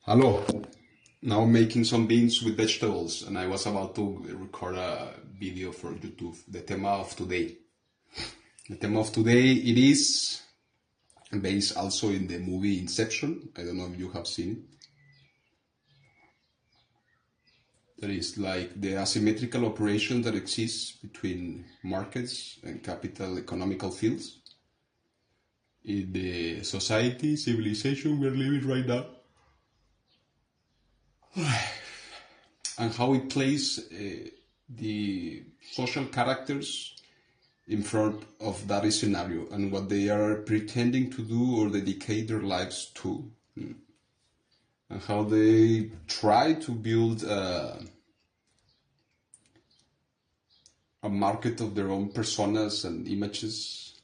Hello. Now making some beans with vegetables, and I was about to record a video for YouTube. The theme of today. The theme of today, it is based also in the movie Inception. I don't know if you have seen it. There is like the asymmetrical operation that exists between markets and capital economical fields in the society, civilization we're living right now. And how it plays the social characters in front of that scenario and what they are pretending to do or dedicate their lives to, and how they try to build a market of their own personas and images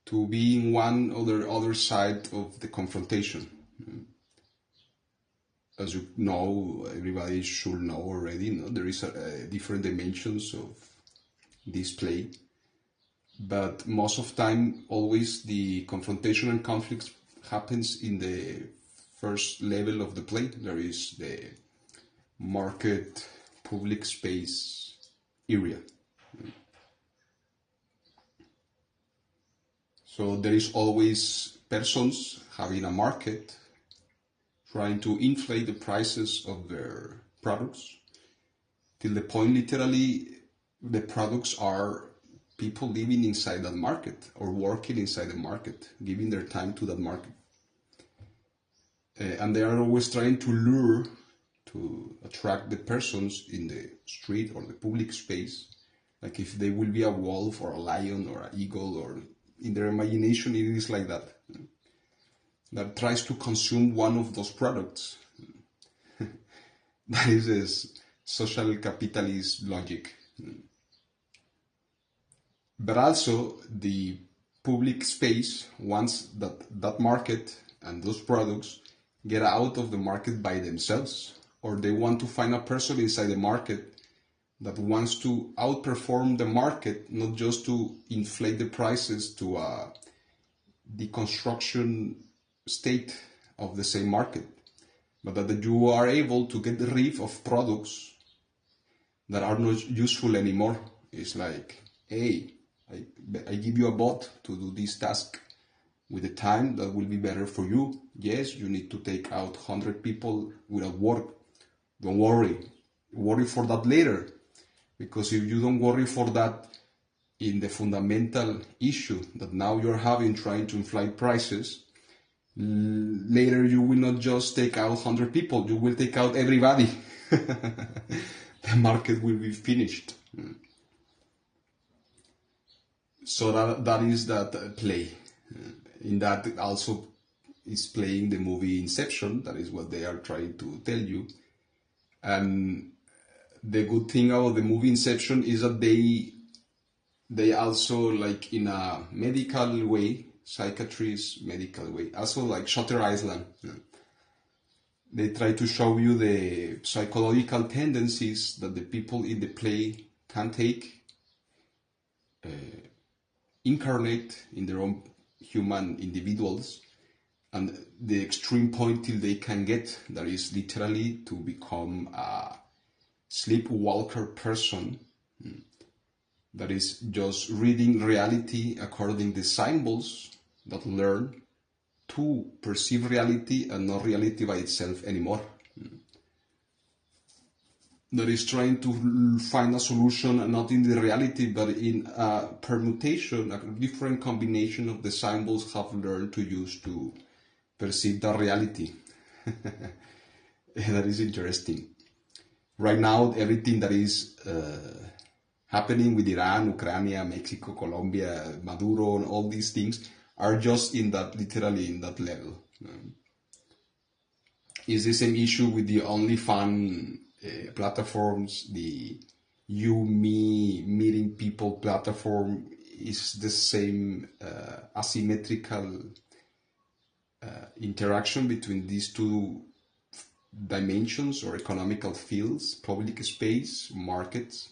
to be in one or the other side of the confrontation. As you know, everybody should know already, there is different dimensions of this play. But most of the time, always the confrontation and conflict happens in the first level of the play. There is the market, public space area. So there is always persons having a market, trying to inflate the prices of their products till the point literally the products are people living inside that market or working inside the market, giving their time to that market. And they are always trying to lure, to attract the persons in the street or the public space, like if they will be a wolf or a lion or an eagle, or in their imagination it is like that. That tries to consume one of those products. That is a social capitalist logic. But also the public space wants that market and those products get out of the market by themselves, or they want to find a person inside the market that wants to outperform the market, not just to inflate the prices to a deconstruction state of the same market, but that you are able to get rid of products that are not useful anymore. It's like, hey, I give you a bot to do this task with a time that will be better for you. Yes, you need to take out 100 people without work. Don't worry. Worry for that later. Because if you don't worry for that in the fundamental issue that now you're having trying to inflate prices, later you will not just take out 100 people, you will take out everybody. The market will be finished. So that is that play. In that also is playing the movie Inception. That is what they are trying to tell you. And the good thing about the movie Inception is that they also, like in a medical way, psychiatrist medical way, also like Shutter Island, they try to show you the psychological tendencies that the people in the play can take, incarnate in their own human individuals, and the extreme point till they can get, that is literally to become a sleepwalker person that is just reading reality according to symbols that learn to perceive reality and not reality by itself anymore. That is trying to find a solution not in the reality but in a permutation, a different combination of the symbols have learned to use to perceive that reality. That is interesting. Right now, everything that is happening with Iran, Ukraine, Mexico, Colombia, Maduro, and all these things are just in that, literally in that level. Is the same issue with the OnlyFans platforms, the you, me, meeting people platform is the same asymmetrical interaction between these two dimensions or economical fields, public space, markets.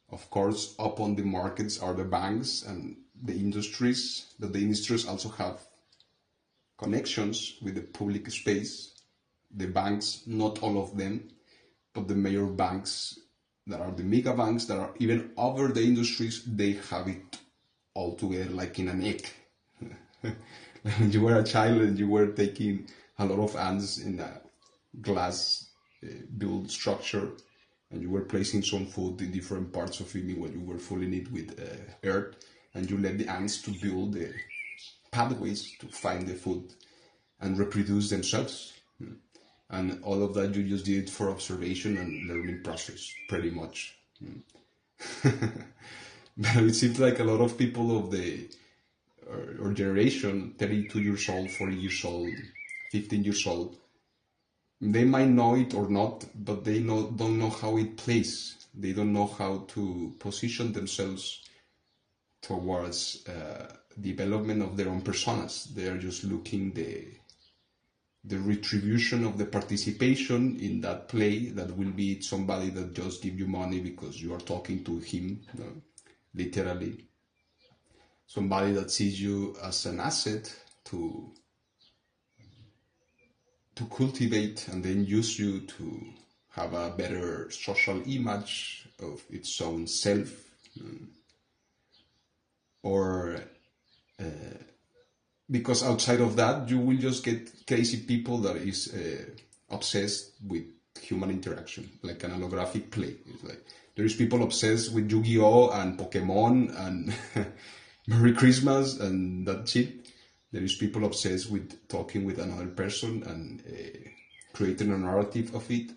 Of course, upon the markets are the banks and the industries, that the industries also have connections with the public space. the banks, not all of them, but the major banks that are the mega banks that are even over the industries, they have it all together like in an egg. Like when you were a child and you were taking a lot of ants in a glass built structure, and you were placing some food in different parts of it when you were filling it with earth, and you let the ants to build the pathways to find the food and reproduce themselves. And all of that you just did for observation and learning process, pretty much. But it seems like a lot of people of the or generation, 32 years old, 40 years old, 15 years old, they might know it or not, but they don't know how it plays. They don't know how to position themselves towards development of their own personas. They are just looking the retribution of the participation in that play that will be somebody that just give you money because you are talking to him, literally. Somebody that sees you as an asset to cultivate and then use you to have a better social image of its own self, or because outside of that you will just get crazy people that is obsessed with human interaction, like an holographic play. It's like there is people obsessed with Yu-Gi-Oh and Pokemon and Merry Christmas and that shit. There is people obsessed with talking with another person and creating a narrative of it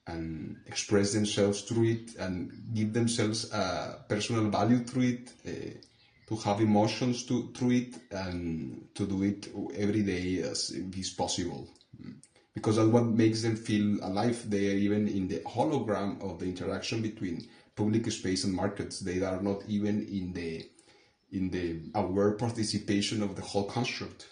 and express themselves through it and give themselves a personal value through it, to have emotions through it, and to do it every day as it is possible. Because that's what makes them feel alive. They are even in the hologram of the interaction between public space and markets. They are not even in the aware participation of the whole construct.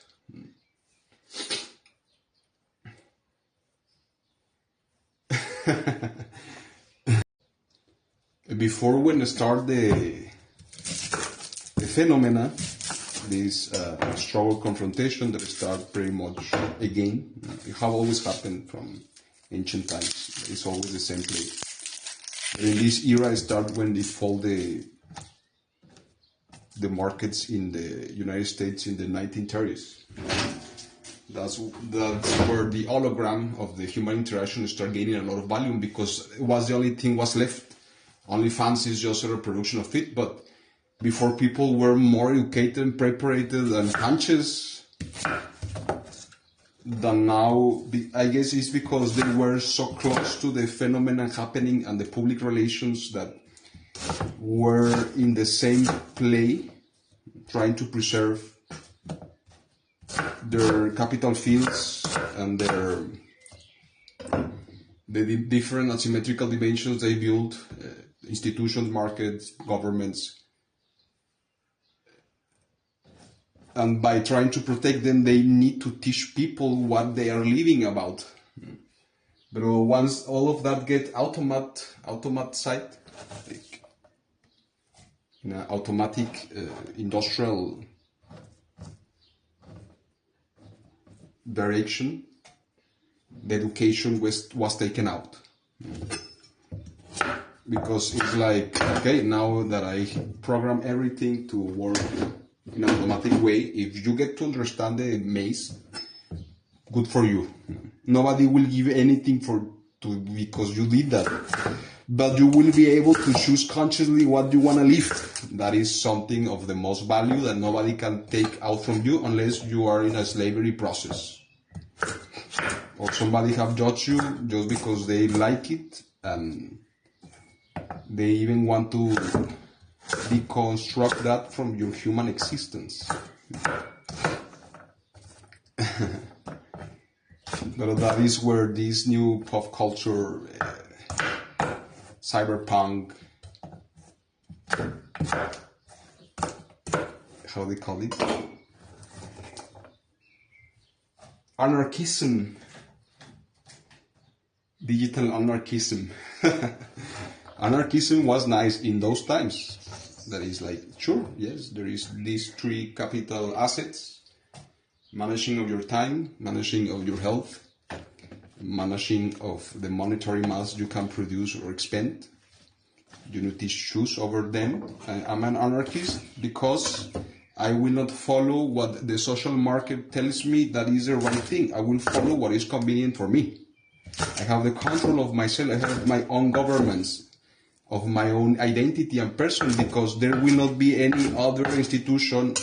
Before we start the phenomena, this struggle confrontation that starts pretty much again. It have always happened from ancient times. It's always the same place. In this era, it started when they fall the markets in the United States in the 1930s. That's where the hologram of the human interaction started gaining a lot of volume, because it was the only thing was left. OnlyFans is just a reproduction of it, but before people were more educated and prepared and conscious than now. I guess it's because they were so close to the phenomenon happening and the public relations that were in the same play, trying to preserve their capital fields and the different asymmetrical dimensions they built, institutions, markets, governments. And by trying to protect them, they need to teach people what they are living about. But once all of that get automatized, like in an automatic industrial direction, the education was taken out. Because it's like, okay, now that I program everything to work in an automatic way, if you get to understand the maze, good for you. Nobody will give anything because you did that. But you will be able to choose consciously what you want to live. That is something of the most value that nobody can take out from you unless you are in a slavery process. Or somebody have judged you just because they like it, and they even want to deconstruct that from your human existence. But that is where this new pop culture, cyberpunk, how they call it? Anarchism. Digital anarchism. Anarchism was nice in those times. That is like, sure, yes, there is these three capital assets: managing of your time, managing of your health, managing of the monetary mass you can produce or expend. You need to choose over them. I'm an anarchist because I will not follow what the social market tells me that is the right thing. I will follow what is convenient for me. I have the control of myself. I have my own governments of my own identity and person, because there will not be any other institution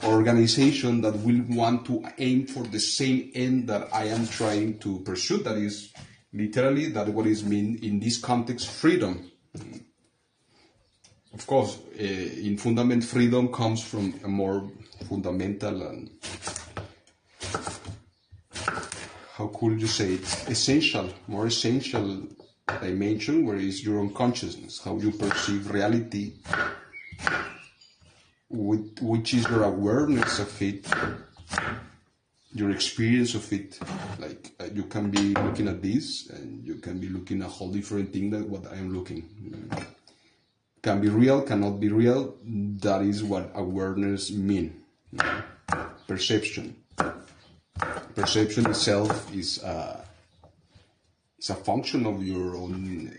or organization that will want to aim for the same end that I am trying to pursue. That is literally that what is mean in this context freedom. Of course, in fundament, freedom comes from a more fundamental and, how could you say it, essential, more essential dimension, where is your own consciousness, how you perceive reality, which is your awareness of it, your experience of it. Like you can be looking at this, and you can be looking at a whole different thing than what I am looking. Can be real, cannot be real. That is what awareness means. Perception. Perception itself is a function of your own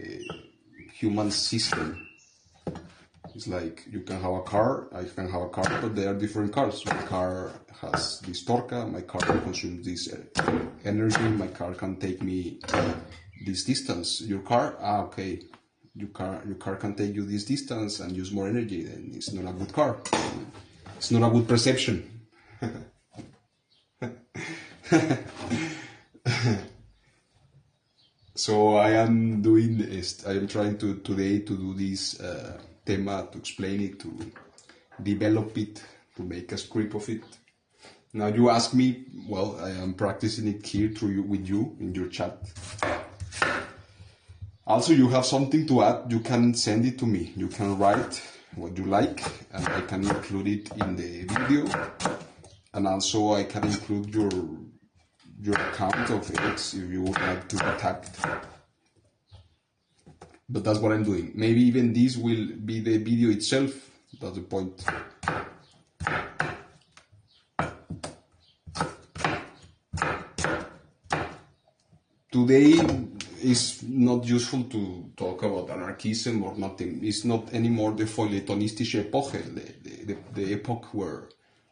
human system. It's like you can have a car, I can have a car, but they are different cars. My car has this torque, my car consumes this energy, my car can take me this distance. Your car, okay. Your car can take you this distance and use more energy, then it's not a good car. It's not a good perception. So I am trying to today to do this tema, to explain it, to develop it, to make a script of it. Now you ask me, well, I am practicing it here with you in your chat. Also, you have something to add, you can send it to me. You can write what you like, and I can include it in the video. And also I can include your account of X if you would like to be tagged. But that's what I'm doing. Maybe even this will be the video itself. That's the point. Today is not useful to talk about anarchism or nothing. It's not anymore the feuilletonistische Epoche, the epoch where,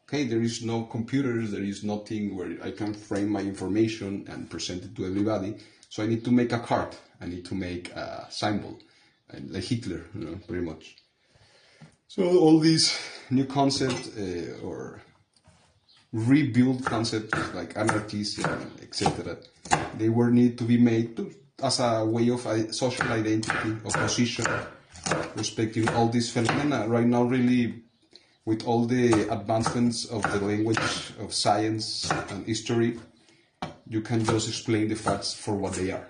okay, there is no computers, there is nothing where I can frame my information and present it to everybody. So I need to make a card, I need to make a symbol, like Hitler, pretty much. So all these new concepts or rebuild concepts like anarchism, etc., they were need to be made as a way of social identity, opposition, respecting all these phenomena. Right now, really, with all the advancements of the language of science and history, you can just explain the facts for what they are.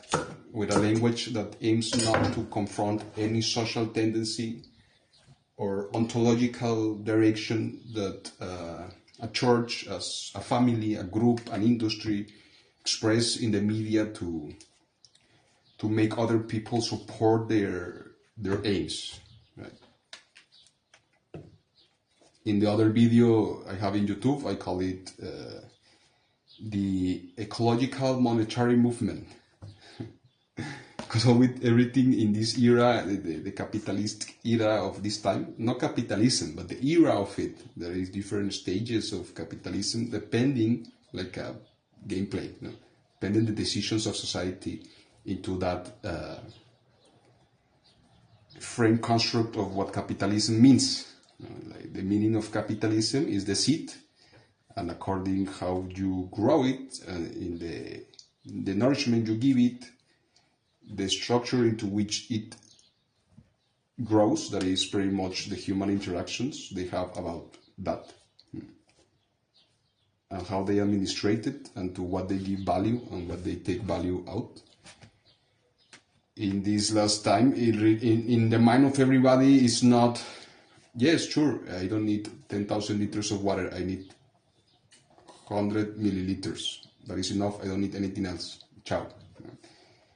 With a language that aims not to confront any social tendency or ontological direction that a church, as a family, a group, an industry express in the media to make other people support their aims. Right? In the other video I have in YouTube, I call it the ecological monetary movement. Because with everything in this era, the capitalist era of this time, not capitalism, but the era of it, there is different stages of capitalism depending, like a gameplay, depending the decisions of society into that frame construct of what capitalism means. Like the meaning of capitalism is the seed, and according how you grow it, in the nourishment you give it, the structure into which it grows, that is pretty much the human interactions they have about that, and how they administrate it, and to what they give value and what they take value out. In this last time, in the mind of everybody is not, yes, sure, I don't need 10,000 liters of water, I need 100 milliliters. That is enough, I don't need anything else. Ciao.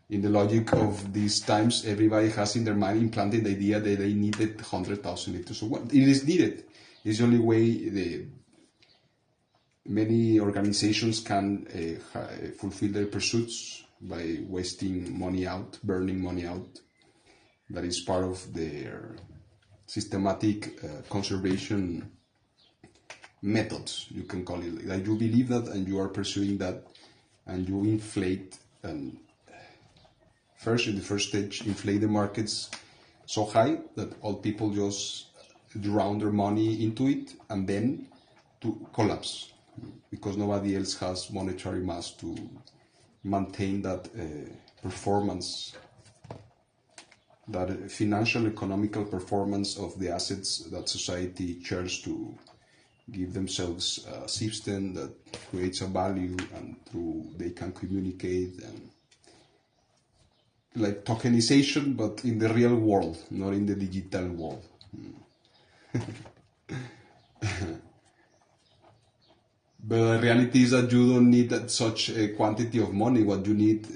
In the logic of these times, everybody has in their mind implanted the idea that they needed 100,000 liters of water. It is needed. It's the only way many organizations can fulfill their pursuits by wasting money out, burning money out. That is part of their systematic conservation methods, you can call it. Like you believe that and you are pursuing that, and you inflate, and first, in the first stage, inflate the markets so high that all people just drown their money into it, and then to collapse because nobody else has monetary mass to maintain that performance, that financial, economical performance of the assets that society shares to give themselves a system that creates a value and through they can communicate, and like tokenization, but in the real world, not in the digital world. But the reality is that you don't need such a quantity of money. What you need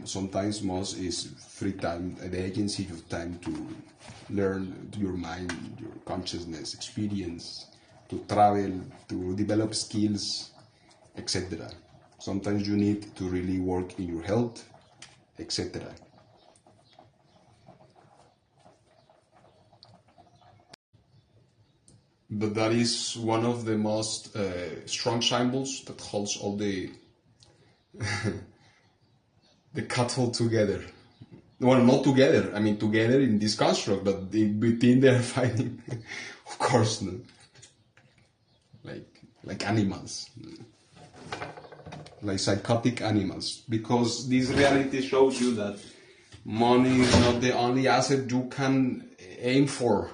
sometimes most is free time, the agency of time to learn your mind, your consciousness, experience, to travel, to develop skills, etc. Sometimes you need to really work in your health, etc. But that is one of the most strong symbols that holds all the the cattle together. Well, not together. I mean, together in this construct, but in between they are fighting. Of course, no? Like animals, like psychotic animals. Because this reality shows you that money is not the only asset you can aim for.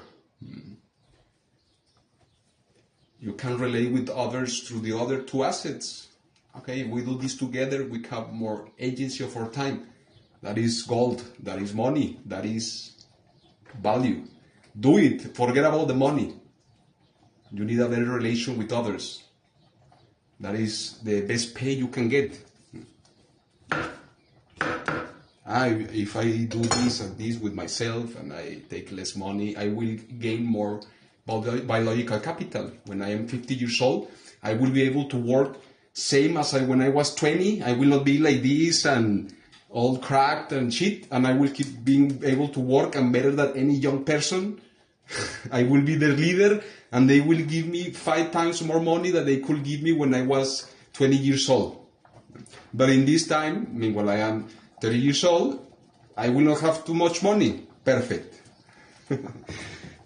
You can relate with others through the other two assets. Okay, if we do this together, we have more agency of our time. That is gold, that is money, that is value. Do it, forget about the money. You need a better relation with others. That is the best pay you can get. If I do this and this with myself and I take less money, I will gain more biological capital. When I am 50 years old, I will be able to work same as when I was 20. I will not be like this and all cracked and shit, and I will keep being able to work and better than any young person. I will be their leader, and they will give me 5 times more money than they could give me when I was 20 years old. But in this time, meanwhile I am 30 years old, I will not have too much money. Perfect.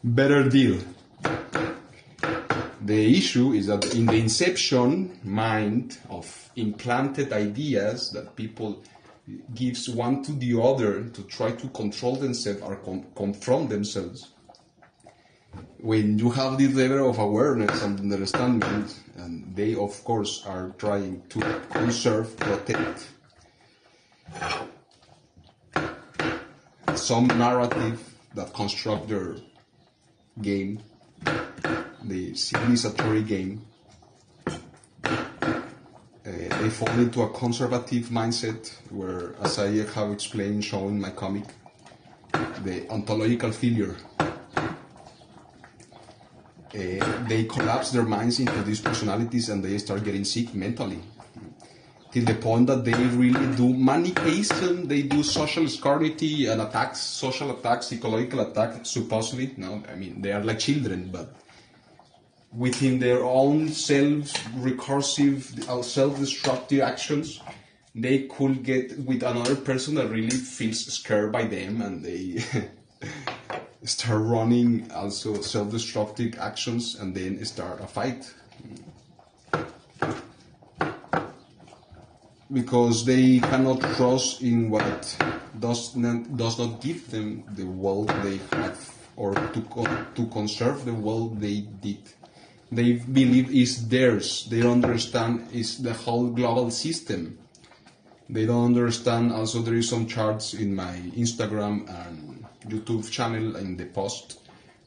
Better deal. The issue is that in the inception mind of implanted ideas that people gives one to the other to try to control themselves or confront themselves, when you have this level of awareness and understanding, and they of course are trying to conserve, protect some narrative that construct their game, the civilizatory game, they fall into a conservative mindset where, as I have explained, shown in my comic, the ontological failure. They collapse their minds into these personalities and they start getting sick mentally. Till the point that they really do manipulation, they do social scarcity and attacks, social attacks, psychological attacks, supposedly. No, I mean, they are like children, but within their own self-recursive, self-destructive actions, they could get with another person that really feels scared by them, and they start running also self-destructive actions and then start a fight. Because they cannot trust in what does not give them the world they have, or to conserve the world they did. They believe is theirs. They don't understand is the whole global system. They don't understand. Also, there is some charts in my Instagram and YouTube channel in the post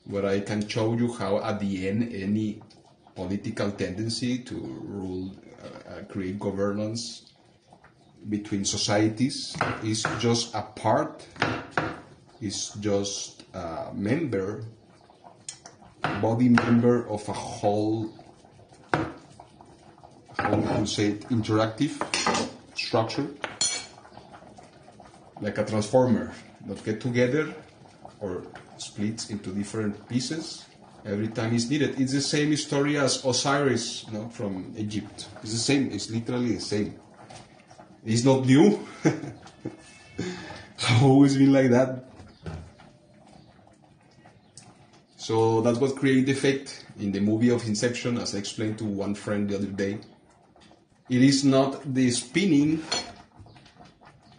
where I can show you how at the end any political tendency to rule, create governance between societies is just a part, is just a member, body member of a whole, how would you say it, interactive structure like a transformer that get together or splits into different pieces every time it's needed. It's the same story as Osiris, from Egypt. It's the same. It's literally the same. It's not new. I've always been like that. So that's what created the effect in the movie of Inception, as I explained to one friend the other day. It is not the spinning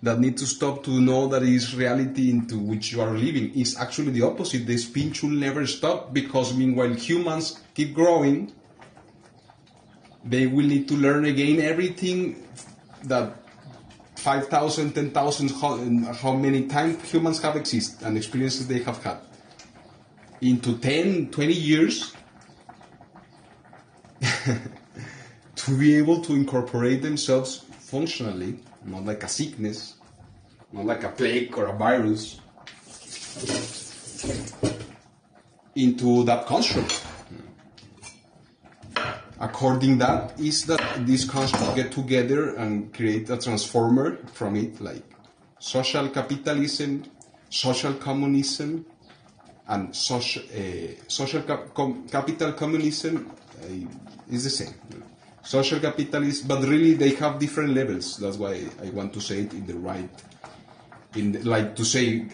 that need to stop to know that it is reality into which you are living. It's actually the opposite. The spin should never stop, because meanwhile humans keep growing, they will need to learn again everything that 5,000, 10,000, how many times humans have existed and experiences they have had. Into 10, 20 years to be able to incorporate themselves functionally, not like a sickness, not like a plague or a virus, into that construct. According that is that these constructs get together and create a transformer from it, like social capitalism, social communism, and capital communism is the same. Social capitalism, but really they have different levels. That's why I want to say it in the right, like to say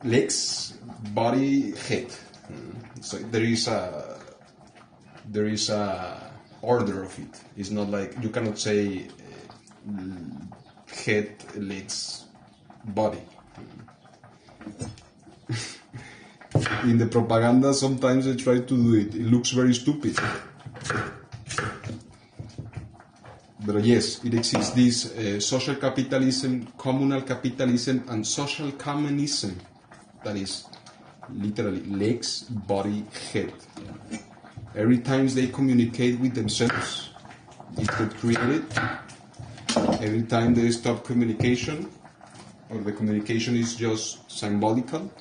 legs, body, head. So there is a order of it. It's not like you cannot say head, legs, body. In the propaganda, sometimes they try to do it. It looks very stupid. But yes, it exists, this social capitalism, communal capitalism, and social communism. That is literally legs, body, head. Every time they communicate with themselves, it get created. Every time they stop communication, or the communication is just symbolical,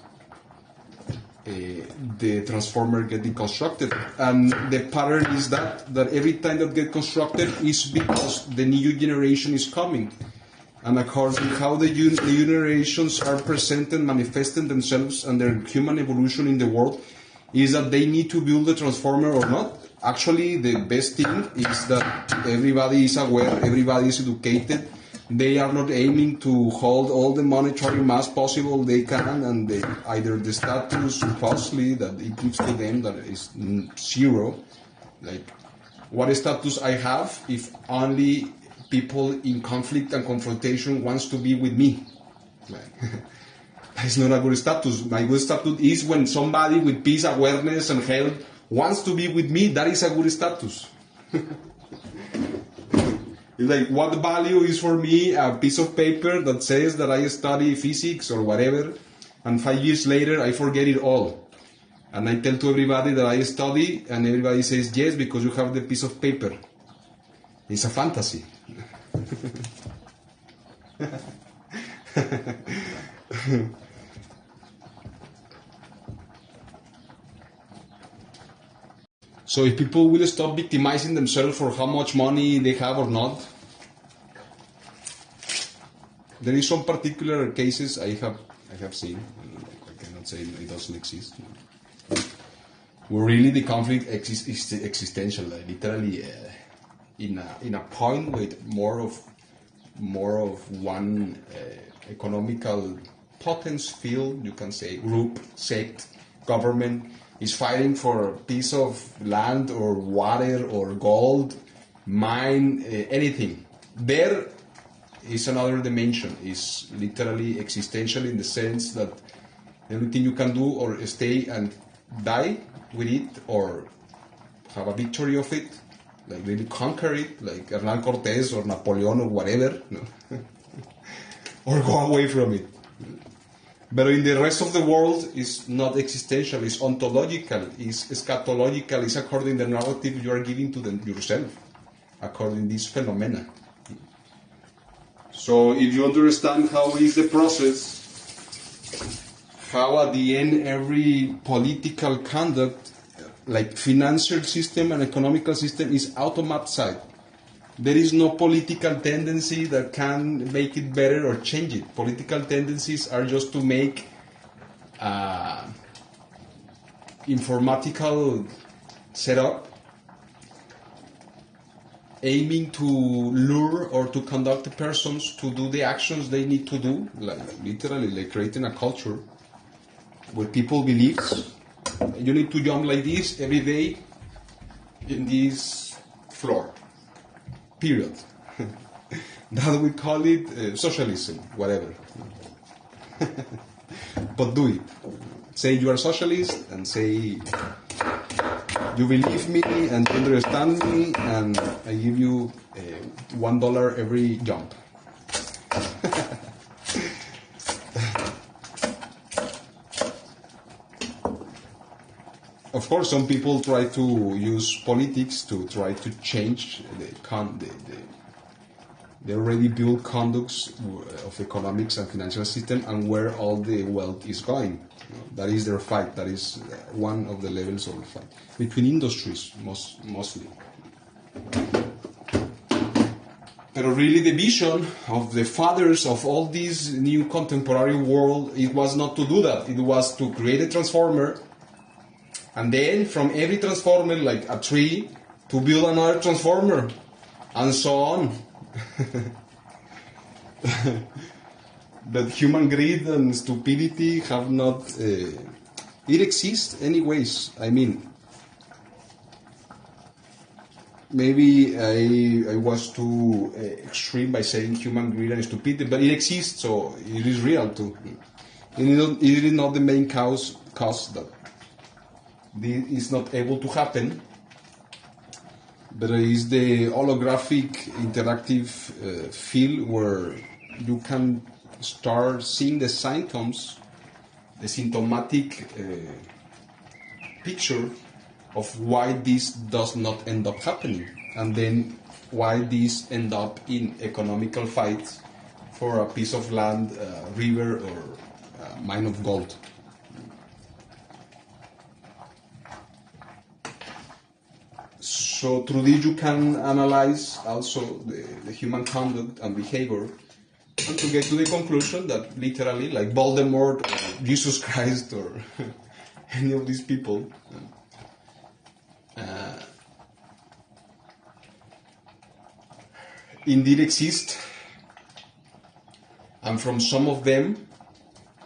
the transformer get deconstructed. And the pattern is that every time that get constructed is because the new generation is coming. And according to how the new generations are presented, manifesting themselves and their human evolution in the world, is that they need to build a transformer or not. Actually, the best thing is that everybody is aware, everybody is educated. They are not aiming to hold all the monetary mass possible they can, and either the status supposedly that it gives to them that is zero. Like, what status I have if only people in conflict and confrontation wants to be with me? That is not a good status. My good status is when somebody with peace, awareness, and health wants to be with me. That is a good status. It's like, what value is for me a piece of paper that says that I study physics or whatever, and 5 years later I forget it all. And I tell to everybody that I study, and everybody says yes because you have the piece of paper. It's a fantasy. So if people will stop victimizing themselves for how much money they have or not, there is some particular cases I have seen. I cannot say it doesn't exist. Where really the conflict is existential, literally in a point with more of one economical potence field, you can say, group, sect, government is fighting for a piece of land or water or gold, mine, anything. There is another dimension. Is literally existential in the sense that everything you can do or stay and die with it or have a victory of it, like really conquer it, like Hernán Cortés or Napoleon or whatever, or go away from it. But in the rest of the world, it's not existential, it's ontological, it's eschatological, it's according to the narrative you are giving to yourself, according to this phenomena. So if you understand how is the process, how at the end every political conduct, like financial system and economical system, is automatized. There is no political tendency that can make it better or change it. Political tendencies are just to make informatical setup aiming to lure or to conduct the persons to do the actions they need to do, like literally like creating a culture where people believe you need to jump like this every day in this floor. Period. That we call it socialism, whatever. But do it. Say you are socialist and say you believe me and you understand me and I give you $1 every jump. Of course, some people try to use politics to try to change the already built conducts of economics and financial system and where all the wealth is going. That is their fight. That is one of the levels of the fight between industries, mostly. But really, the vision of the fathers of all this new contemporary world, it was not to do that. It was to create a transformer. And then from every transformer, like a tree, to build another transformer, and so on. But human greed and stupidity have not... it exists anyways. I mean, maybe I was too extreme by saying human greed and stupidity, but it exists, so it is real too. It is not the main cause that this is not able to happen, but it is the holographic interactive field where you can start seeing the symptoms, the symptomatic picture of why this does not end up happening, and then why this end up in economical fights for a piece of land, river, or mine of gold. So through this you can analyze also the human conduct and behavior, and to get to the conclusion that literally, like Voldemort or Jesus Christ or any of these people, indeed exist, and from some of them,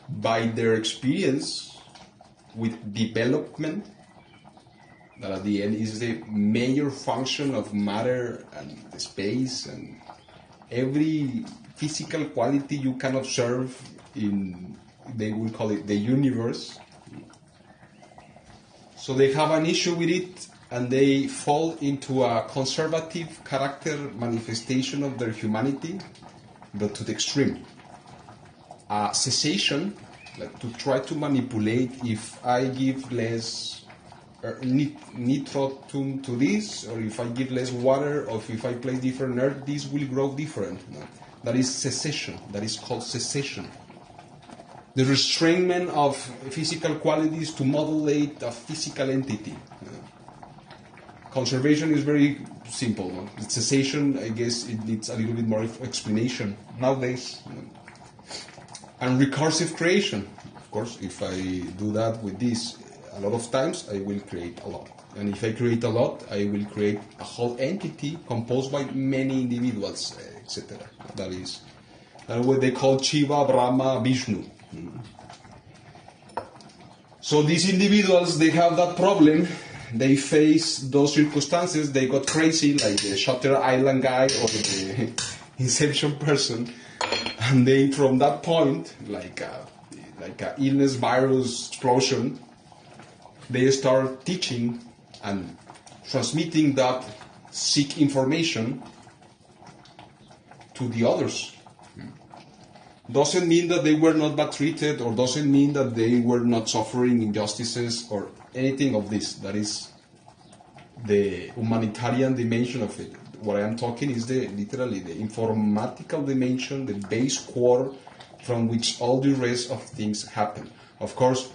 by their experience with development, that at the end is the major function of matter and the space and every physical quality you can observe in, they will call it the universe. So they have an issue with it and they fall into a conservative character manifestation of their humanity, but to the extreme. A cessation, like to try to manipulate, if I give less nitrotum to this, or if I give less water, or if I place different earth, this will grow different. No? That is cessation. That is called cessation. The restrainment of physical qualities to modulate a physical entity. Conservation is very simple. No? Cessation, I guess, it needs a little bit more explanation nowadays. And recursive creation. Of course, if I do that with this, a lot of times I will create a lot. And if I create a lot, I will create a whole entity composed by many individuals, etc. That is what they call Shiva, Brahma, Vishnu. So these individuals, they have that problem. They face those circumstances. They got crazy, like the Shutter Island guy or the Inception person. And they, from that point, like a illness, virus, explosion, they start teaching and transmitting that sick information to the others. Doesn't mean that they were not bad treated, or doesn't mean that they were not suffering injustices or anything of this. That is the humanitarian dimension of it. What I am talking is literally the informatical dimension, the base core from which all the rest of things happen. Of course,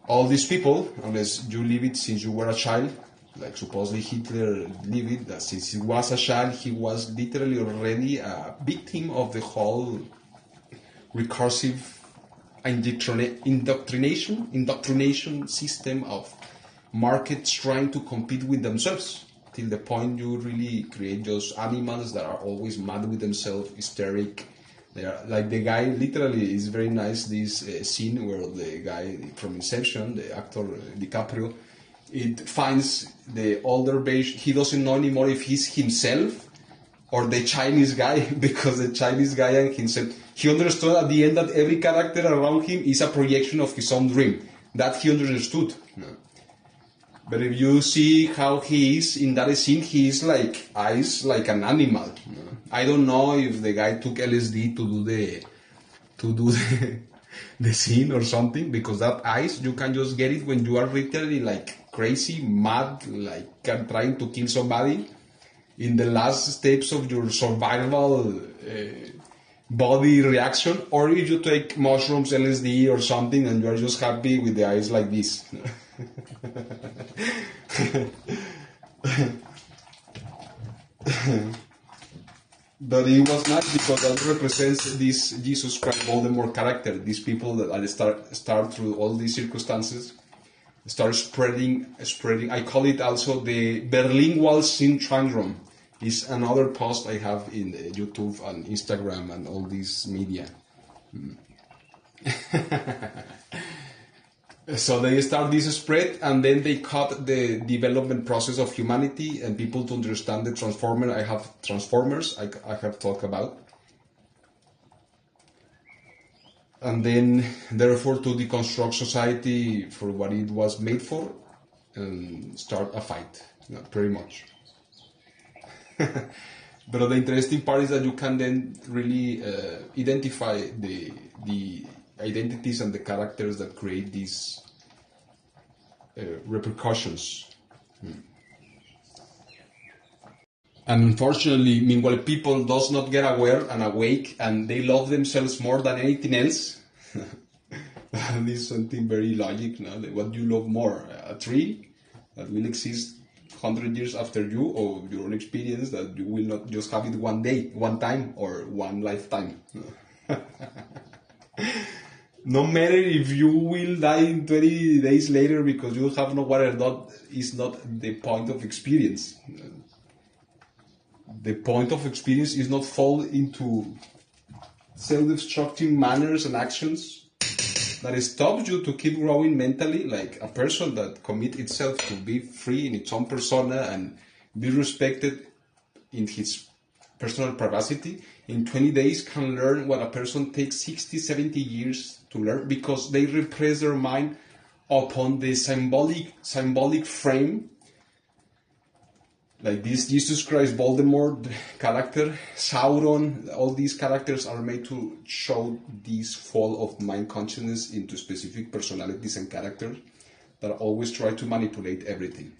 all these people, unless you live it since you were a child, Like supposedly Hitler lived it, that since he was a child, he was literally already a victim of the whole recursive indoctrination system of markets trying to compete with themselves, till the point you really create those animals that are always mad with themselves, hysteric. They are, like the guy literally is very nice, this scene where the guy from Inception, the actor DiCaprio, it finds the older beige, he doesn't know anymore if he's himself or the Chinese guy, because the Chinese guy and himself, he understood at the end that every character around him is a projection of his own dream. That he understood. But if you see how he is in that scene, he is like eyes like an animal. I don't know if the guy took LSD to do the scene or something, because that eyes, you can just get it when you are literally like crazy, mad, like trying to kill somebody in the last steps of your survival body reaction, or if you take mushrooms, LSD or something, and you are just happy with the eyes like this. But it was not, because that represents this Jesus Christ Voldemort character. These people that start through all these circumstances, start spreading. I call it also the Berlin Wall syndrome. Is another post I have in YouTube and Instagram and all these media. So they start this spread, and then they cut the development process of humanity and people to understand the transformers I have talked about. And then, therefore, to deconstruct society for what it was made for and start a fight, pretty much. But the interesting part is that you can then really identify the identities and the characters that create these repercussions. And unfortunately, meanwhile, people does not get aware and awake, and they love themselves more than anything else. This is something very logic. What do you love more? A tree that will exist 100 years after you, or your own experience that you will not just have it one day, one time, or one lifetime. No matter if you will die in 20 days later because you have no water, that is not the point of experience. The point of experience is not fall into self-destructive manners and actions that stops you to keep growing mentally, like a person that commits itself to be free in its own persona and be respected in his personal privacy. In 20 days can learn what a person takes 60, 70 years to learn, because they repress their mind upon the symbolic frame. Like this Jesus Christ Voldemort character, Sauron, all these characters are made to show this fall of mind consciousness into specific personalities and characters that always try to manipulate everything.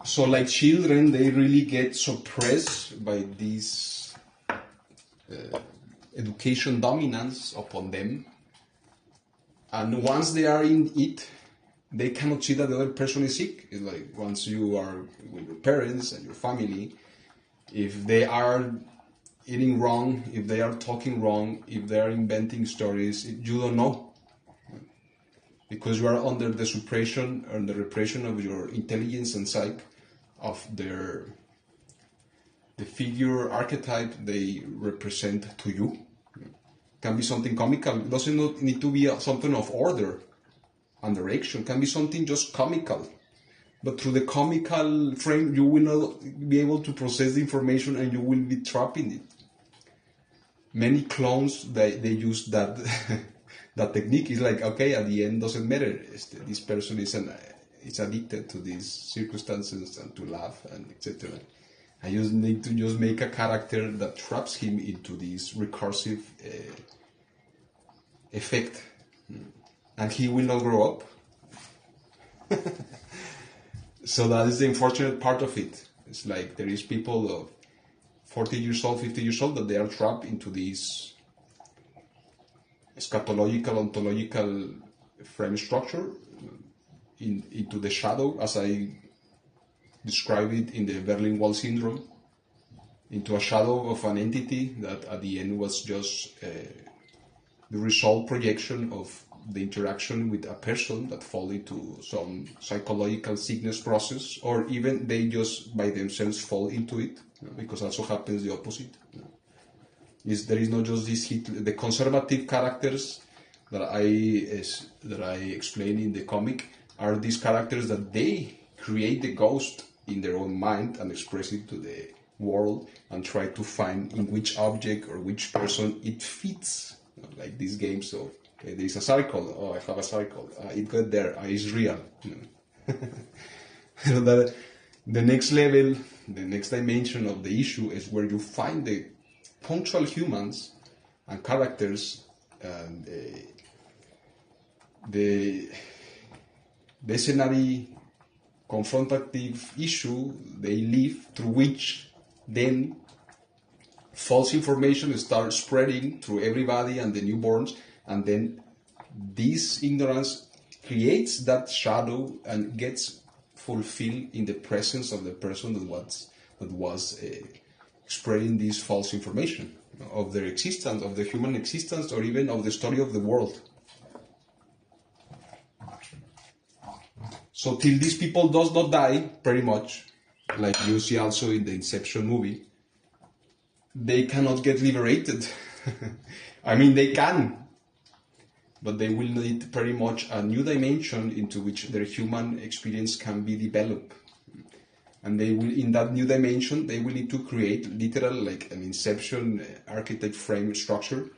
So like children, they really get suppressed by this education dominance upon them. And once they are in it, they cannot see that the other person is sick. It's like once you are with your parents and your family, if they are eating wrong, if they are talking wrong, if they are inventing stories, you don't know. Because you are under the suppression and the repression of your intelligence and psyche of the figure archetype they represent to you. Can be something comical. It doesn't need to be something of order and direction. Can be something just comical. But through the comical frame, you will not be able to process the information and you will be trapped in it. Many clones, they use that that technique. Is like, okay, at the end doesn't matter. This person is addicted to these circumstances and to laugh and etc. I just need to just make a character that traps him into this recursive effect, and he will not grow up. So that is the unfortunate part of it. It's like there is people of 40 years old, 50 years old, that they are trapped into this eschatological, ontological frame structure into the shadow, as I describe it in the Berlin Wall syndrome, into a shadow of an entity that at the end was just the result projection of the interaction with a person that fall into some psychological sickness process, or even they just by themselves fall into it, because also happens the opposite. There is not just this the conservative characters that I explain in the comic are these characters that they create the ghost in their own mind and express it to the world and try to find in which object or which person it fits. Like these games of, okay, there is a circle, oh, I have a circle, it got there, it's real. The next level, the next dimension of the issue is where you find the punctual humans and characters, and the scenario confrontative issue they live, through which then false information starts spreading through everybody and the newborns, and then this ignorance creates that shadow and gets fulfilled in the presence of the person that was spreading this false information of their existence, of the human existence, or even of the story of the world. So till these people does not die, pretty much, like you see also in the Inception movie, they cannot get liberated. I mean, they can, but they will need pretty much a new dimension into which their human experience can be developed. And they will, in that new dimension, they will need to create literal, like an Inception archetype frame structure.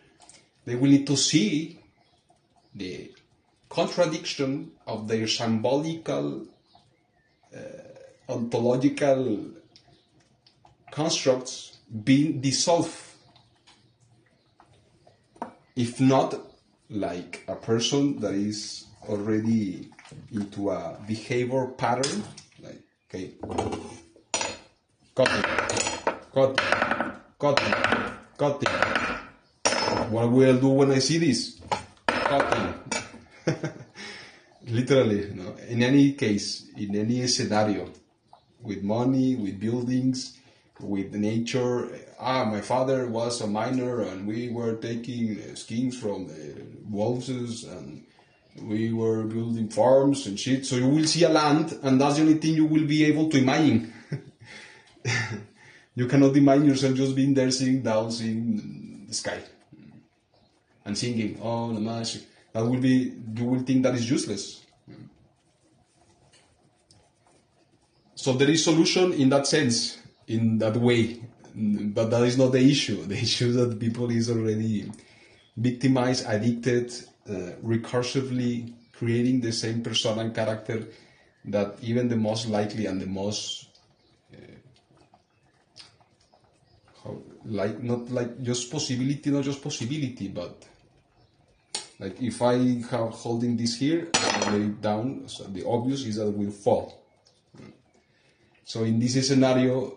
They will need to see the contradiction of their symbolical, ontological constructs being dissolved. If not, like a person that is already into a behavior pattern, like, okay, cutting. What will I do when I see this? Cutting. Literally, no? In any case, in any scenario, with money, with buildings, with nature. My father was a miner and we were taking skins from the wolves and we were building farms and shit. So you will see a land and that's the only thing you will be able to imagine. You cannot imagine yourself just being there, sitting down, seeing the sky and singing, oh, the magic. That will be, you will think that is useless. So there is solution in that sense, in that way, but that is not the issue. The issue is that people is already victimized, addicted, recursively creating the same persona and character that even the most likely and the most not just possibility, but like if I have holding this here and I lay it down, so the obvious is that it will fall. So in this scenario,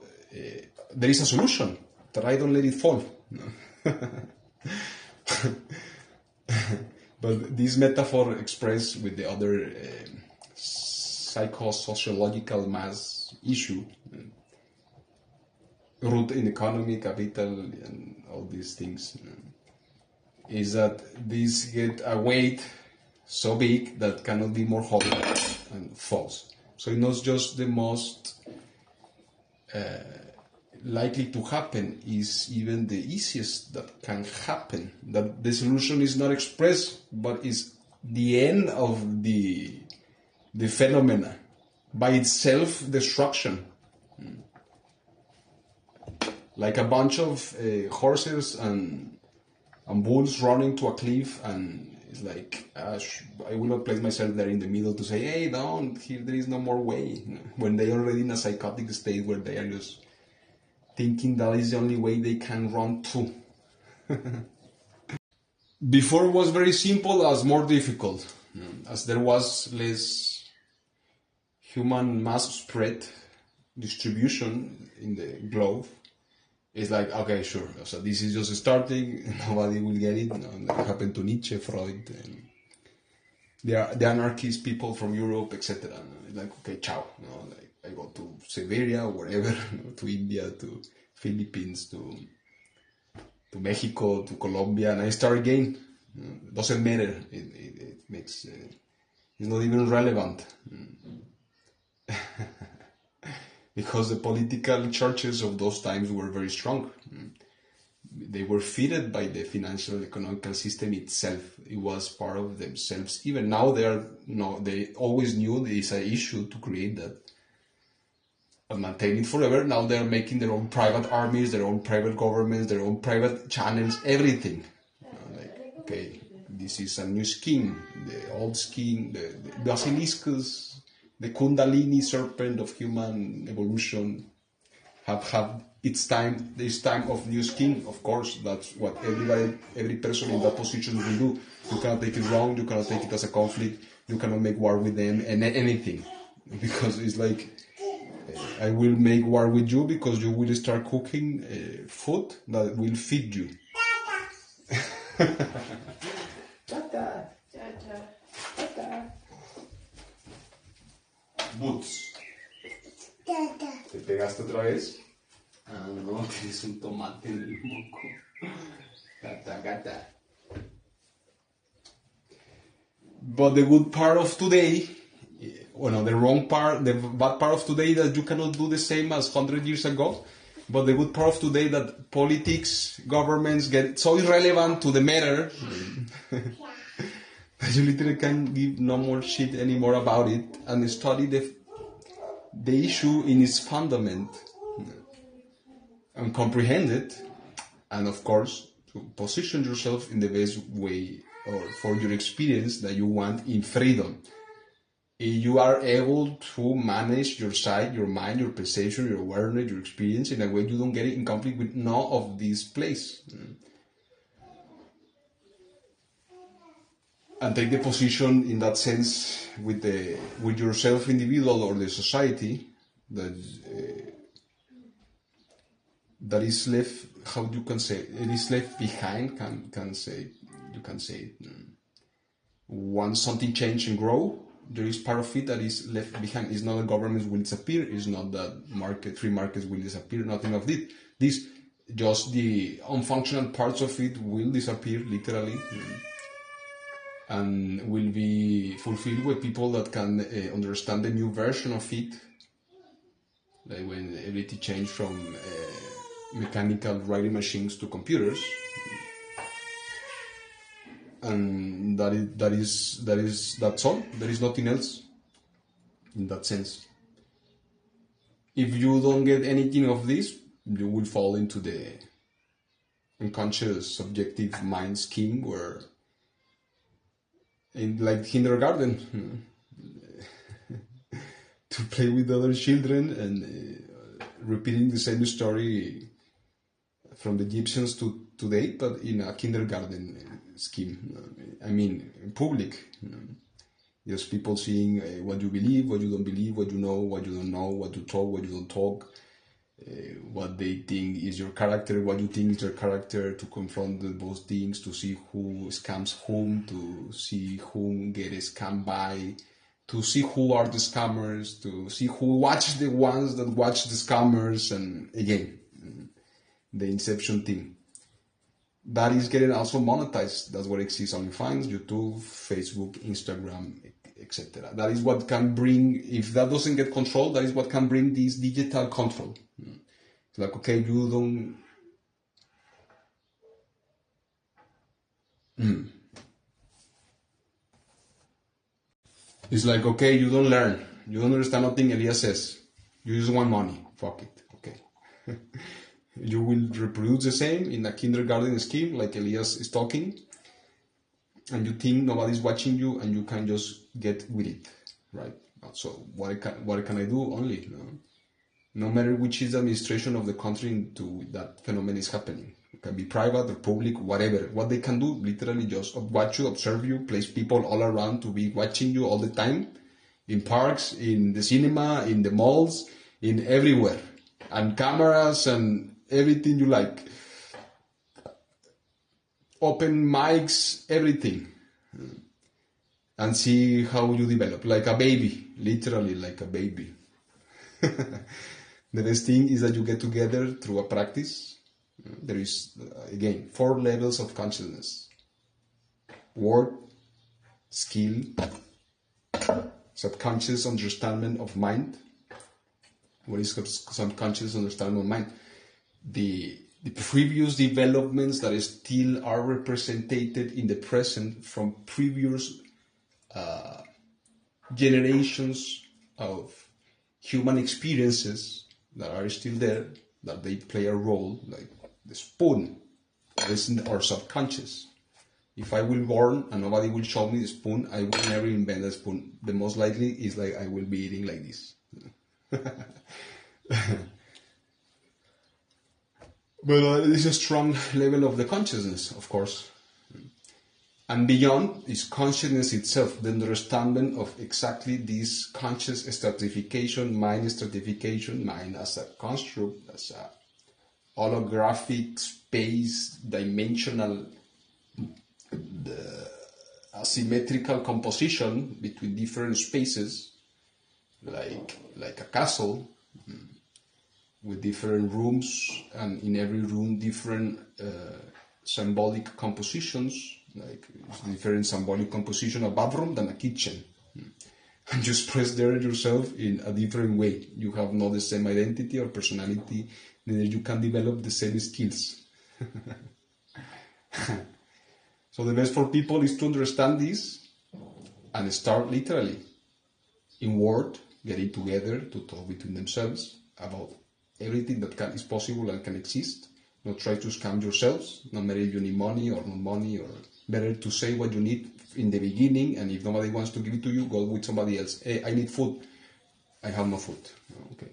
there is a solution, that I don't let it fall. But this metaphor expressed with the other psychosociological mass issue, root in economy, capital, and all these things, is that these get a weight so big that cannot be more hollow and false. So it's not just the most likely to happen, is even the easiest that can happen. That the solution is not expressed, but is the end of the phenomena by its self-destruction. Like a bunch of horses and bulls running to a cliff, and it's like, I will not place myself there in the middle to say, hey, don't, here there is no more way. When they are already in a psychotic state where they are just thinking that is the only way they can run to. Before it was very simple, as more difficult, as there was less human mass spread distribution in the globe. It's like, okay, sure, so this is just starting, nobody will get it. It happened to Nietzsche, Freud, the anarchist people from Europe, etc. Like, okay, ciao. Like I go to Siberia, wherever, to India, to Philippines, to Mexico, to Colombia, and I start again. Doesn't matter. It makes it's not even relevant. Because the political churches of those times were very strong. They were fitted by the financial economical system itself. It was part of themselves. Even now, they always knew there is an issue to create that and maintain it forever. Now they're making their own private armies, their own private governments, their own private channels, everything. Like, okay, this is a new scheme. The old scheme, the basiliscus, the kundalini serpent of human evolution have had its time, this time of new scheme. Of course, that's what every person in that position will do. You cannot take it wrong, you cannot take it as a conflict, you cannot make war with them and anything. Because it's like, I will make war with you because you will start cooking food that will feed you. Tata. Boots. ¿Te pegaste otra vez? Ah, no, tienes un tomate en el moco. Gata. But the good part of today, the wrong part, the bad part of today, that you cannot do the same as 100 years ago. But the good part of today, that politics, governments get so irrelevant to the matter that you literally can't give no more shit anymore about it and study the issue in its fundament and comprehend it, and of course to position yourself in the best way or for your experience that you want in freedom. If you are able to manage your sight, your mind, your perception, your awareness, your experience in a way you don't get it in conflict with none of this place. And take the position in that sense with yourself individual or the society that is left, how you can say, it is left behind, you can say it. Once something change and grow, there is part of it that is left behind. It's not that governments will disappear, it's not that free markets will disappear, nothing of it. This, just the unfunctional parts of it will disappear, literally, and will be fulfilled with people that can understand the new version of it. Like when everything changed from mechanical writing machines to computers, and that's all. There is nothing else in that sense. If you don't get anything of this, you will fall into the unconscious subjective mind scheme where, in like kindergarten, to play with other children and repeating the same story from the Egyptians to today, but in a kindergarten scheme. I mean, in public. Just people seeing what you believe, what you don't believe, what you know, what you don't know, what you talk, what you don't talk, what they think is your character, what you think is your character, to confront those things, to see who scams whom, to see whom gets scammed by, to see who are the scammers, to see who watch the ones that watch the scammers, and again, the Inception thing. That is getting also monetized. That's what exists on OnlyFans, YouTube, Facebook, Instagram, etc. That is what can bring, if that doesn't get controlled, that is what can bring this digital control. It's like, okay, you don't... It's like, okay, you don't learn. You don't understand nothing Elias says. You just want money. Fuck it. Okay. You will reproduce the same in a kindergarten scheme, like Elias is talking, and you think nobody's watching you, and you can just get with it, right? So what can I do? Only, no matter which is the administration of the country into that phenomenon is happening. It can be private or public, whatever. What they can do, literally just watch you, observe you, place people all around to be watching you all the time, in parks, in the cinema, in the malls, in everywhere, and cameras and everything you like, open mics, everything. and see how you develop, like a baby, literally like a baby. The best thing is that you get together through a practice. There is, again, 4 levels of consciousness: word, skill, subconscious understanding of mind. What is subconscious understanding of mind? The previous developments that still are represented in the present from previous generations of human experiences that are still there, that they play a role, like the spoon, that is in our subconscious. If I will born and nobody will show me the spoon, I will never invent a spoon. The most likely is like I will be eating like this. But it's a strong level of the consciousness, of course. And beyond is consciousness itself, the understanding of exactly this conscious stratification, mind as a construct, as a holographic space, dimensional, asymmetrical composition between different spaces, like a castle, with different rooms, and in every room different symbolic compositions, like different symbolic composition of bathroom than a kitchen. And you express there yourself in a different way. You have not the same identity or personality, neither you can develop the same skills. So the best for people is to understand this and start literally in word, getting together to talk between themselves about everything that is possible and can exist. Not try to scam yourselves, no matter if you need money or not money, or better to say what you need in the beginning, and if nobody wants to give it to you, go with somebody else. Hey, I need food. I have no food. Okay,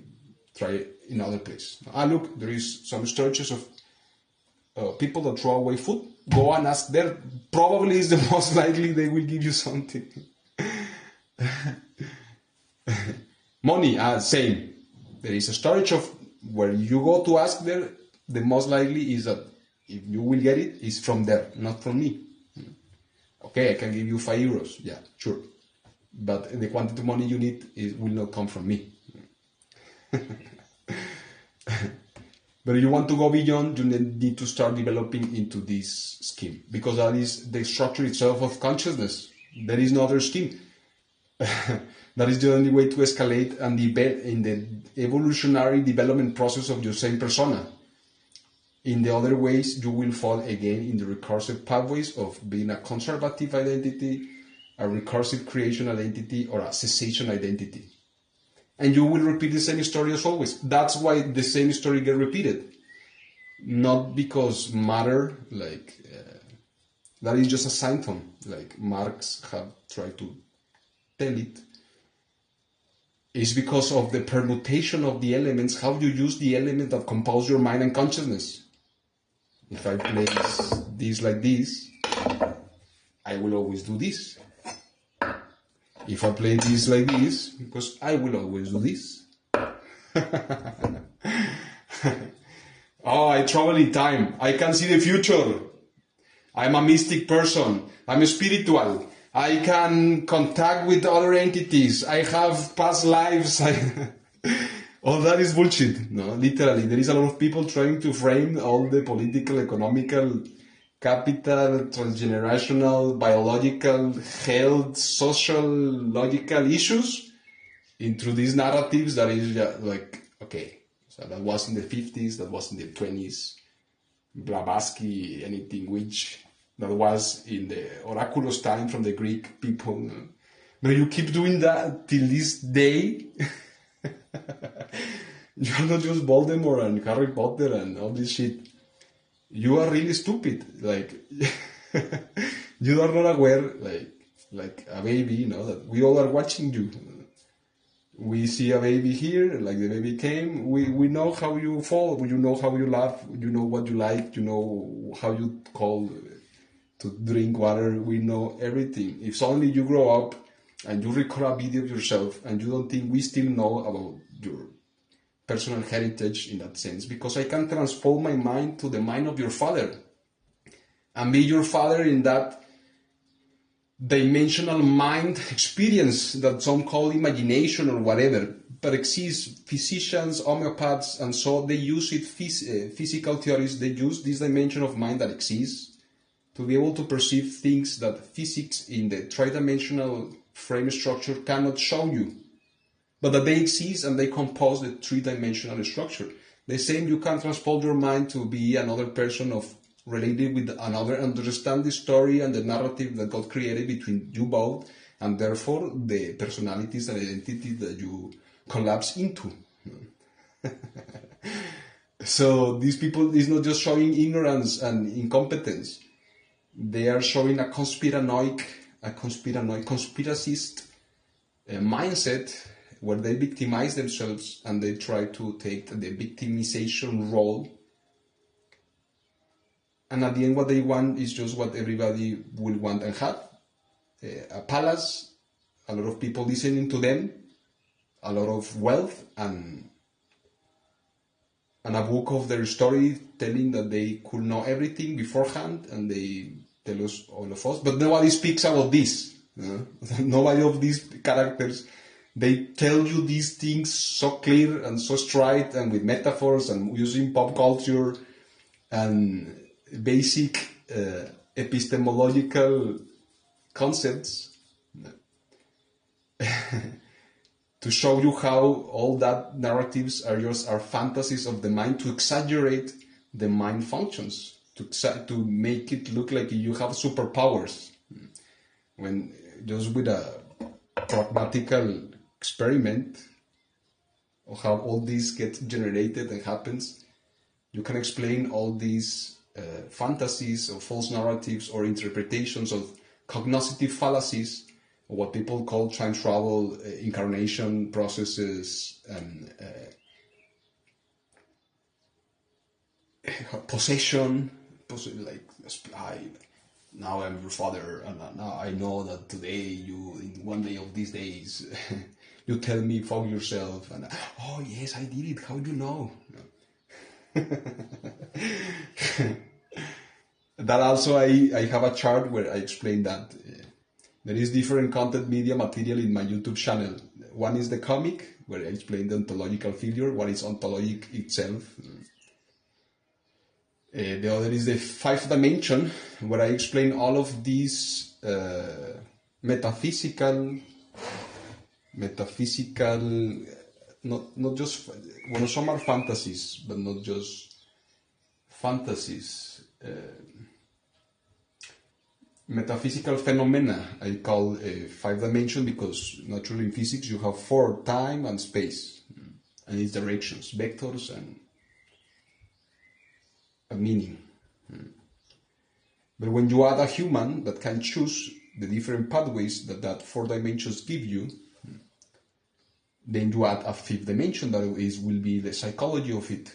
try it in other place. Look, there is some churches of people that throw away food. Go and ask there. Probably is the most likely they will give you something. Money, same. There is a storage of where you go to ask there. The most likely is that if you will get it, is from there, not from me. Okay, I can give you €5. Yeah, sure. But the quantity of money you need will not come from me. But if you want to go beyond, you need to start developing into this scheme, because that is the structure itself of consciousness. There is no other scheme. That is the only way to escalate and debate in the evolutionary development process of your same persona. In the other ways, you will fall again in the recursive pathways of being a conservative identity, a recursive creation identity, or a cessation identity. And you will repeat the same story as always. That's why the same story gets repeated. Not because matter, that is just a symptom, like Marx have tried to tell it. It's because of the permutation of the elements, how you use the element that compose your mind and consciousness. If I place this like this, I will always do this. If I play this like this, because I will always do this. Oh, I travel in time. I can see the future. I'm a mystic person. I'm spiritual. I can contact with other entities. I have past lives. All that is bullshit. No, literally. There is a lot of people trying to frame all the political, economical, capital, transgenerational, biological, health, social, logical issues into these narratives that is like, okay, so that was in the 50s, that was in the 20s, Blavatsky, anything which, that was in the Oraculos time from the Greek people. But you keep doing that till this day. You're not just Voldemort and Harry Potter and all this shit. You are really stupid. Like, you are not aware, like a baby, that we all are watching you. We see a baby here, like the baby came. We know how you fall. You know how you laugh. You know what you like. You know how you call to drink water. We know everything. If suddenly you grow up and you record a video of yourself and you don't think we still know about your personal heritage in that sense, because I can transpose my mind to the mind of your father and be your father in that dimensional mind experience that some call imagination or whatever, but exists. Physicians, homeopaths, and so they use it, physical theories, they use this dimension of mind that exists to be able to perceive things that physics in the three-dimensional frame structure cannot show you, but that they exist and they compose the three-dimensional structure. The same, you can transpose your mind to be another person of related with another, understand the story and the narrative that got created between you both, and therefore the personalities and identities that you collapse into. So these people is not just showing ignorance and incompetence, they are showing a conspiracist mindset where they victimize themselves and they try to take the victimization role. And at the end, what they want is just what everybody will want and have. A palace, a lot of people listening to them, a lot of wealth, and a book of their story telling that they could know everything beforehand, and they tell us, all of us. But nobody speaks about this. Nobody of these characters, they tell you these things so clear and so straight and with metaphors and using pop culture and basic epistemological concepts to show you how all that narratives are fantasies of the mind to exaggerate the mind functions, to make it look like you have superpowers, when just with a pragmatical experiment of how all this gets generated and happens, you can explain all these fantasies or false narratives or interpretations of cognitive fallacies, or what people call time travel, incarnation processes, and possession, like now I'm your father, and now I know that today in one day of these days you tell me fuck yourself, and oh yes I did it, how do you know? That also I have a chart where I explain that there is different content media material in my YouTube channel. One is the comic, where I explain the ontological figure, one is ontologic itself. The other is the 5th dimension, where I explain all of these metaphysical, not just, well, some are fantasies, but not just fantasies. Metaphysical phenomena I call 5 dimension, because naturally in physics you have 4, time and space, and its directions, vectors and a meaning. But when you add a human that can choose the different pathways that 4 dimensions give you, then you add a 5th dimension that will be the psychology of it.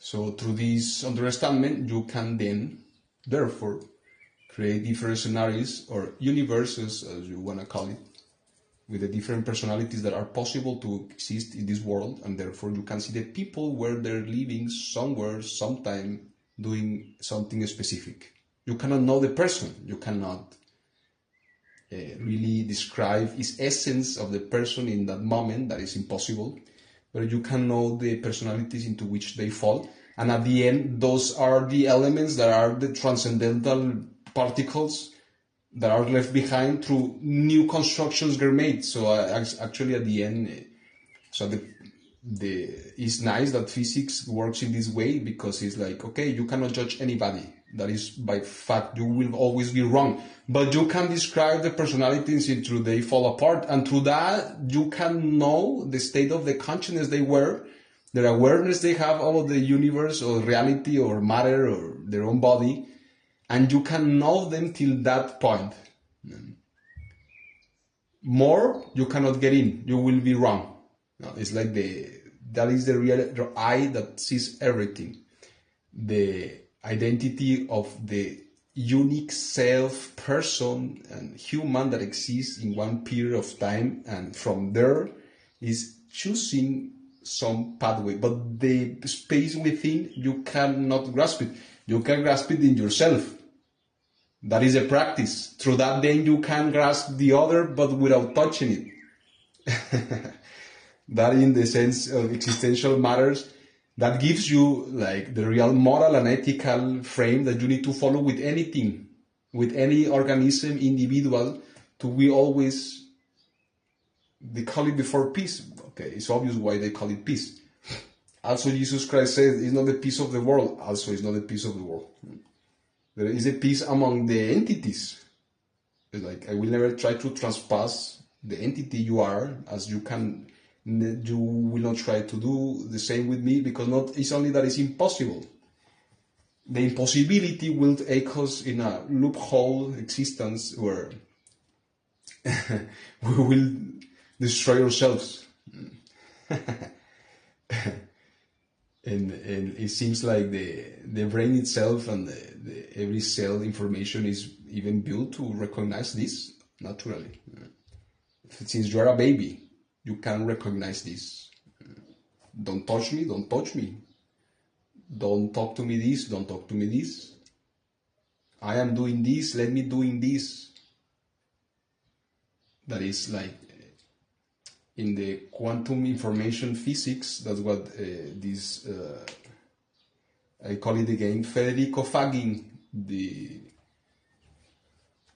So through this understanding, you can then, therefore, create different scenarios or universes, as you want to call it, with the different personalities that are possible to exist in this world, and therefore you can see the people where they're living somewhere, sometime, doing something specific. You cannot know the person, you cannot really describe its essence of the person in that moment, that is impossible, but you can know the personalities into which they fall, and at the end, those are the elements that are the transcendental particles that are left behind through new constructions get made. So actually at the end, so it's nice that physics works in this way, because it's like, okay, you cannot judge anybody. That is by fact, you will always be wrong. But you can describe the personalities until they fall apart, and through that you can know the state of the consciousness they were, their awareness they have of the universe or reality or matter or their own body, and you can know them till that point. More, you cannot get in. You will be wrong. No, it's like that is the real I that sees everything. The identity of the unique self, person, and human that exists in one period of time, and from there is choosing some pathway. But the space within, you cannot grasp it. You can grasp it in yourself. That is a practice. Through that, then you can grasp the other, but without touching it. That, in the sense of existential matters, that gives you like the real moral and ethical frame that you need to follow with anything, with any organism, individual, to be always. They call it before peace. Okay, it's obvious why they call it peace. Also, Jesus Christ said, it's not the peace of the world. Also, it's not the peace of the world. There is a peace among the entities. It's like, I will never try to trespass the entity you are, as you can. You will not try to do the same with me, because it's only that it's impossible. The impossibility will take us in a loophole existence where we will destroy ourselves. And it seems like the brain itself and every cell information is even built to recognize this naturally. Since you are a baby, you can recognize this. Don't touch me, don't touch me. Don't talk to me this, don't talk to me this. I am doing this, let me doing this. That is like in the quantum information physics, that's what I call it again, Federico Fagin,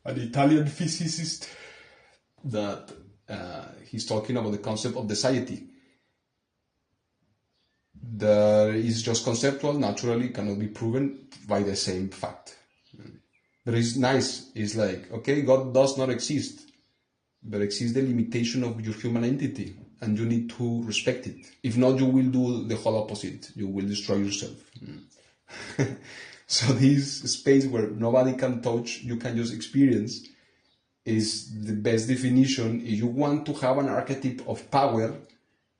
an Italian physicist, that he's talking about the concept of the society. That is just conceptual, naturally cannot be proven by the same fact. But it's nice, it's like, okay, God does not exist, but exists the limitation of your human entity, and you need to respect it. If not, you will do the whole opposite. You will destroy yourself. So this space where nobody can touch, you can just experience, is the best definition. If you want to have an archetype of power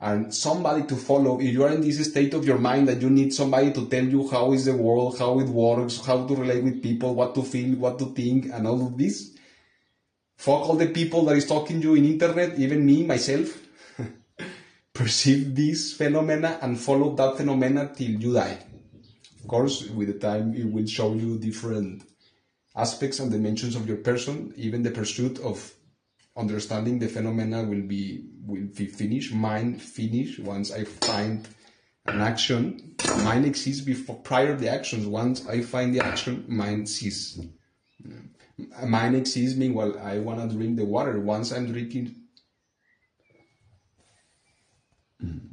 and somebody to follow, if you are in this state of your mind that you need somebody to tell you how is the world, how it works, how to relate with people, what to feel, what to think, and all of this, fuck all the people that is talking to you in internet, even me, myself. Perceive this phenomena and follow that phenomena till you die. Of course, with the time it will show you different aspects and dimensions of your person. Even the pursuit of understanding the phenomena will be finished. Mine finish once I find an action. Mine exists prior to the actions. Once I find the action, mine ceases. Mine exists meanwhile I want to drink the water. Once I'm drinking...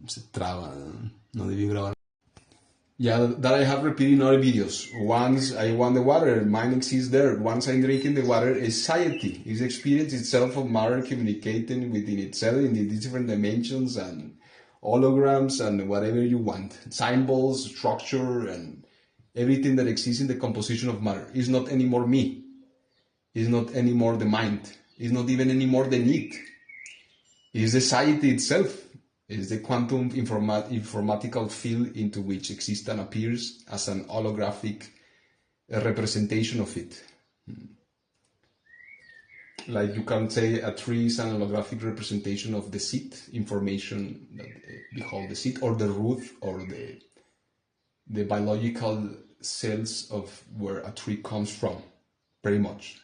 Se traba, no debí grabar. Yeah, that I have repeated in other videos. Once I want the water, mine exists there. Once I'm drinking the water, is society. Is experience itself of matter communicating within itself in the different dimensions and holograms and whatever you want. Symbols, structure, and everything that exists in the composition of matter. Is not anymore me. Is not anymore the mind. Is not even anymore the need. Is the society itself. Is the quantum informatical field into which exists and appears as an holographic representation of it. Like you can say a tree is an holographic representation of the seed, information that behold the seed, or the root, or the biological cells of where a tree comes from, pretty much.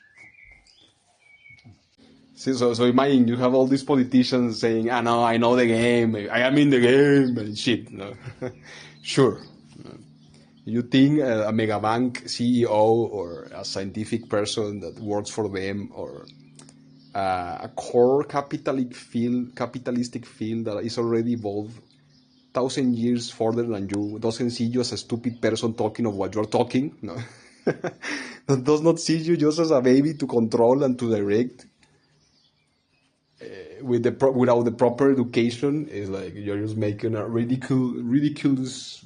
So imagine you have all these politicians saying, I know the game, I am in the game, and shit. No? Sure. You think a mega bank CEO or a scientific person that works for them, or a core capitalistic field that is already evolved 1,000 years further than you, doesn't see you as a stupid person talking of what you're talking? No. That does not see you just as a baby to control and to direct. Without the proper education, is like you're just making a ridiculous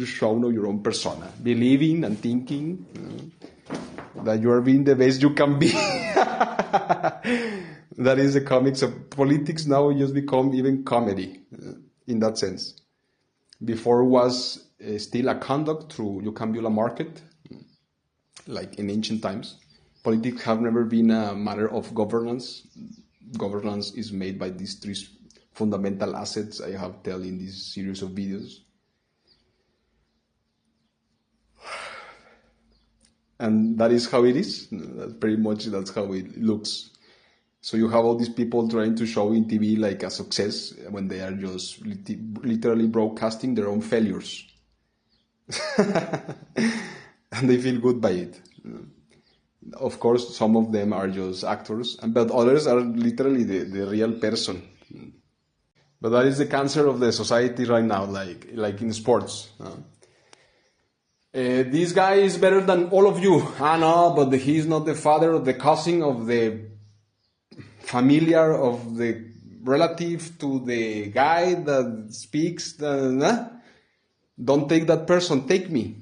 show of your own persona, believing and thinking that you are being the best you can be. That is the comics of politics. Now it just become even comedy in that sense. Before it was still a conduct through you can build a market, like in ancient times. Politics have never been a matter of governance. Governance is made by these three fundamental assets I have told in this series of videos. And that is how it is. Pretty much that's how it looks. So you have all these people trying to show in TV like a success when they are just literally broadcasting their own failures. And they feel good by it. Of course, some of them are just actors, but others are literally the real person. But that is the cancer of the society right now, like in sports. This guy is better than all of you. Ah, no, but he's not the father of the cousin of the familiar of the relative to the guy that speaks. Don't take that person, take me.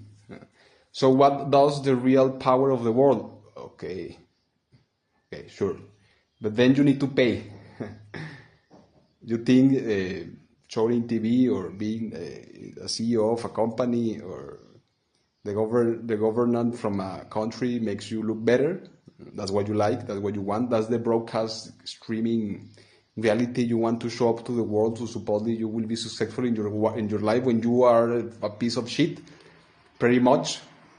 So what does the real power of the world? Okay, sure. But then you need to pay. You think showing TV or being a CEO of a company or the government from a country makes you look better? That's what you like, that's what you want, that's the broadcast streaming reality you want to show up to the world, so supposedly you will be successful in your life when you are a piece of shit, pretty much,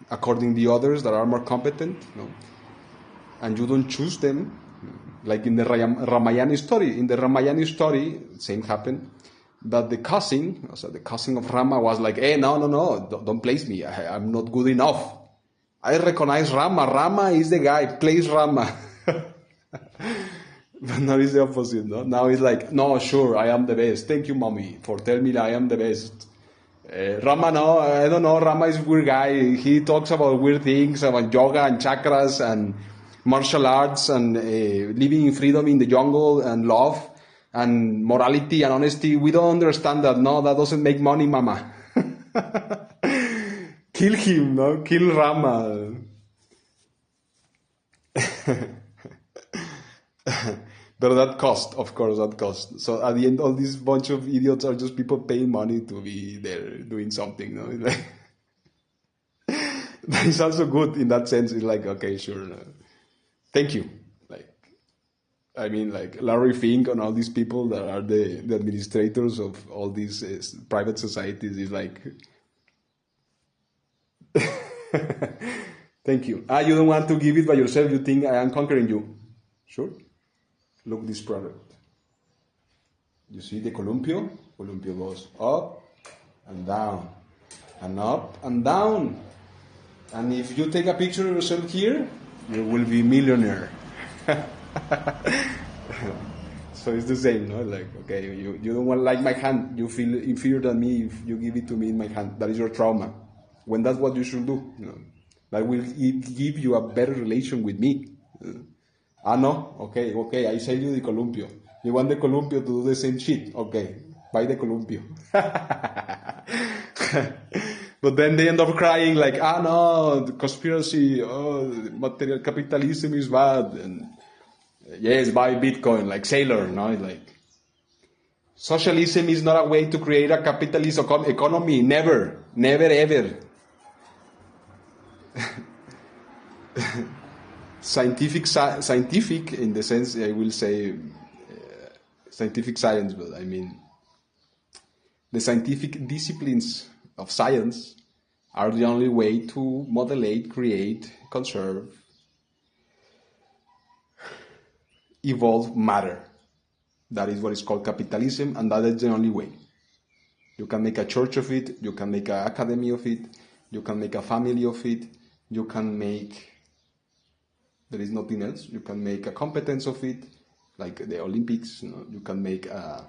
according to the others that are more competent, no? And you don't choose them, like in the Ramayana story. In the Ramayana story, same happened, but the cousin of Rama was like, hey, no, don't place me, I'm not good enough. I recognize Rama. Rama is the guy, plays Rama. But now it's the opposite, no? Now it's like, no, sure, I am the best. Thank you, mommy, for telling me that I am the best. Rama, no, I don't know. Rama is a weird guy. He talks about weird things, about yoga and chakras and martial arts and living in freedom in the jungle and love and morality and honesty. We don't understand that. No, that doesn't make money, mama. Kill him, no? Kill Rama. But that cost, of course, that cost. So at the end, all these bunch of idiots are just people paying money to be there doing something, no? It's like that is also good in that sense. It's like, okay, sure. No. Thank you. I mean, like Larry Fink and all these people that are the administrators of all these private societies is like... Thank you. You don't want to give it by yourself. You think I am conquering you. Sure. Look this product. You see the columpio? Columpio goes up and down and up and down. And if you take a picture of yourself here, you will be millionaire. So it's the same, no? Like, okay, you don't want like my hand. You feel inferior than me if you give it to me in my hand. That is your trauma. When that's what you should do, you know, that will give you a better relation with me. No, okay, I sell you the columpio. You want the columpio to do the same shit? Okay, buy the columpio. But then they end up crying like, no, the conspiracy, material capitalism is bad, and yes, buy Bitcoin, like Sailor, no, it's like socialism is not a way to create a capitalist economy. Never, ever. Scientific in the sense, I will say scientific science, but I mean the scientific disciplines of science are the only way to modulate, create, conserve, evolve matter. That is what is called capitalism, and that is the only way. You can make a church of it, you can make an academy of it, you can make a family of it, you can make... There is nothing else. You can make a competence of it, like the Olympics. You know, you can make a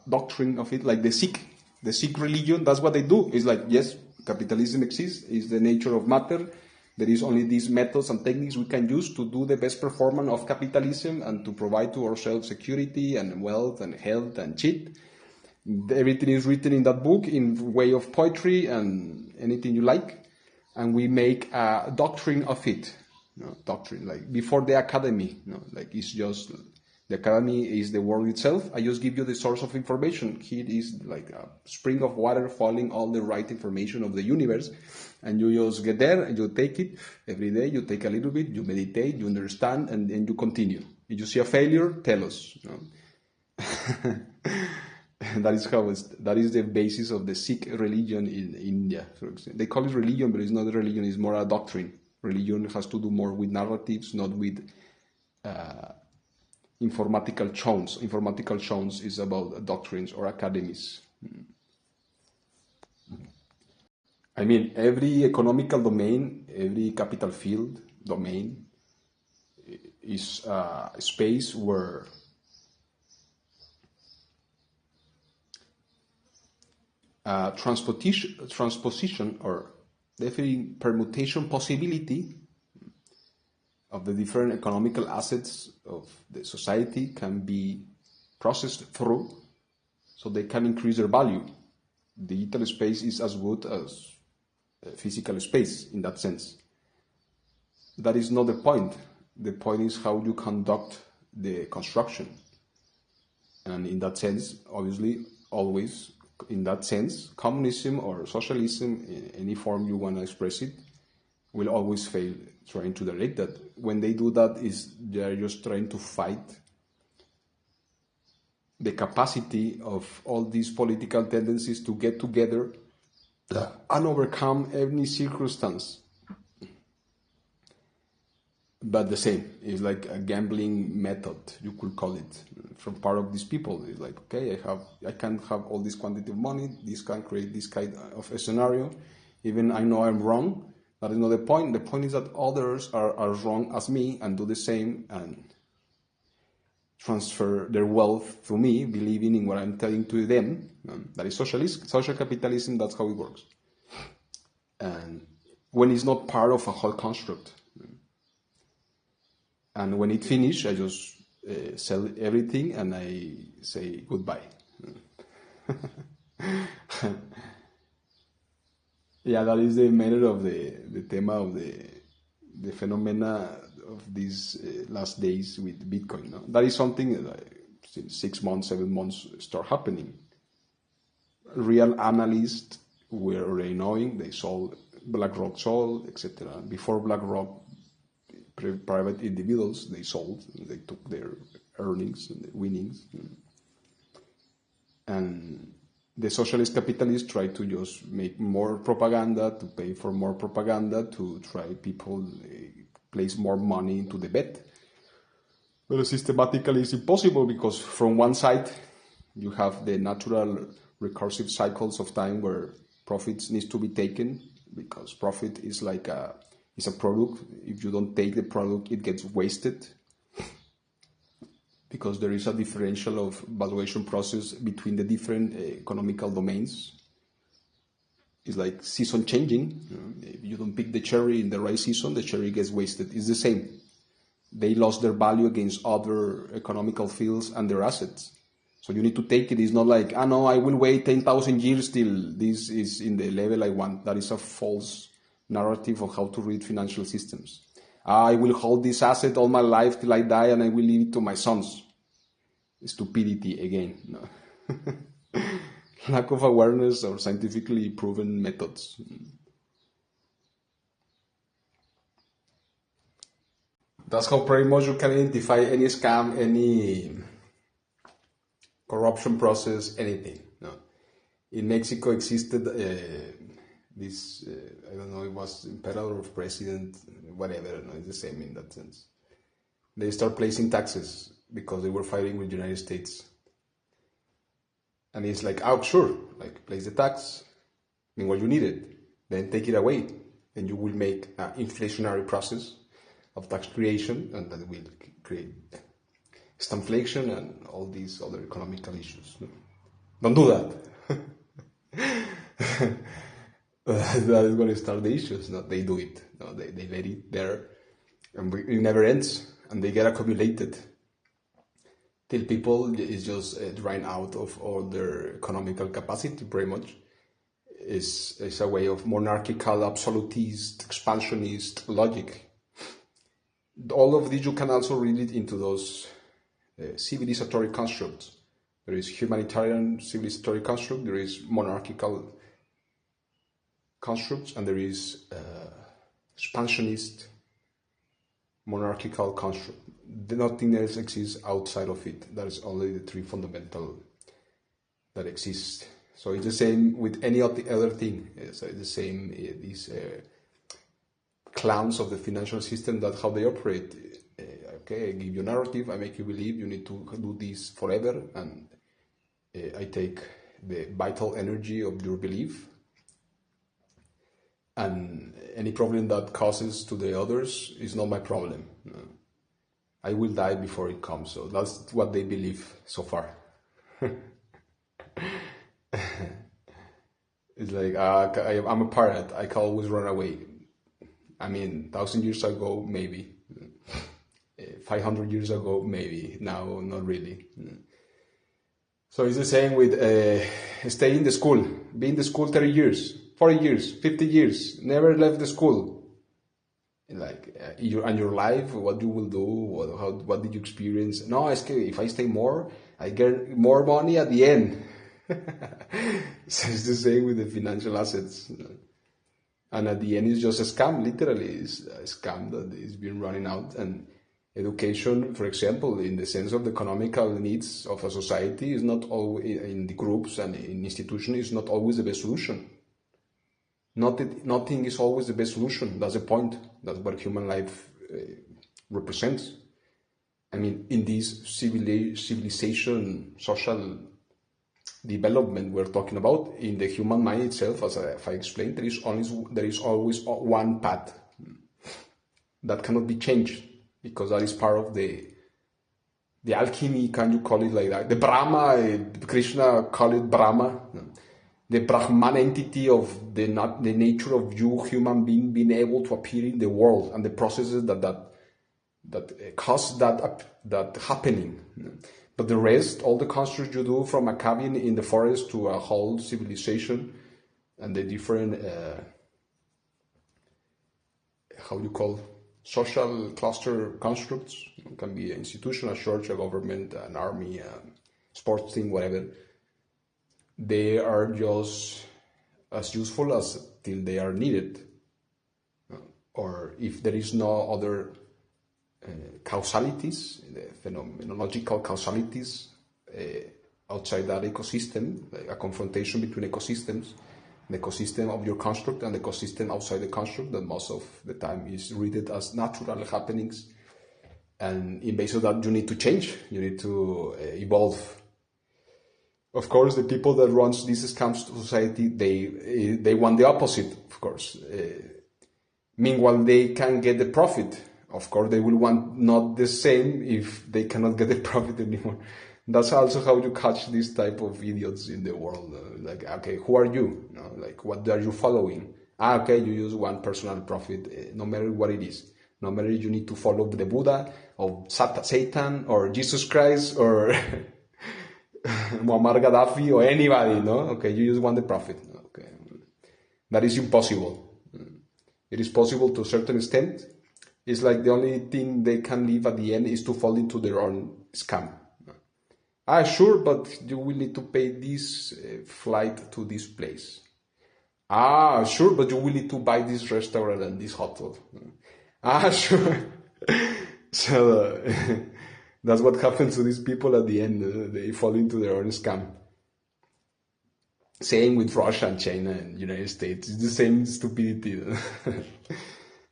doctrine of it, like the Sikh religion. That's what they do. It's like, yes, capitalism exists. It's the nature of matter. There is only these methods and techniques we can use to do the best performance of capitalism and to provide to ourselves security and wealth and health and shit. Everything is written in that book in way of poetry and anything you like, and we make a doctrine of it. No, doctrine, like before the academy, no, like it's just the academy is the world itself. I just give you the source of information. Here is like a spring of water falling all the right information of the universe, and you just get there and you take it every day. You take a little bit, you meditate, you understand, and then you continue. If you see a failure, tell us. No? That is the basis of the Sikh religion in India. For example. They call it religion, but it's not a religion. It's more a doctrine. Religion has to do more with narratives, not with informatical tones. Informatical tones is about doctrines or academies. I mean, every economical domain, every capital field domain is a space where transposition or definitely permutation possibility of the different economical assets of the society can be processed through, so they can increase their value. Digital space is as good as physical space in that sense. That is not the point. The point is how you conduct the construction. And in that sense, obviously, always, in that sense, communism or socialism, in any form you want to express it, will always fail trying to direct that. When they do that, they are just trying to fight the capacity of all these political tendencies to get together and overcome any circumstance. But the same, it's like a gambling method, you could call it, from part of these people. It's like, okay, I can have all this quantity of money, this can create this kind of a scenario, even I know I'm wrong. That is not the point. The point is that others are wrong as me and do the same and transfer their wealth to me, believing in what I'm telling to them. That is socialism, social capitalism, that's how it works. And when it's not part of a whole construct. And when it finishes, I just sell everything and I say goodbye. Yeah, that is the matter of the tema of the phenomena of these last days with Bitcoin. No? That is something that since 6 months, 7 months start happening. Real analysts were already knowing, they sold, BlackRock sold, etc. Before BlackRock, private individuals, they sold, they took their earnings and their winnings. And the socialist capitalists try to just make more propaganda, to pay for more propaganda, to try people place more money into the bet. But systematically it's impossible because from one side you have the natural recursive cycles of time where profits needs to be taken because profit is like it's a product. If you don't take the product, it gets wasted because there is a differential of valuation process between the different economical domains. It's like season changing. If you don't pick the cherry in the right season, the cherry gets wasted. It's the same. They lost their value against other economical fields and their assets. So you need to take it. It's not like, no, I will wait 10,000 years till this is in the level I want. That is a false narrative of how to read financial systems. I will hold this asset all my life till I die and I will leave it to my sons. Stupidity again. No. Lack of awareness or scientifically proven methods. That's how pretty much you can identify any scam, any corruption process, anything. No. In Mexico existed this, I don't know, it was imperator or president, whatever, no, it's the same in that sense. They start placing taxes because they were fighting with the United States. And it's like, oh, sure, like place the tax, meanwhile you need it, then take it away, and you will make an inflationary process of tax creation, and that will create stagflation and all these other economical issues. No. Don't do that. That is going to start the issues. No, they do it. No, they let it there, and it never ends, and they get accumulated till people is just drained out of all their economical capacity. Pretty much, is a way of monarchical, absolutist, expansionist logic. All of this you can also read it into those civilizatory constructs. There is humanitarian civilizatory construct, there is monarchical constructs, and there is expansionist monarchical construct. Nothing else exists outside of it. That is only the three fundamental that exist. So it's the same with any of the other thing. So it's the same, these clowns of the financial system, that's how they operate. Okay, I give you a narrative, I make you believe you need to do this forever, and I take the vital energy of your belief, and any problem that causes to the others is not my problem. I will die before it comes. So that's what they believe so far. It's like, I'm a parrot, I can always run away. I mean, 1,000 years ago, maybe. 500 years ago, maybe. Now, not really. So it's the same with staying in the school. Be in the school 30 years, 40 years, 50 years. Never left the school. Like, your life, what you will do, what did you experience? No, if I stay more, I get more money at the end. So it's the same with the financial assets. And at the end, it's just a scam, literally. It's a scam that is being running out. And education, for example, in the sense of the economical needs of a society, is not always, in the groups and in institutions, is not always the best solution. Nothing is always the best solution. That's the point. That's what human life represents. I mean, in this civilization, social development we're talking about, in the human mind itself, as I explained, there is always one path that cannot be changed, because that is part of the alchemy, can you call it like that? The Brahma, Krishna called it Brahma, the Brahman entity of the nature of you, human being able to appear in the world, and the processes that cause that happening. But the rest, all the constructs you do, from a cabin in the forest to a whole civilization, and the different, social cluster constructs, it can be an institution, a church, a government, an army, a sports team, whatever. They are just as useful as till they are needed. Or if there is no other causalities, the phenomenological causalities outside that ecosystem, like a confrontation between ecosystems, the ecosystem of your construct and the ecosystem outside the construct, that most of the time is read as natural happenings. And in base of that, you need to change, you need to evolve. Of course, the people that runs these scams to society, they want the opposite, of course. Meanwhile, they can get the profit. Of course, they will want not the same if they cannot get the profit anymore. That's also how you catch this type of idiots in the world. Like, okay, who are you? Like, what are you following? Okay, you use one personal profit, no matter what it is. No matter you need to follow the Buddha, or Satan, or Jesus Christ, or Muammar Gaddafi, or anybody, no? Okay, you just want the profit. Okay, that is impossible. It is possible to a certain extent. It's like the only thing they can leave at the end is to fall into their own scam. Sure, but you will need to pay this flight to this place. Sure, but you will need to buy this restaurant and this hotel. Sure. So that's what happens to these people at the end. They fall into their own scam. Same with Russia and China and United States. It's the same stupidity.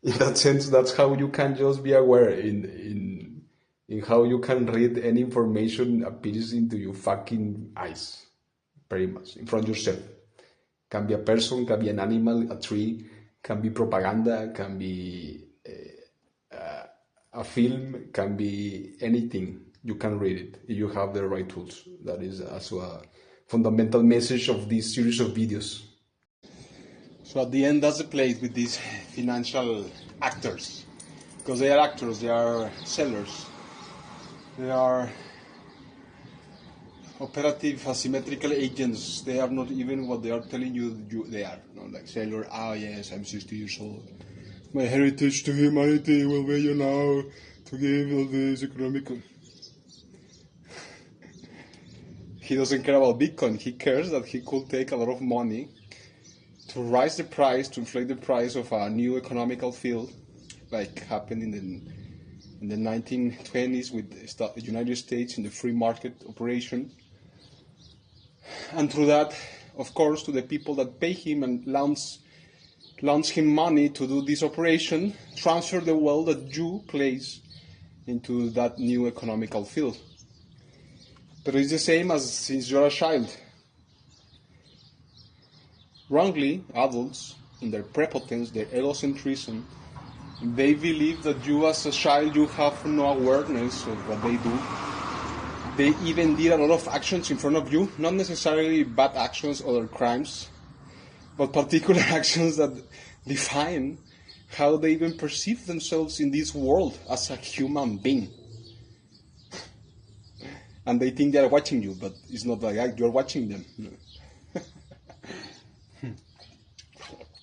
In that sense, that's how you can just be aware in how you can read any information appears into your fucking eyes, pretty much, in front of yourself. Can be a person, can be an animal, a tree, can be propaganda, can be a film, can be anything. You can read it if you have the right tools. That is also a fundamental message of this series of videos. So at the end, that's the place with these financial actors. Because they are actors, they are sellers. They are operative asymmetrical agents. They are not even what they are telling you they are. Like seller, yes, I'm 60 years old. My heritage to humanity will be now to give all this economic... He doesn't care about Bitcoin. He cares that he could take a lot of money to raise the price, to inflate the price of a new economical field, like happened in the 1920s with the United States in the free market operation. And through that, of course, to the people that pay him and launch loans him money to do this operation, transfer the wealth that you place into that new economical field. But it's the same as since you're a child. Wrongly, adults, in their prepotence, their egocentrism, they believe that you as a child, you have no awareness of what they do. They even did a lot of actions in front of you, not necessarily bad actions or crimes, but particular actions that define how they even perceive themselves in this world as a human being. And they think they are watching you, but it's not like that, you're watching them.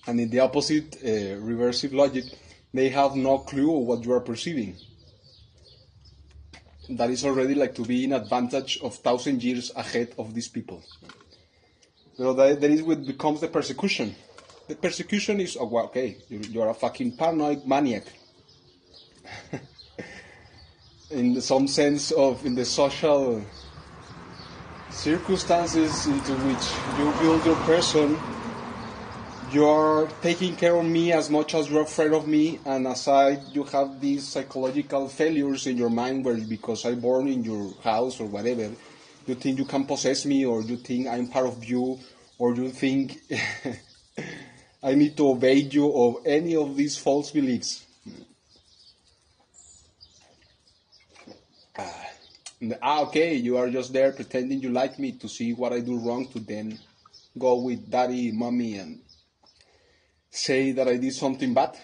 And in the opposite, reversive logic, they have no clue of what you are perceiving. That is already like to be in advantage of 1,000 years ahead of these people. So that is what becomes the persecution. The persecution is, oh, well, okay, you're a fucking paranoid maniac. In some sense of, in the social circumstances into which you build your person, you're taking care of me as much as you're afraid of me, and aside you have these psychological failures in your mind where because I'm born in your house or whatever, you think you can possess me, or you think I'm part of you, or you think I need to obey you, or any of these false beliefs. Okay, you are just there pretending you like me to see what I do wrong to then go with daddy, mommy, and say that I did something bad.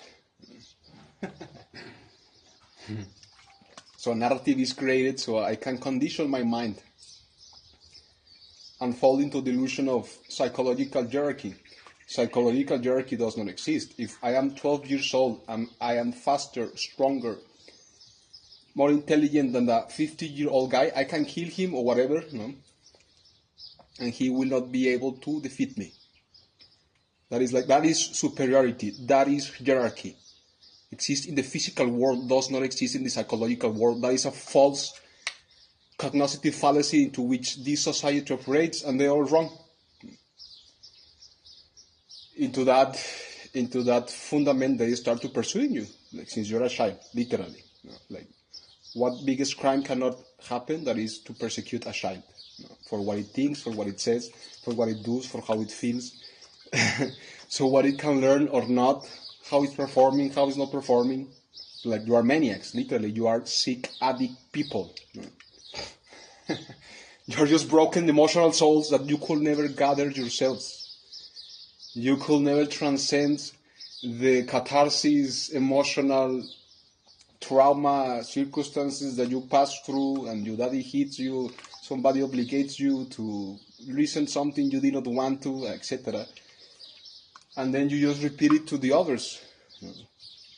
So a narrative is created so I can condition my mind and fall into delusion of psychological hierarchy. Psychological hierarchy does not exist. If I am 12 years old and I am faster, stronger, more intelligent than the 50-year-old guy, I can kill him or whatever, no? And he will not be able to defeat me. That is superiority. That is hierarchy. Exists in the physical world, does not exist in the psychological world. That is a false cognitive fallacy into which this society operates, and they are all wrong. Into that fundament, they start to pursuing you, like since you're a child, literally. Like, what biggest crime cannot happen? That is to persecute a child, for what it thinks, for what it says, for what it does, for how it feels. So what it can learn or not, how it's performing, how it's not performing. Like, you are maniacs, literally. You are sick, addict people. You're just broken emotional souls that you could never gather yourselves. You could never transcend the catharsis, emotional trauma circumstances that you pass through, and your daddy hits you, somebody obligates you to listen something you did not want to, etc. And then you just repeat it to the others.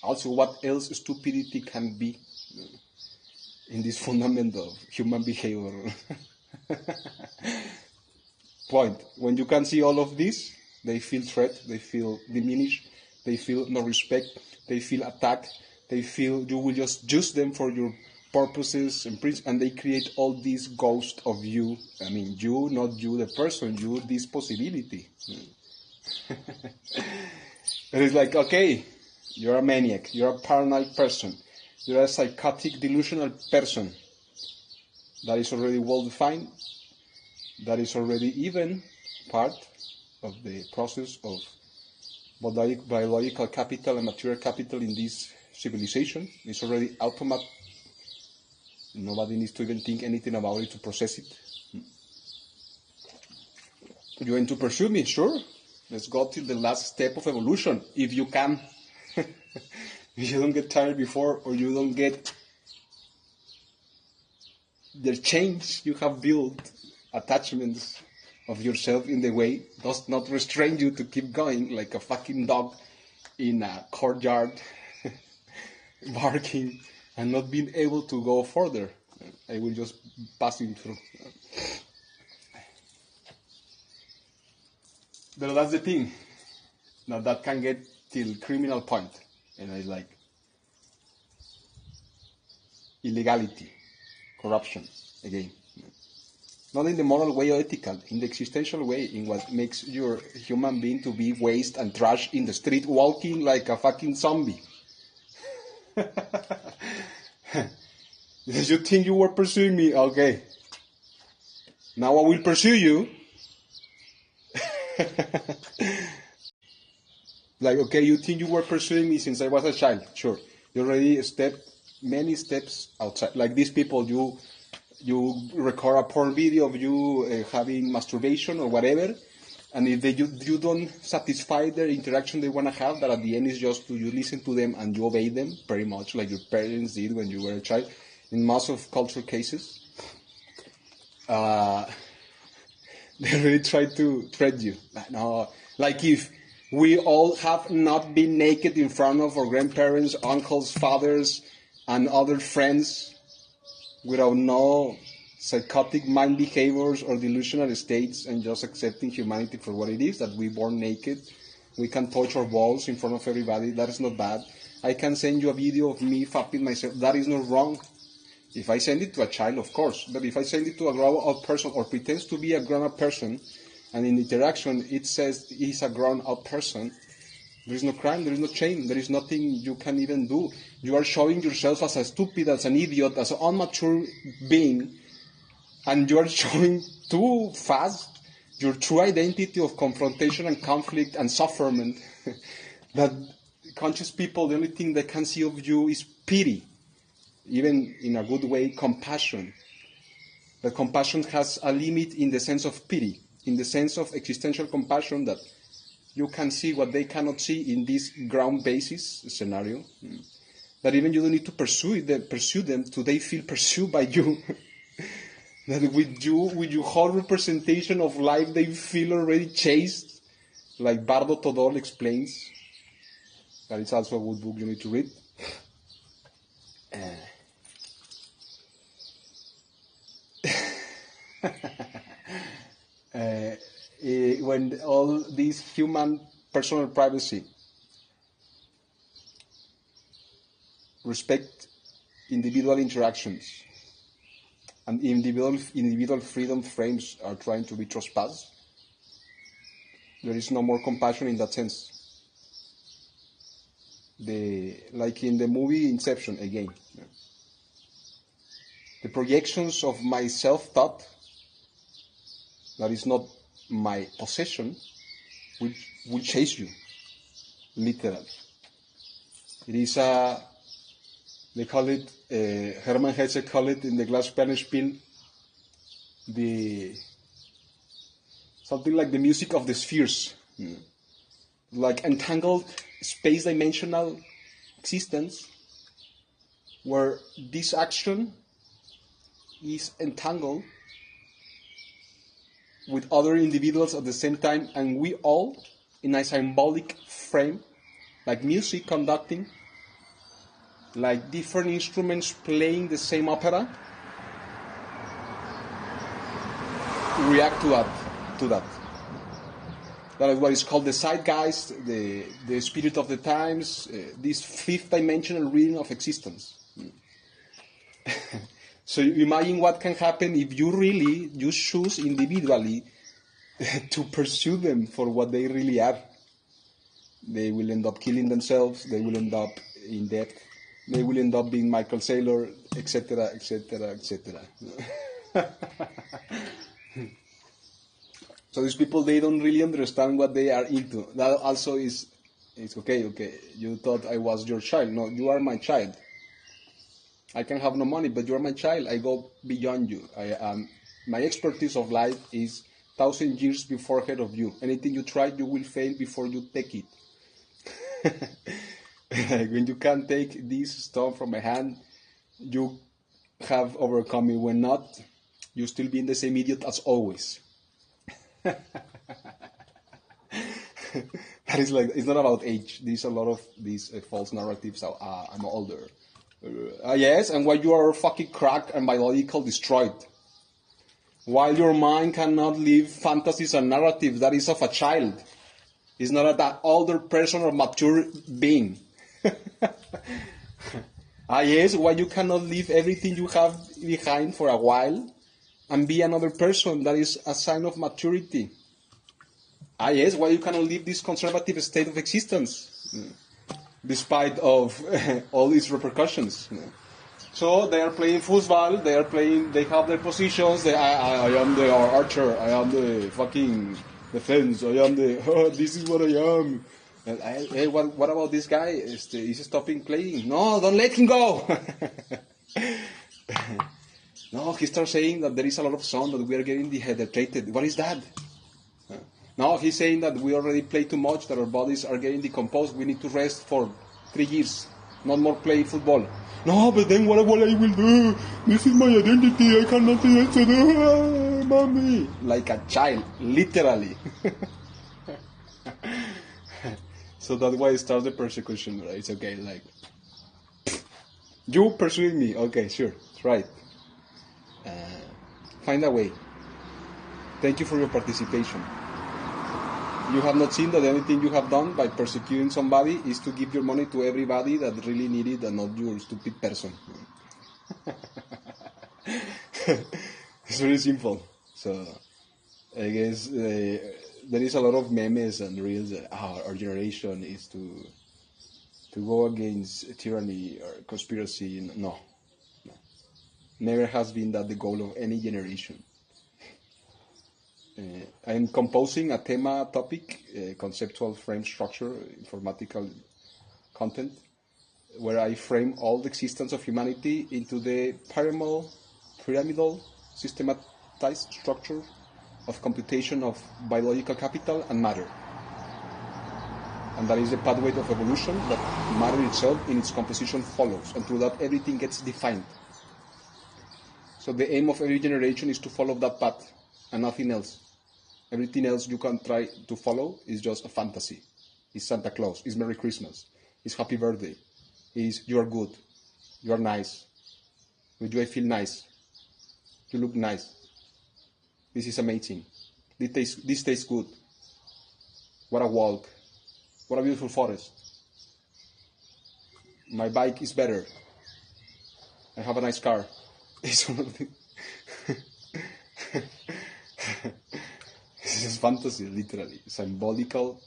Also, what else stupidity can be in this fundament of human behavior? Point. When you can see all of this, they feel threat, they feel diminished, they feel no respect, they feel attacked, they feel you will just use them for your purposes and they create all this ghost of you. I mean, you, not you the person, you this possibility. It is like, okay, you're a maniac, you're a paranoid person, you're a psychotic, delusional person. That is already well defined. That is already even part of the process of biological capital and material capital in this civilization. It's already automatic. Nobody needs to even think anything about it to process it. You want to pursue me? Sure. Let's go till the last step of evolution, if you can. If you don't get tired before, or you don't get the change you have built, attachments of yourself in the way, does not restrain you to keep going like a fucking dog in a courtyard, barking and not being able to go further. I will just pass him through. But that's the thing. Now that can get till criminal point. And it's like illegality, corruption, again. Not in the moral way or ethical, in the existential way, in what makes your human being to be waste and trash in the street, walking like a fucking zombie. You think you were pursuing me? Okay. Now I will pursue you. Like, okay, you think you were pursuing me since I was a child? Sure. You already stepped many steps outside. Like these people, you record a porn video of you having masturbation or whatever, and if you don't satisfy their interaction they want to have, that at the end is just you listen to them and you obey them, pretty much like your parents did when you were a child, in most of cultural cases. They really try to threat you. No, like if we all have not been naked in front of our grandparents, uncles, fathers, and other friends without no psychotic mind behaviors or delusional states, and just accepting humanity for what it is, that we born naked, we can touch our balls in front of everybody, that is not bad. I can send you a video of me fapping myself, that is not wrong. If I send it to a child, of course, but if I send it to a grown-up person or pretends to be a grown-up person, and in interaction it says he's a grown-up person, there is no crime, there is no shame, there is nothing you can even do. You are showing yourself as a stupid, as an idiot, as an immature being, and you are showing too fast your true identity of confrontation and conflict and sufferment, that conscious people, the only thing they can see of you is pity, even in a good way, compassion. But compassion has a limit in the sense of pity, in the sense of existential compassion, that you can see what they cannot see in this ground basis scenario. That even you don't need to pursue them till they feel pursued by you. That with your whole representation of life, they feel already chased, like Bardo Todol explains. That is also a good book you need to read. When all this human personal privacy, respect individual interactions, and individual freedom frames are trying to be trespassed, there is no more compassion in that sense. Like in the movie Inception, again, the projections of my self-thought, that is not my possession, which will chase you, literally. It is they call it, Hermann Hesse called it in the Glasperlenspiel, something like the music of the spheres, like entangled space-dimensional existence, where this action is entangled with other individuals at the same time, and we all, in a symbolic frame, like music conducting, like different instruments playing the same opera, react to that. That is what is called the zeitgeist, the spirit of the times, this fifth dimensional reading of existence. So imagine what can happen if you choose individually to pursue them for what they really are. They will end up killing themselves, they will end up in debt, they will end up being Michael Saylor, etc., etc., etc. So these people, they don't really understand what they are into. That also is okay. You thought I was your child. No, you are my child. I can have no money, but you are my child. I go beyond you. My expertise of life is 1,000 years beforehand of you. Anything you try, you will fail before you take it. When you can't take this stone from my hand, you have overcome me. When not, you still be the same idiot as always. That is like, it's not about age. There's a lot of these false narratives. I'm older. Yes, and while you are fucking cracked and biological destroyed, while your mind cannot live fantasies and narratives that is of a child, it's not that older person or mature being. Yes, while you cannot leave everything you have behind for a while, and be another person. That is a sign of maturity. Ah, yes, why you cannot live this conservative state of existence, despite of all these repercussions. So they are playing football, they have their positions, I am the archer, I am the fucking defense, I am the, this is what I am. And hey, what about this guy? Is stopping playing? No, don't let him go. No, he starts saying that there is a lot of sun, that we are getting dehydrated. What is that? No, he's saying that we already play too much, that our bodies are getting decomposed, we need to rest for 3 years, not more play football. No, but then what I will do? This is my identity, I cannot do it, mommy. Like a child, literally. So that's why it starts the persecution, right? It's okay, like, you pursuing me, okay, sure, that's right. Find a way. Thank you for your participation. You have not seen that the only thing you have done by persecuting somebody is to give your money to everybody that really need it and not your stupid person. It's very simple. So, I guess there is a lot of memes and reels that our generation is to go against tyranny or conspiracy. No. Never has been that the goal of any generation. I'm composing a thema topic, conceptual frame structure, informatical content, where I frame all the existence of humanity into the pyramidal systematized structure of computation of biological capital and matter. And that is the pathway of evolution that matter itself in its composition follows, and through that everything gets defined. So the aim of every generation is to follow that path and nothing else. Everything else you can try to follow is just a fantasy. It's Santa Claus, it's Merry Christmas, it's Happy Birthday, it's you are good, you are nice, with you I feel nice, you look nice, this is amazing, this tastes good, what a walk, what a beautiful forest, my bike is better, I have a nice car. It's one of the This is fantasy, literally. Symbolical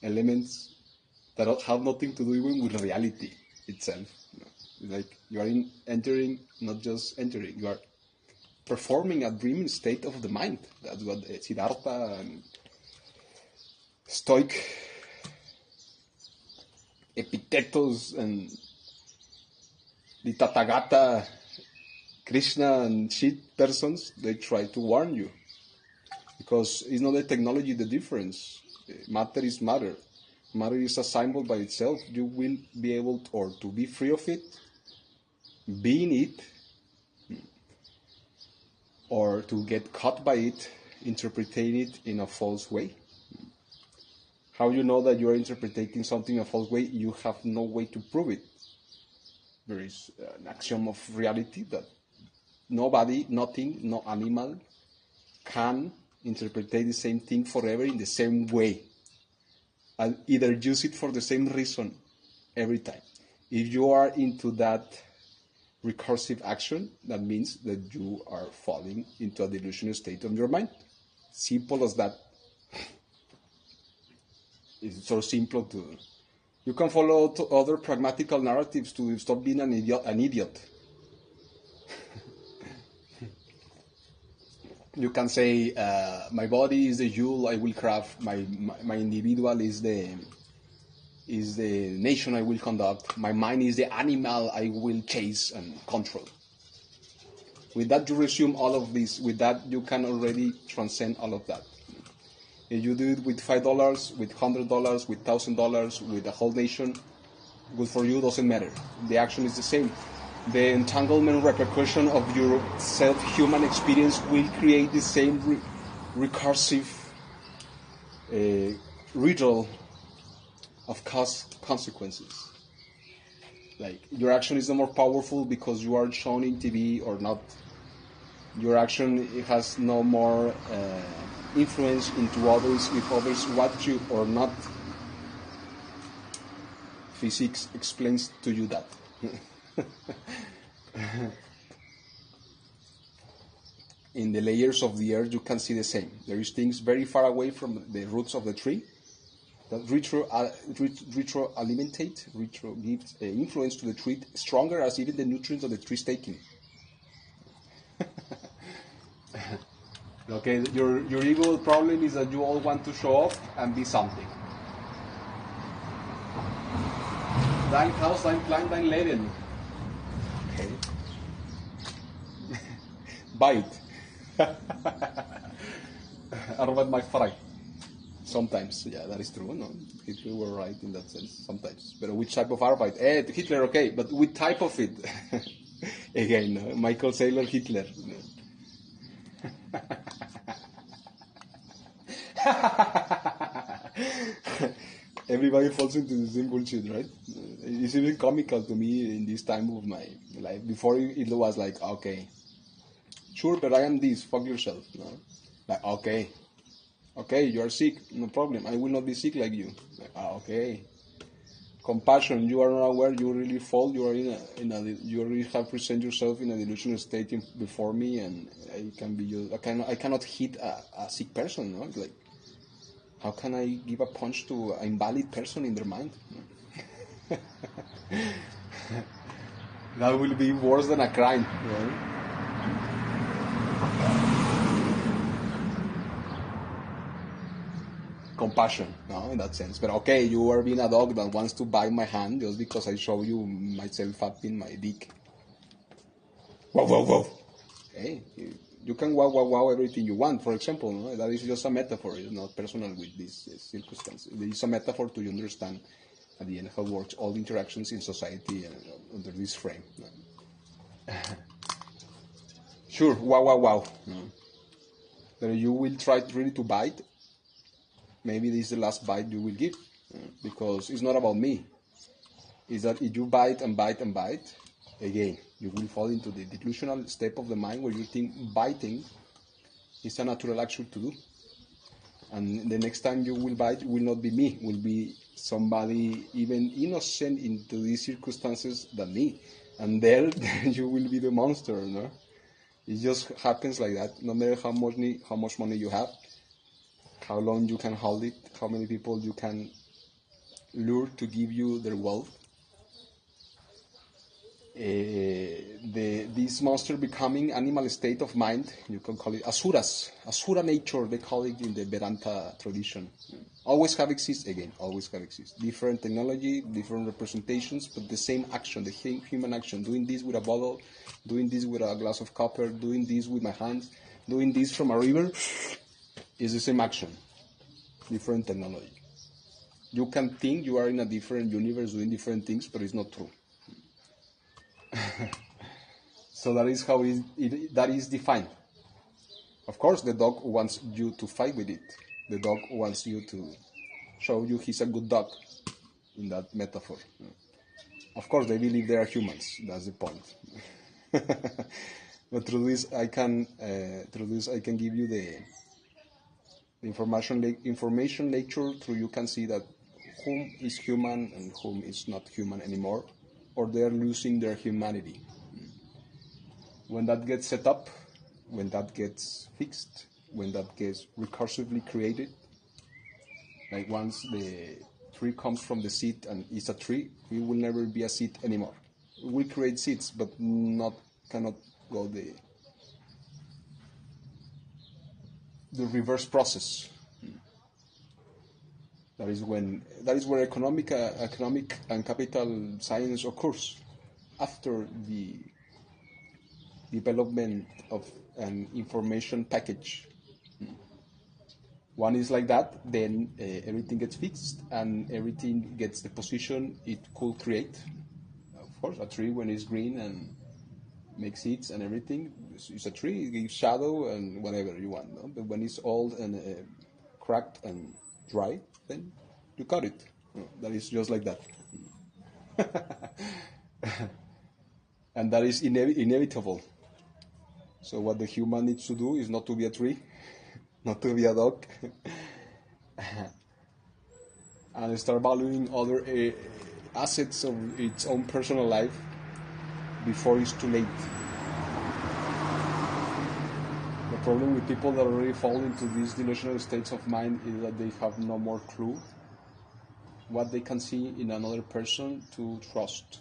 elements that have nothing to do even with reality itself. Like you are entering, not just entering, you are performing a dreaming state of the mind. That's what Siddhartha and Stoic Epictetus and the Tathagata, Krishna and shit persons, they try to warn you. Because it's not the technology the difference. Matter is matter. Matter is a symbol by itself. You will be able to, or to be free of it, be in it, or to get caught by it, interpreting it in a false way. How you know that you are interpreting something in a false way? You have no way to prove it. There is an axiom of reality that nobody, nothing, no animal can interpret the same thing forever in the same way. I'll either use it for the same reason every time. If you are into that recursive action, that means that you are falling into a delusional state of your mind. Simple as that. It's so simple to... You can follow other pragmatical narratives to stop being an idiot. You can say, my body is the jewel I will craft, my individual is the nation I will conduct, my mind is the animal I will chase and control. With that, you resume all of this. With that, you can already transcend all of that. If you do it with $5, with $100, with $1,000, with a whole nation, good for you, doesn't matter. The action is the same. The entanglement repercussion of your self-human experience will create the same recursive riddle of consequences. Like, your action is no more powerful because you are shown in TV or not. Your action has no more influence into others if others watch you or not. Physics explains to you that. in the layers of the earth, you can see the same. There is things very far away from the roots of the tree that retro gives influence to the tree stronger as even the nutrients of the tree is taking. Okay, your ego problem is that you all want to show off and be something. Dein Haus, dein Plan, dein Leben. Okay. Bite. Arbeit macht frei. Sometimes, yeah, that is true. No, Hitler were right in that sense. Sometimes, but which type of Arbeit? Hitler, okay, but which type of it? Again, Michael Saylor, Hitler. Everybody falls into the same bullshit, right? It's even comical to me in this time of my life. Before it was like, okay, sure, but I am this. Fuck yourself. No? Like, okay, you are sick. No problem. I will not be sick like you. Like, okay. Compassion. You are not aware. You really fall. You are you already have present yourself in a delusional state before me, and I can be. I cannot hit a sick person. No, it's like, how can I give a punch to an invalid person in their mind? That will be worse than a crime. Right? Compassion, no, in that sense. But okay, you are being a dog that wants to bite my hand just because I show you myself up in my dick. Wow. Hey, you can wow everything you want, for example. No? That is just a metaphor. It's not personal with this circumstance. It's a metaphor to understand at the end how it works, all the interactions in society under this frame. No? Sure, wow. No? But you will try really to bite. Maybe this is the last bite you will give, because it's not about me. It's that if you bite, again, you will fall into the delusional step of the mind where you think biting is a natural action to do. And the next time you will bite will not be me, will be somebody even innocent into these circumstances than me. And there you will be the monster, no? It just happens like that. No matter how much money you have, how long you can hold it, how many people you can lure to give you their wealth. This monster becoming animal state of mind, you can call it asuras, asura nature, they call it in the Vedanta tradition. Always have exist. Different technology, different representations, but the same action, the human action. Doing this with a bottle, doing this with a glass of copper, doing this with my hands, doing this from a river, is the same action. Different technology. You can think you are in a different universe doing different things, but it's not true. So that is how that is defined. Of course, the dog wants you to fight with it. The dog wants you to show you he's a good dog in that metaphor. Of course, they believe they are humans. That's the point. But through this, I can give you the information nature. Through you can see that whom is human and whom is not human anymore, or they are losing their humanity. When that gets set up, when that gets fixed, when that gets recursively created, like once the tree comes from the seed and is a tree, it will never be a seed anymore. We create seeds, but cannot go the reverse process. That is where economic and capital science occurs, after the development of an information package. One is like that, then everything gets fixed and everything gets the position it could create. Of course, a tree when it's green and makes seeds and everything, it's a tree, it gives shadow and whatever you want. No? But when it's old and cracked and dry, then you cut it. That is just like that. And that is inevitable. So what the human needs to do is not to be a tree, not to be a dog, and start valuing other assets of its own personal life before it's too late. problem with people that already fall into these delusional states of mind is that they have no more clue what they can see in another person to trust.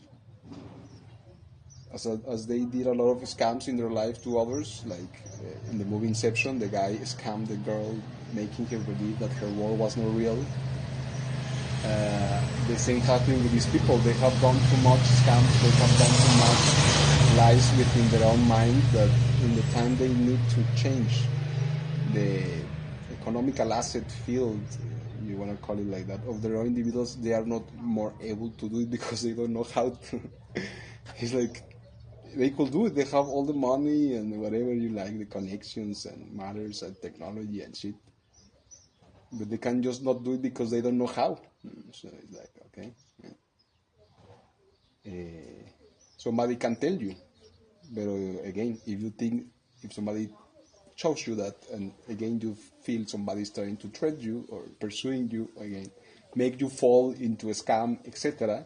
As they did a lot of scams in their life to others, like in the movie Inception, the guy scammed the girl, making her believe that her world was not real. The same happening with these people. They have done too much scams, they have done too much lies within their own mind that in the time they need to change the economical asset field, you want to call it like that, of their own individuals, they are not more able to do it because they don't know how to. It's like they could do it. They have all the money and whatever you like, the connections and matters and technology and shit. But they can just not do it because they don't know how. So it's like, okay. Somebody can tell you. But again, if somebody shows you that, and again you feel somebody's trying to threat you or pursuing you, again, make you fall into a scam, etc.,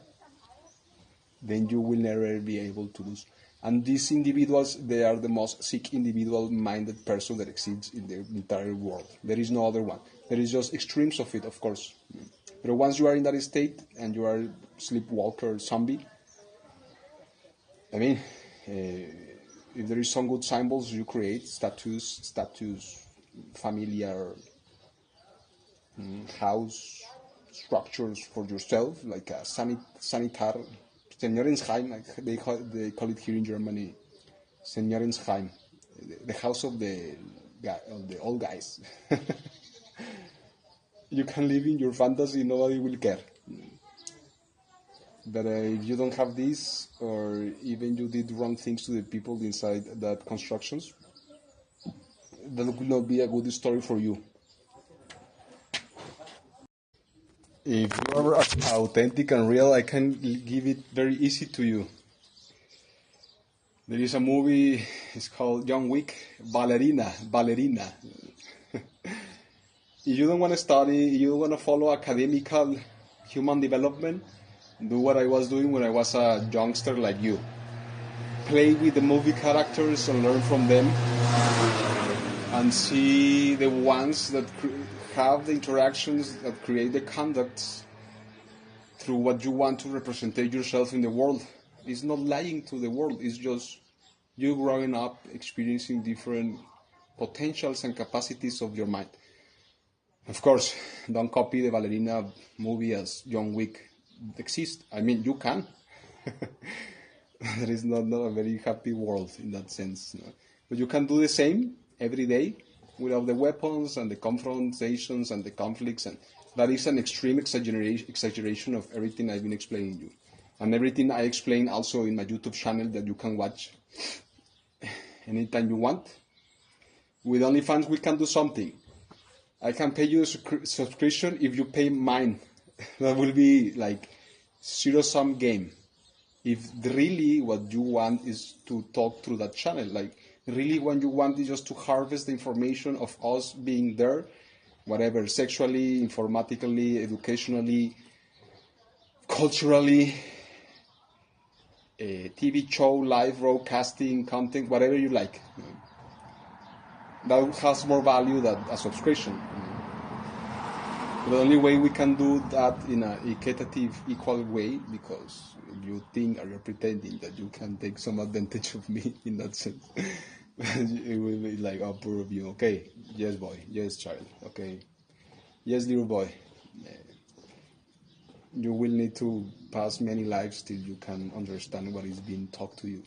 then you will never be able to do so. And these individuals, they are the most sick individual-minded person that exists in the entire world. There is no other one. There is just extremes of it, of course. But once you are in that state and you are sleepwalker zombie, I mean, if there is some good symbols you create, status, familiar, house structures for yourself, like a sanitar, Seniorenheim, like they call it here in Germany, Seniorenheim, the house of the old guys. You can live in your fantasy, nobody will care. But if you don't have this, or even you did wrong things to the people inside that constructions, that would not be a good story for you. If you are authentic and real, I can give it very easy to you. There is a movie, it's called John Wick, Ballerina. If you don't want to study, you don't want to follow academical human development, do what I was doing when I was a youngster like you. Play with the movie characters and learn from them, and see the ones that have the interactions that create the conducts through what you want to represent yourself in the world. It's not lying to the world, it's just you growing up, experiencing different potentials and capacities of your mind. Of course, don't copy the Ballerina movie as John Wick exists. I mean, you can. There is not a very happy world in that sense. No? But you can do the same every day without the weapons and the confrontations and the conflicts. And that is an extreme exaggeration of everything I've been explaining you. And everything I explain also in my YouTube channel that you can watch anytime you want. With OnlyFans, we can do something. I can pay you a subscription if you pay mine. That will be like zero-sum game. If really what you want is to talk through that channel, like really what you want is just to harvest the information of us being there, whatever, sexually, informatically, educationally, culturally, TV show, live broadcasting, content, whatever you like. That has more value than a subscription. The only way we can do that in an equitative, equal way, because you think or you're pretending that you can take some advantage of me in that sense. It will be like, oh, poor of you. Okay, yes, boy, yes, child. Okay, yes, little boy. You will need to pass many lives till you can understand what is being taught to you.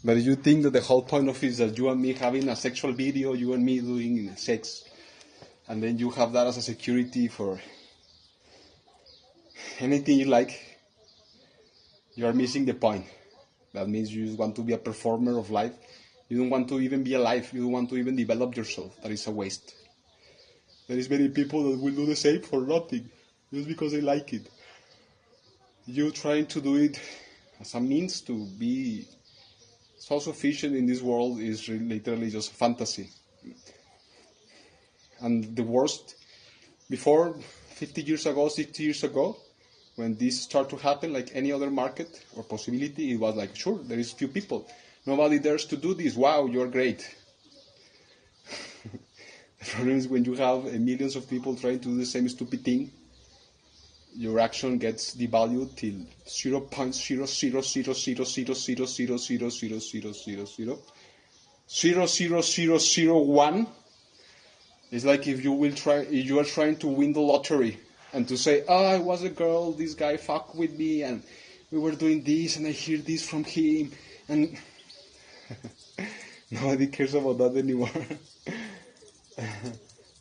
But if you think that the whole point of it is that you and me having a sexual video, you and me doing sex, and then you have that as a security for anything you like, you are missing the point. That means you want to be a performer of life. You don't want to even be alive. You don't want to even develop yourself. That is a waste. There is many people that will do the same for nothing, just because they like it. You trying to do it as a means to be self-sufficient in this world is literally just a fantasy. And the worst, before 50 years ago, 60 years ago, when this started to happen, like any other market or possibility, it was like, sure, there is few people. Nobody dares to do this. Wow, you're great. The problem is when you have millions of people trying to do the same stupid thing, your action gets devalued till 0.000000000000000000001. It's like if you are trying to win the lottery and to say, oh, I was a girl, this guy fucked with me, and we were doing this, and I hear this from him, and nobody cares about that anymore.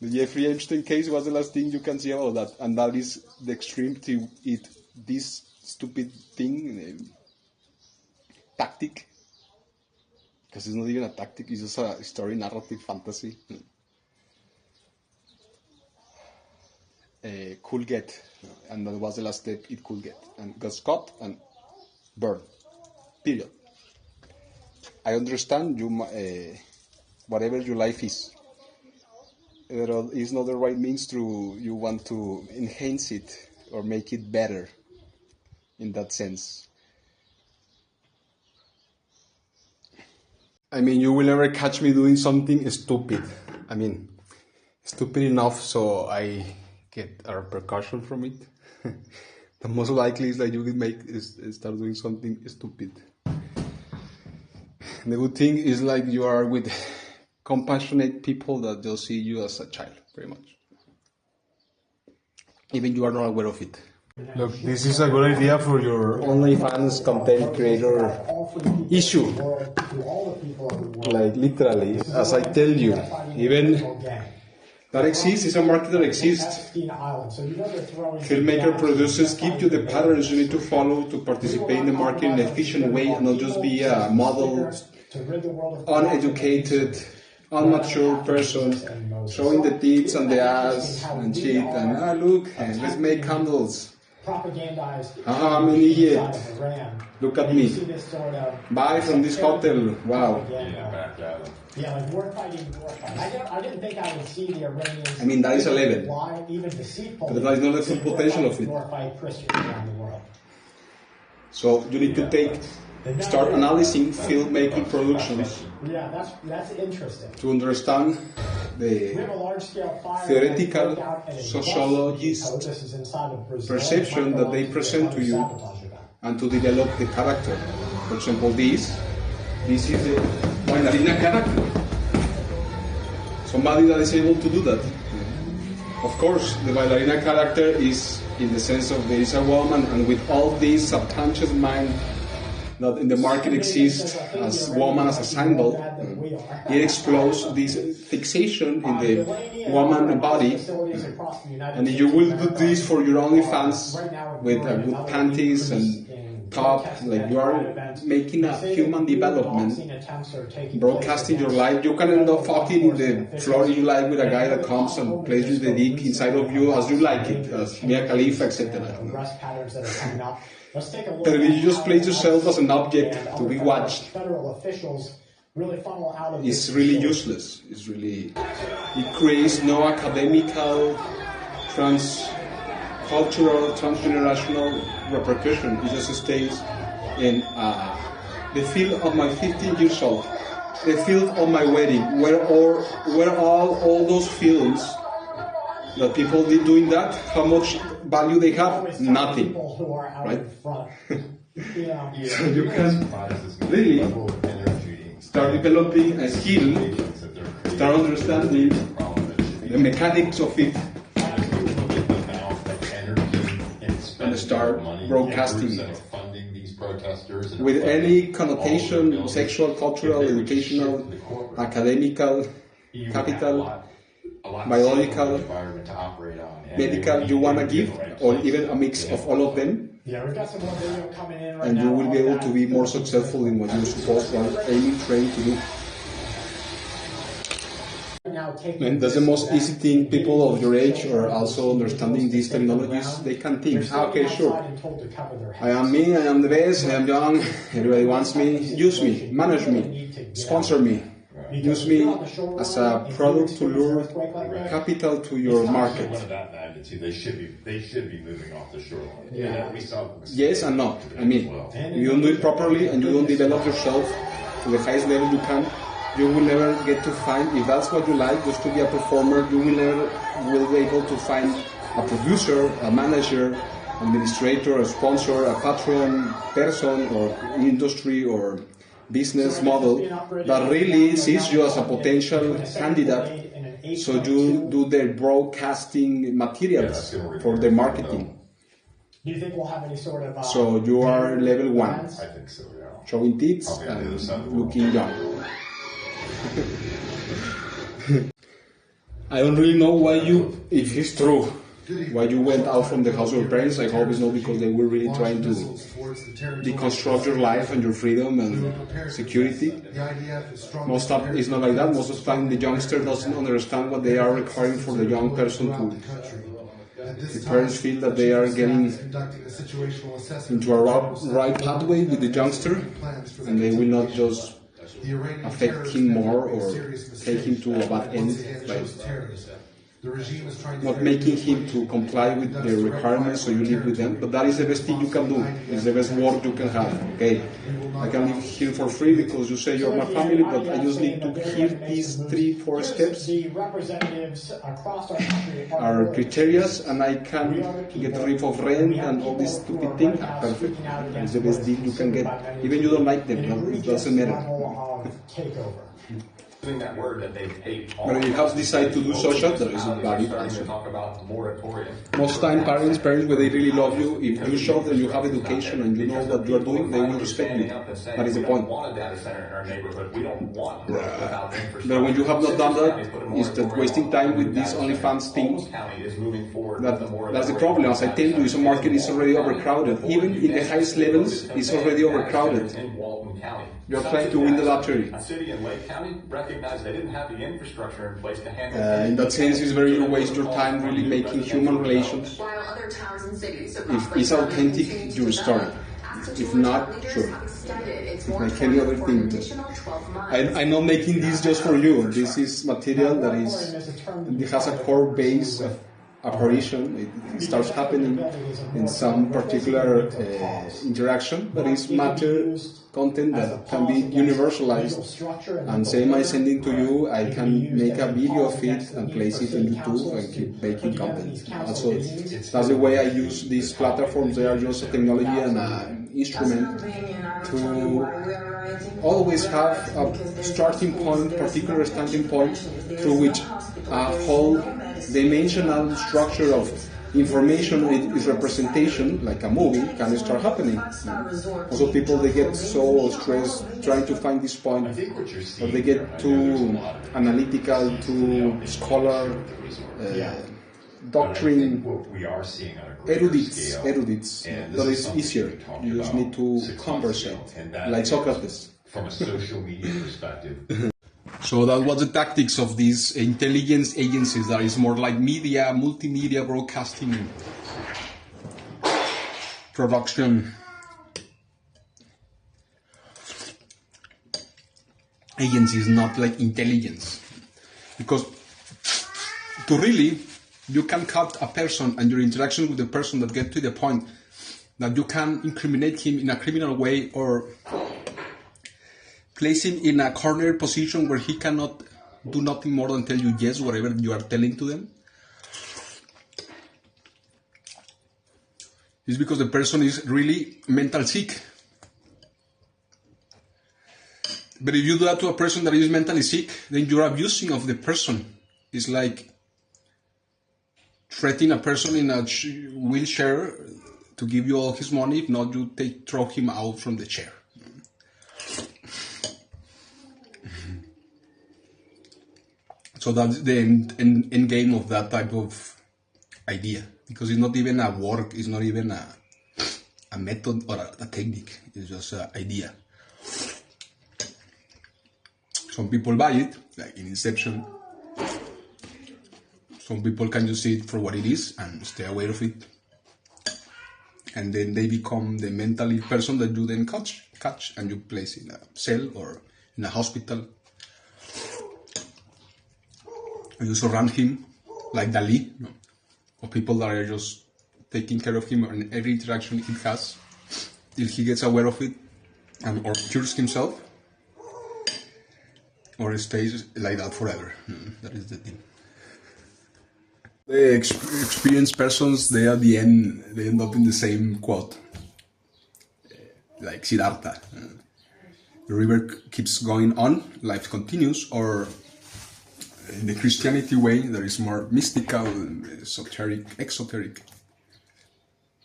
The Jeffrey Epstein case was the last thing you can see about that, and that is the extreme to it. This stupid thing, tactic, because it's not even a tactic; it's just a story, narrative, fantasy. Could get, and that was the last step it could get, and got caught and burned. Period. I understand you, whatever your life is. It's not the right means to you want to enhance it or make it better in that sense. I mean, you will never catch me doing something stupid. I mean, stupid enough so I get a repercussion from it. The most likely is that you will start doing something stupid. The good thing is like you are with compassionate people that they'll see you as a child, pretty much. Even you are not aware of it. Look, this is a good idea for your OnlyFans content creator issue. Like literally, as I tell you, even that exists, is a market that exists. Filmmaker producers give you the patterns you need to follow to participate in the market in an efficient way and not just be a model, uneducated, unmature person showing the tits and the ass and shit and look, let's make candles. I'm an idiot. Look at me. Buy from this hotel. Wow. Yeah, like war fighting. I didn't think I would see the Iranians. I mean, that is a level. Even deceitful. But that is not the full potential of it. So you need to start analyzing filmmaking productions. Yeah, that's interesting. To understand the theoretical sociologist perception that they present to you, and to develop the character. For example, this is the bailarina character. Somebody that is able to do that. Of course, the bailarina character is in the sense of there is a woman, and with all this subconscious mind that in the market exists as woman as a symbol, it explodes this fixation in the woman body. And if you will do this for your OnlyFans with good panties and top, like you are making a human development, broadcasting your life, you can end up fucking in the floor you like with a guy that comes and plays with the dick inside of you as you like it, as Mia Khalifa, etc. But if you just place yourself as an object to be watched, it's really useless. It creates no academical, cultural, transgenerational repercussion. It just stays in the field of my 15 years old, the field of my wedding, where all those films that people did doing that, how much value they have? Nothing, right? So you can really start developing a skill, start understanding the mechanics of it, and start broadcasting it with any connotation, sexual, cultural, educational, academical, capital, biological, medical you want to give, or even a mix of all of them, and you will be able to be more successful in what you're supposed to aiming, trained to do. And that's the most easy thing. People of your age are also understanding these technologies. They can think, okay, sure, I am me, I am the best, I am young, everybody wants me, use me, manage me, sponsor me. Use me as a product to lure capital to your market. They should be moving off the shoreline. Yes and no. I mean, you don't do it properly and you don't develop yourself to the highest level you can, you will never get to find, if that's what you like, just to be a performer, you will never will be able to find a producer, a manager, administrator, a sponsor, a patron person, or industry or business model that really sees you as a potential candidate, so you do their broadcasting materials for the marketing. Do you think we'll have any sort of... So you are level 1, I think so, yeah. showing tits and looking young. I don't really know why you, if it's true, why you went out from the house of your parents. I hope it's not because they were really trying to deconstruct your life and your freedom and security. Most of it's not like that. Most of the time the youngster doesn't understand what they are requiring for the young person to. The parents feel that they are getting into a right pathway with the youngster, and they will not just affect him more or take him to a bad end by not making him to comply with the requirements so you live with them. But that is the best thing you can do. It's the best work you can have. Okay, I can live here for free because you say you're my family, but I just need to hear these 3-4 steps are criteria, and I can get rid of rent and all these stupid things. Perfect. It's the best deal you can get. Even you don't like them, it doesn't matter. That word that they hate. But if you have decided to do social, there is a valid answer. Most time parents, when they really love you, if you show them you have education and you know what you are doing, they will respect you. That is the point. But when you have not done that, it's that wasting time with these OnlyFans things. That's the problem. As I tell you, the market is already overcrowded. Even in the highest levels, it's already overcrowded. You're trying to win the lottery. A city in Lake County recognized they didn't have the infrastructure in place to handle in that sense, it's very you waste your time really making human relations. If it's authentic, you restart. If not, sure. Like any other thing. I'm not making this just for you. This is material that it has a core base of apparition. It starts happening in some particular interaction, but it's matter content that can be universalized. And same I sending to you, I can make a video of it and place it on YouTube and keep making content. Also, that's the way I use these platforms. They are just a technology and an instrument to always have a starting point, particular starting point through which a whole dimensional structure of information is representation, like a movie, can start happening. Also, people, they get so stressed trying to find this point, or they get too analytical, too scholar, doctrine, erudites. That is easier. You just need to conversate, like Socrates. From a social media perspective. So that was the tactics of these intelligence agencies that is more like media, multimedia, broadcasting, production agencies, not like intelligence. Because to really, you can cut a person and your interaction with the person that get to the point that you can incriminate him in a criminal way or place him in a corner position where he cannot do nothing more than tell you yes, whatever you are telling to them. It's because the person is really mental sick. But if you do that to a person that is mentally sick, then you're abusing of the person. It's like threatening a person in a wheelchair to give you all his money. If not, you throw him out from the chair. So that's the end game of that type of idea, because it's not even a work, it's not even a method or a technique, it's just an idea. Some people buy it, like in Inception. Some people can just see it for what it is and stay aware of it. And then they become the mentally person that you then catch and you place in a cell or in a hospital. And you surround him like Dali, or people that are just taking care of him and every interaction he has till he gets aware of it and or cures himself. or it stays like that forever. That is the thing. The experienced persons, they at the end, they end up in the same quote, like Siddhartha. The river keeps going on, life continues, or in the Christianity way, there is more mystical, exoteric,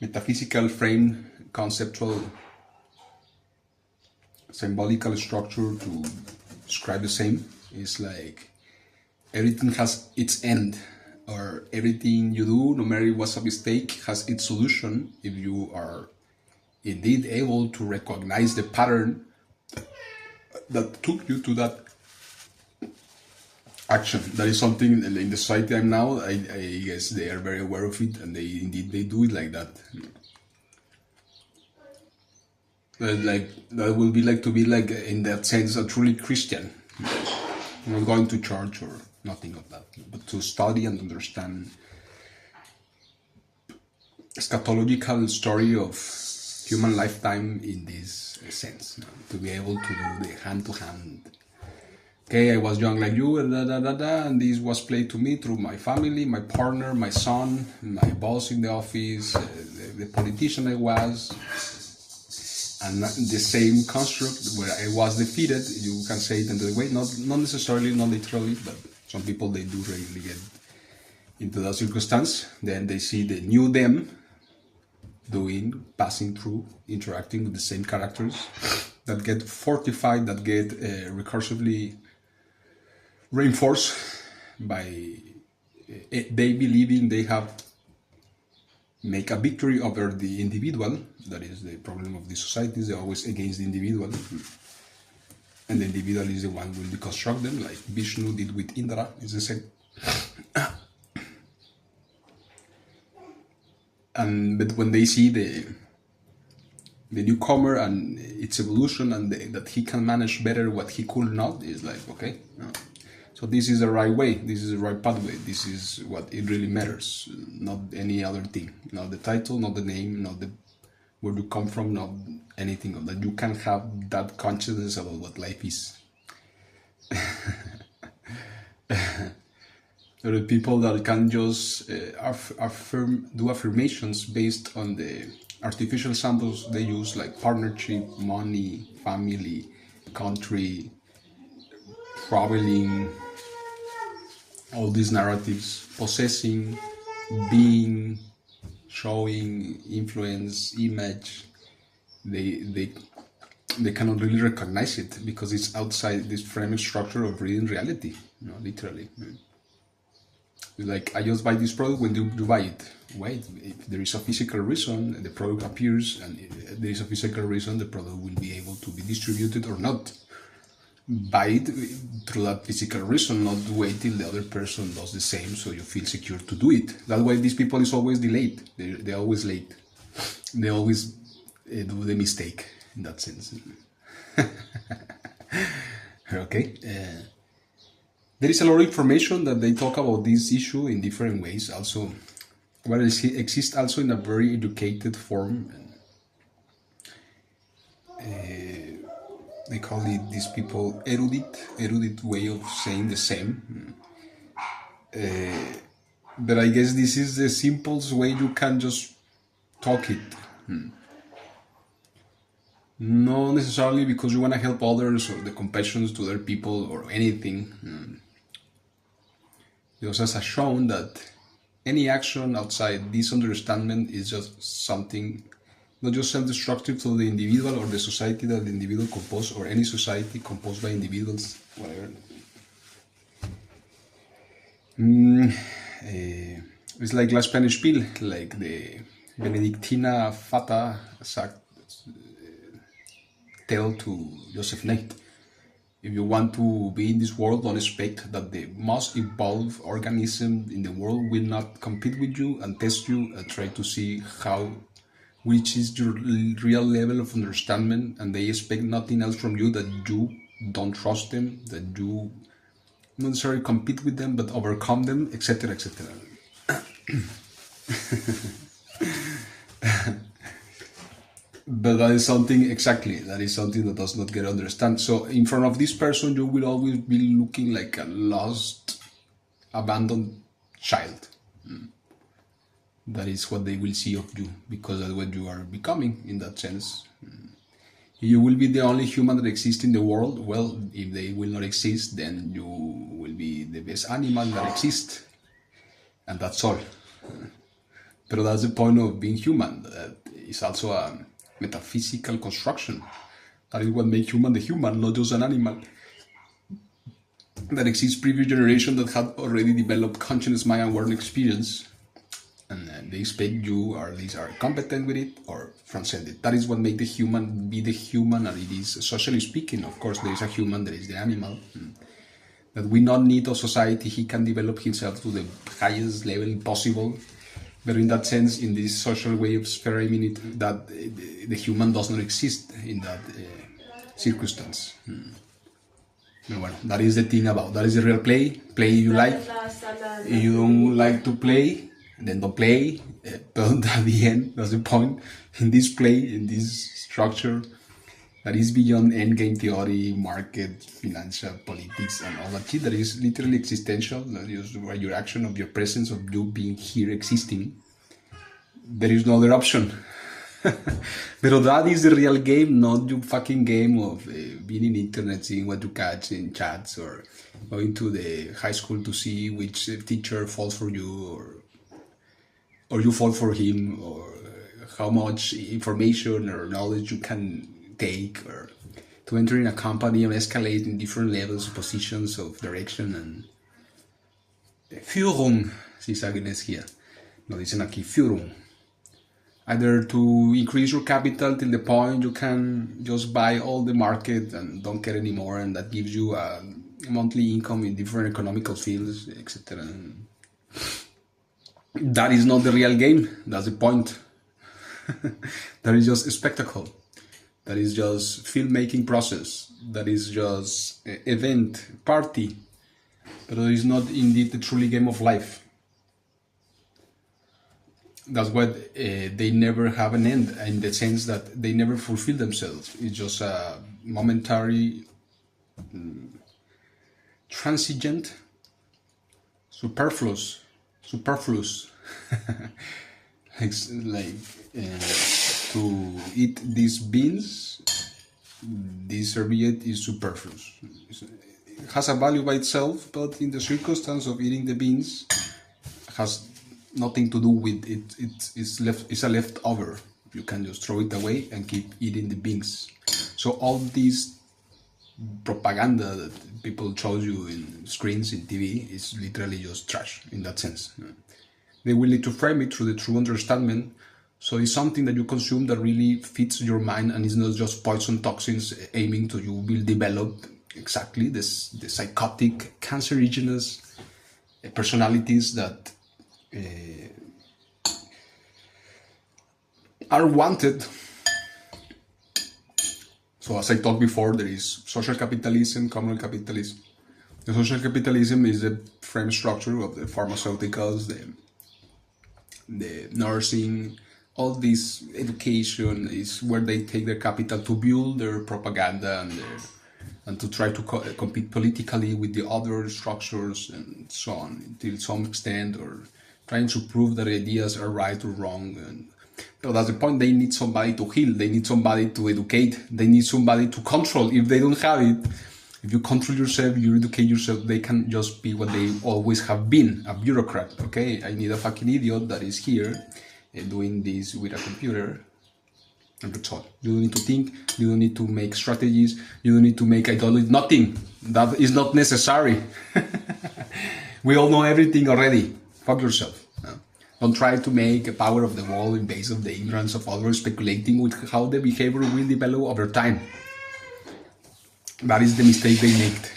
metaphysical frame, conceptual, symbolical structure to describe the same. It's like everything has its end, or everything you do, no matter what's a mistake, has its solution if you are indeed able to recognize the pattern that took you to that action. That is something in the society I'm now, I guess they are very aware of it, and they do it like that. Like that will be like to be like in that sense a truly Christian, not going to church or nothing of that, but to study and understand eschatological story of human lifetime in this sense, to be able to do the hand-to-hand. Okay, I was young like you, and this was played to me through my family, my partner, my son, my boss in the office, the politician I was, and the same construct where I was defeated. You can say it in the way, not necessarily, not literally, but some people, they do really get into that circumstance. Then they see the new them passing through, interacting with the same characters that get fortified, that get recursively reinforced by they believing they have make a victory over the individual. That is the problem of the societies. They're always against the individual, and the individual is the one who will deconstruct them, like Vishnu did with Indra. It's the same. But when they see the newcomer and its evolution, and that he can manage better what he could not, is like, okay, no. So this is the right way, this is the right pathway, this is what it really matters, not any other thing, not the title, not the name, not the where you come from, not anything of that. You can have that consciousness about what life is. There are people that can just do affirmations based on the artificial samples they use, like partnership, money, family, country, traveling, all these narratives, possessing, being, showing, influence, image. They cannot really recognize it because it's outside this framing structure of reading reality, literally. Like, I just buy this product. When you buy it, wait, if there is a physical reason, the product appears, and if there is a physical reason, the product will be able to be distributed or not. Buy it through that physical reason, not wait till the other person does the same so you feel secure to do it. That's why these people is always delayed. They're always late. They always do the mistake in that sense. Okay. There is a lot of information that they talk about this issue in different ways. Also, but it exists also in a very educated form. They call it, these people, erudite way of saying the same. But I guess this is the simplest way you can just talk it. Not necessarily because you want to help others or the compassion to other people or anything. Because as has shown that any action outside this understanding is just something not just self-destructive to the individual or the society that the individual composed, or any society composed by individuals, whatever. It's like La Spanish Pill, like the Benedictina Fata tell to Joseph Knight. If you want to be in this world, don't expect that the most evolved organism in the world will not compete with you and test you and try to see which is your real level of understanding, and they expect nothing else from you, that you don't trust them, that you not necessarily compete with them, but overcome them, etc., etc. But that is something, exactly, that is something that does not get understood. So in front of this person, you will always be looking like a lost, abandoned child. That is what they will see of you, because that's what you are becoming in that sense. You will be the only human that exists in the world. Well, if they will not exist, then you will be the best animal that exists. And that's all. But that's the point of being human. It's also a metaphysical construction. That is what makes human the human, not just an animal that exists previous generation that had already developed consciousness, mind, and world experience. And they expect you, or at least are competent with it, or transcend it. That is what makes the human be the human, and it is, socially speaking, of course, there is a human, there is the animal. That we not need of society, he can develop himself to the highest level possible. But in that sense, in this social way of framing it, that the human does not exist in that circumstance. Well, that is the thing about, that is the real play. Play you like. If you don't like to play, then don't play. But at the end, that's the point. In this play, in this structure, that is beyond endgame theory, market, financial, politics, and all that shit. That is literally existential. That is your action of your presence, of you being here existing. There is no other option. But that is the real game, not your fucking game of being in internet, seeing what you catch in chats, or going to the high school to see which teacher falls for you, or you fall for him, or how much information or knowledge you can take, or to enter in a company and escalate in different levels, positions of direction and Führung, si sagen es hier. No dicen aquí Führung. Either to increase your capital till the point you can just buy all the market and don't care anymore, and that gives you a monthly income in different economical fields, etc. That is not the real game. That's the point. That is just a spectacle. That is just filmmaking process. That is just event, party. But it is not indeed the truly game of life. That's what they never have an end, in the sense that they never fulfill themselves. It's just a momentary, transient, superfluous. like to eat these beans, this serviette is superfluous. It has a value by itself, but in the circumstance of eating the beans, has nothing to do with it. It's a leftover. You can just throw it away and keep eating the beans. So all these propaganda that people show you in screens, in TV, is literally just trash in that sense. They will need to frame it through the true understanding. So it's something that you consume that really fits your mind, and it's not just poison toxins aiming to you will develop exactly the psychotic, cancerogenous personalities that are wanted. So as I talked before, there is social capitalism, communal capitalism. The social capitalism is the frame structure of the pharmaceuticals, the nursing, all this education is where they take their capital to build their propaganda and to try to compete politically with the other structures and so on, until some extent, or trying to prove that ideas are right or wrong. And so that's the point. They need somebody to heal. They need somebody to educate. They need somebody to control. If they don't have it, if you control yourself, you educate yourself, they can just be what they always have been, a bureaucrat. Okay, I need a fucking idiot that is here doing this with a computer. And that's all. You don't need to think. You don't need to make strategies. You don't need to make ideology. Nothing. That is not necessary. We all know everything already. Fuck yourself. Don't try to make a power of the world in base of the ignorance of others, speculating with how the behavior will develop over time. That is the mistake they made.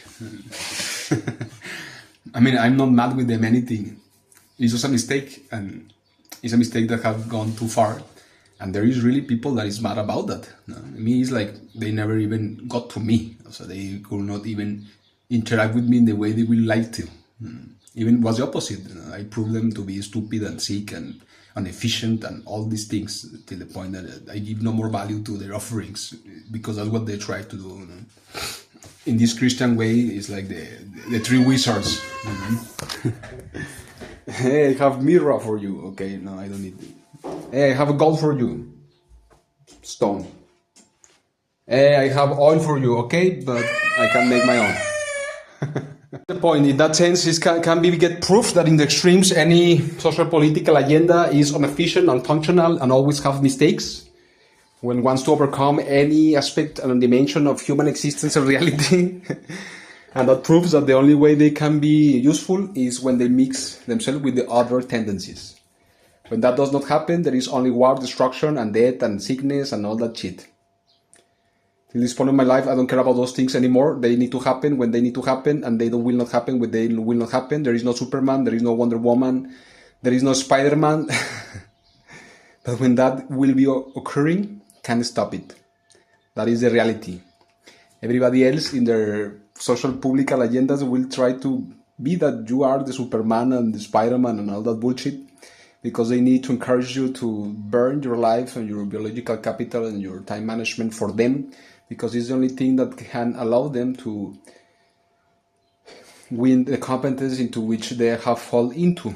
I mean, I'm not mad with them anything. It's just a mistake, and it's a mistake that have gone too far. And there is really people that is mad about that. I mean, it's like they never even got to me. So they could not even interact with me in the way they would like to. Even was the opposite. I proved them to be stupid and sick and inefficient and all these things, to the point that I give no more value to their offerings, because that's what they try to do. In this Christian way, it's like the three wizards. Hey, I have mirror for you. Okay, no, I don't need it. Hey, I have a gold for you. Stone. Hey, I have oil for you. Okay, but I can make my own. The point in that sense is can we get proof that in the extremes any social political agenda is inefficient, unfunctional, and always have mistakes when wants to overcome any aspect and dimension of human existence and reality. And that proves that the only way they can be useful is when they mix themselves with the other tendencies. When that does not happen, there is only war, destruction, and death, and sickness, and all that shit. Till this point in my life, I don't care about those things anymore. They need to happen when they need to happen, and they will not happen when they will not happen. There is no Superman, there is no Wonder Woman, there is no Spider-Man. But when that will be occurring, can't stop it. That is the reality. Everybody else in their social political agendas will try to be that you are the Superman and the Spider-Man and all that bullshit, because they need to encourage you to burn your life and your biological capital and your time management for them, because it's the only thing that can allow them to win the competence into which they have fallen into.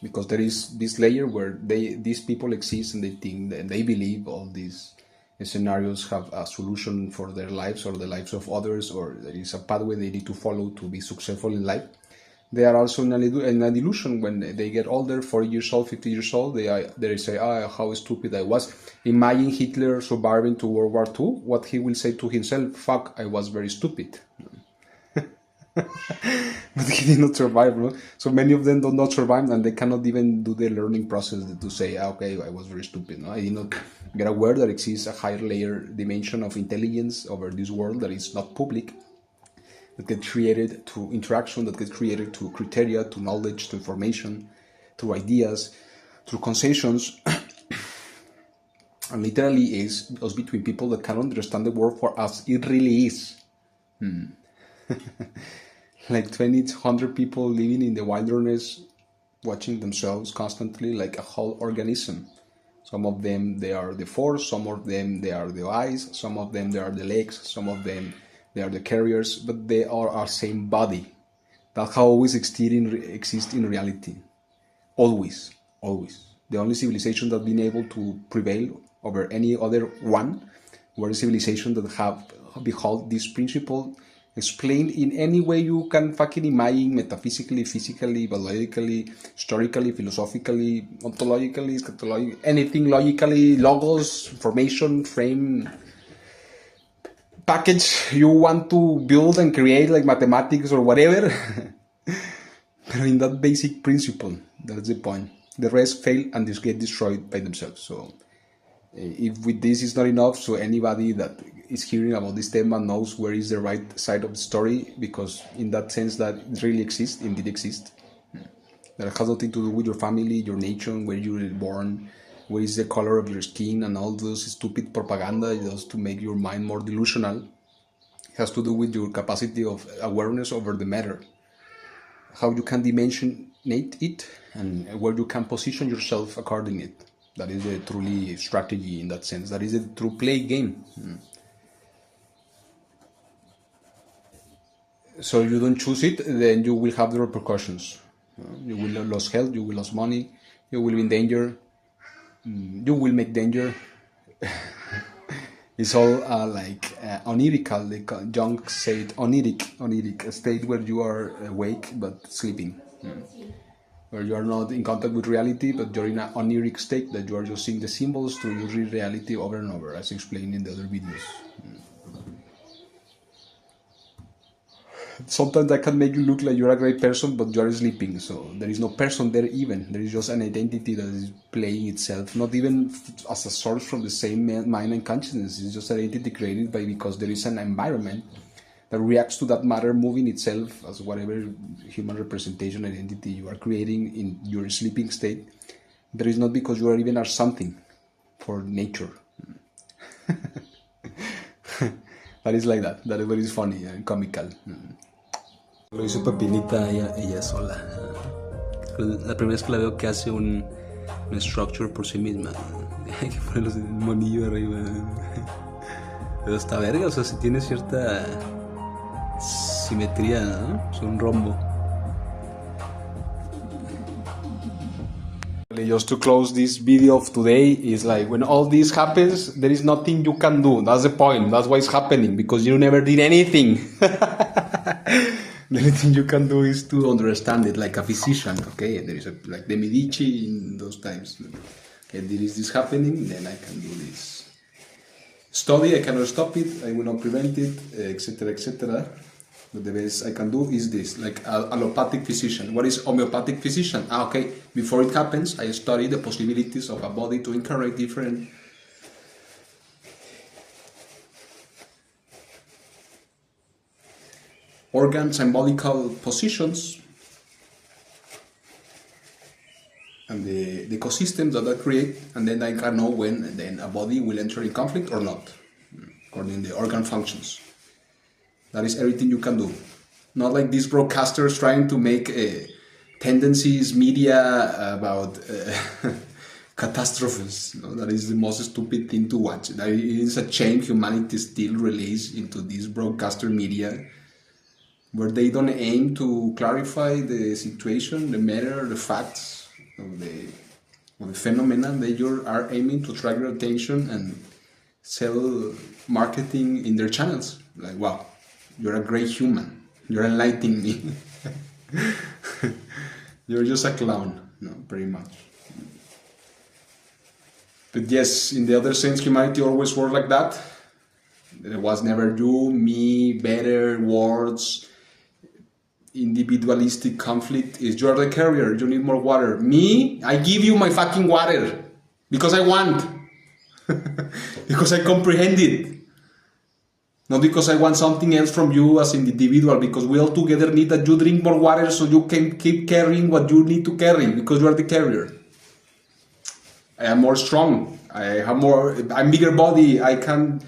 Because there is this layer where these people exist and they think and they believe all these scenarios have a solution for their lives or the lives of others, or there is a pathway they need to follow to be successful in life. They are also in a delusion. When they get older, 40 years old, 50 years old, they say, how stupid I was. Imagine Hitler surviving to World War II, what he will say to himself, fuck, I was very stupid. But he did not survive, no? So many of them do not survive, and they cannot even do the learning process to say, okay, I was very stupid. No? I did not get aware that exists a higher layer dimension of intelligence over this world that is not public, that gets created through interaction, that gets created through criteria, to knowledge, to information, through ideas, through concessions, and literally is between people that cannot understand the world for as it really is. Like 2,100 people living in the wilderness, watching themselves constantly like a whole organism. Some of them, they are the force, some of them, they are the eyes, some of them, they are the legs, some of them, they are the carriers, but they are our same body. That how always exist in reality. Always, always. The only civilization that been able to prevail over any other one were civilizations that have beheld this principle explained in any way you can fucking imagine, metaphysically, physically, biologically, historically, philosophically, ontologically, eschatologically, anything logically, logos, formation, frame, package you want to build and create, like mathematics or whatever. But in that basic principle, that's the point. The rest fail and just get destroyed by themselves. So if with this is not enough, so anybody that is hearing about this theme knows where is the right side of the story, because in that sense that it really exists, indeed exists. That has nothing to do with your family, your nation, where you were born, where is the color of your skin, and all those stupid propaganda just to make your mind more delusional. It has to do with your capacity of awareness over the matter, how you can dimensionate it, and where you can position yourself according it. That is the truly strategy in that sense. That is the true play game. So you don't choose it, then you will have the repercussions. You will lose health, you will lose money, you will be in danger, you will make danger. It's all onirical, like Jung said, oniric, a state where you are awake but sleeping. Where you are not in contact with reality, but you're in an oniric state, that you are just seeing the symbols to read reality over and over, as explained in the other videos. Sometimes that can make you look like you're a great person, but you are sleeping. So there is no person there even. There is just an identity that is playing itself, not even as a source from the same mind and consciousness. It's just an identity created because there is an environment that reacts to that matter moving itself as whatever human representation identity you are creating in your sleeping state. There is not because you are even are something for nature. That is like that. That is very funny and comical. Lo hizo Pepinita ella sola. La primera vez que la veo que hace un structure por sí misma. Hay que poner el monillo arriba. Pero está verga, o sea, si tiene cierta simetría, ¿no? Es un rombo. Just to close this video of today is like, when all this happens, there is nothing you can do. That's the point. That's why it's happening, because you never did anything. The only thing you can do is to understand it like a physician. Okay, there is like the Medici in those times. Okay, there is this happening, then I can do this study. I cannot stop it. I will not prevent it, etc., etc. But the best I can do is this, like allopathic physician. What is homeopathic physician? Okay, before it happens, I study the possibilities of a body to incarnate different organ symbolical positions and the ecosystems that I create, and then I can know when then a body will enter in conflict or not, according to the organ functions. That is everything you can do. Not like these broadcasters trying to make tendencies, media about catastrophes. No? That is the most stupid thing to watch. That is a shame humanity still relays into this broadcaster media, where they don't aim to clarify the situation, the matter, the facts of the phenomena. They are aiming to attract your attention and sell marketing in their channels. Like, wow, you're a great human. You're enlightening me. You're just a clown, no, pretty much. But yes, in the other sense, humanity always worked like that. There was never you, me, better, words, individualistic conflict. Is you're the carrier, you need more water. Me, I give you my fucking water because I want. Because I comprehend it. Not because I want something else from you as an individual, because we all together need that you drink more water so you can keep carrying what you need to carry, because you are the carrier. I am more strong. I'm bigger body. I can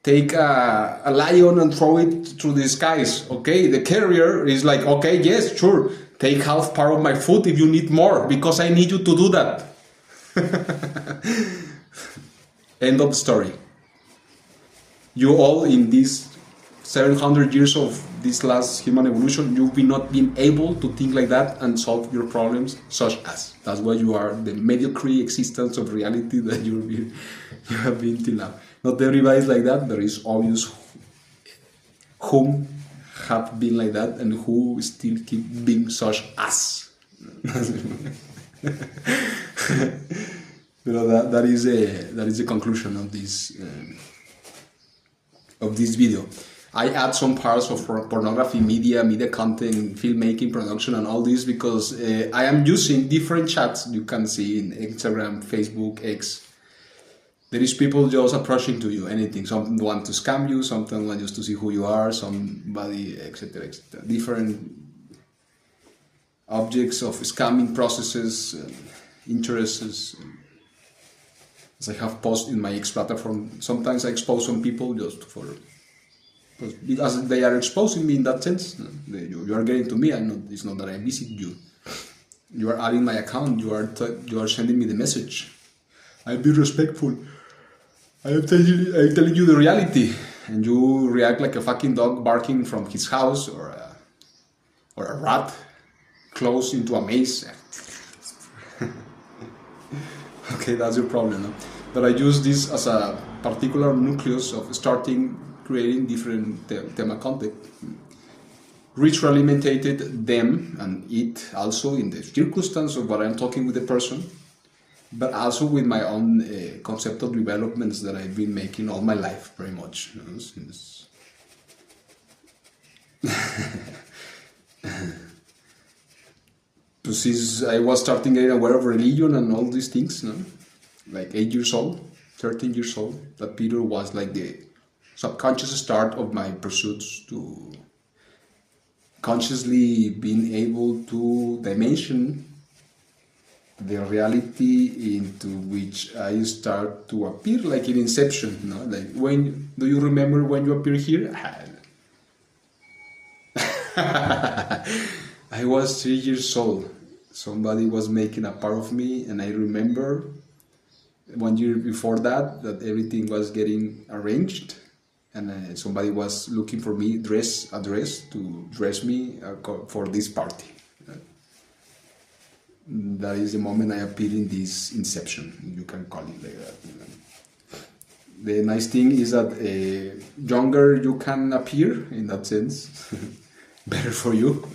take a lion and throw it through the skies. Okay, the carrier is like, okay, yes, sure. Take half part of my food if you need more, because I need you to do that. End of story. You all in these 700 years of this last human evolution, you've not been able to think like that and solve your problems, such as. That's why you are the mediocre existence of reality that you have been till now. Not everybody is like that. There is obvious whom have been like that and who still keep being such as. That is the conclusion of this. Of this video. I add some parts of pornography, media content, filmmaking, production, and all this because I am using different chats you can see in Instagram, Facebook, X. There is people just approaching to you, anything. Some want to scam you, some want just to see who you are, somebody, etc., etc. Different objects of scamming processes, interests. As I have posted in my X platform, sometimes I expose some people just because they are exposing me in that sense. You are getting to me. It's not that I visit you. You are adding my account. You are sending me the message. I'll be respectful. I'm telling you the reality, and you react like a fucking dog barking from his house, or a rat close into a maze. Okay, that's your problem, no? But I use this as a particular nucleus of creating different thema content. Ritual imitated them and it also in the circumstance of what I'm talking with the person, but also with my own conceptual developments that I've been making all my life, pretty much. You know, since since I was starting getting aware of religion and all these things, no? Like 8 years old, 13 years old, that Peter was like the subconscious start of my pursuits to consciously being able to dimension the reality into which I start to appear, like in Inception, no? Like, do you remember when you appear here? I was 3 years old. Somebody was making a part of me, and I remember 1 year before that everything was getting arranged, and somebody was looking for me a dress to dress me for this party. That is the moment I appeared in this Inception, you can call it like that. The nice thing is that younger you can appear in that sense, better for you.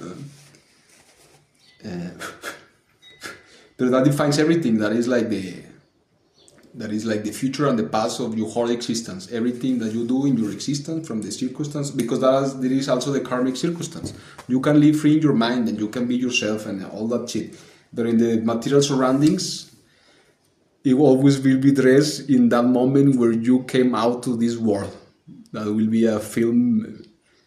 But that defines everything. That is like the future and the past of your whole existence. Everything that you do in your existence from the circumstance, because there is also the karmic circumstance. You can live free in your mind and you can be yourself and all that shit. But in the material surroundings, you always will be dressed in that moment where you came out to this world. That will be a film,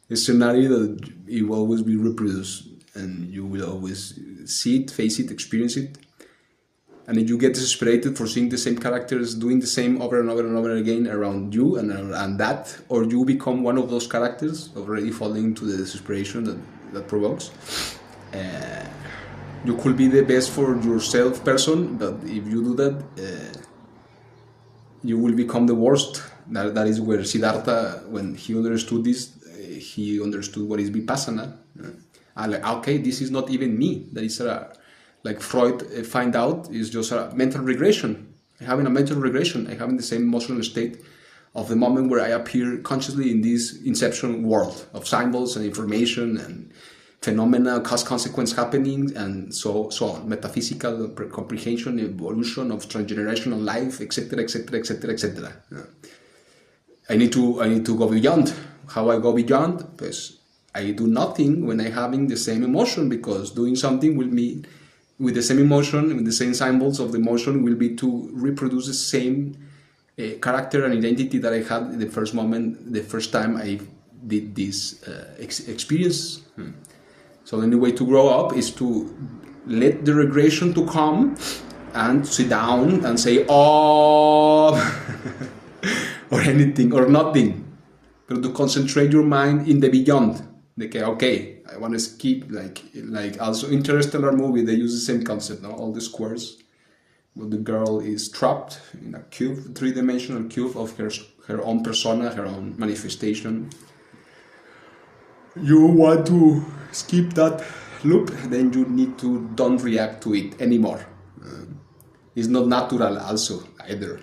a scenario that it will always be reproduced, and you will always see it, face it, experience it. And if you get desesperated for seeing the same characters doing the same over and over and over again around you and that, or you become one of those characters already falling into the desperation that provokes, you could be the best for yourself person, but if you do that, you will become the worst. That is where Siddhartha, when he understood this, he understood what is vipassana. Like, okay, this is not even me. That is like Freud find out, is just a mental regression. I'm having a mental regression. I'm having the same emotional state of the moment where I appear consciously in this Inception world of symbols and information and phenomena, cause-consequence happening, and so on. Metaphysical comprehension, evolution of transgenerational life, etc., etc., etc., etc. I need to go beyond. How I go beyond? Because I do nothing when I'm having the same emotion, because doing something will mean, with the same emotion, with the same symbols of the emotion, will be to reproduce the same character and identity that I had in the first moment, the first time I did this experience. So the only way to grow up is to let the regression to come and sit down and say, oh, or anything, or nothing. But to concentrate your mind in the beyond. Okay, I want to skip, like also Interstellar movie, they use the same concept, no? All the squares. Well, the girl is trapped in a cube, three-dimensional cube of her own persona, her own manifestation. You want to skip that loop, then you need to don't react to it anymore. It's not natural also either.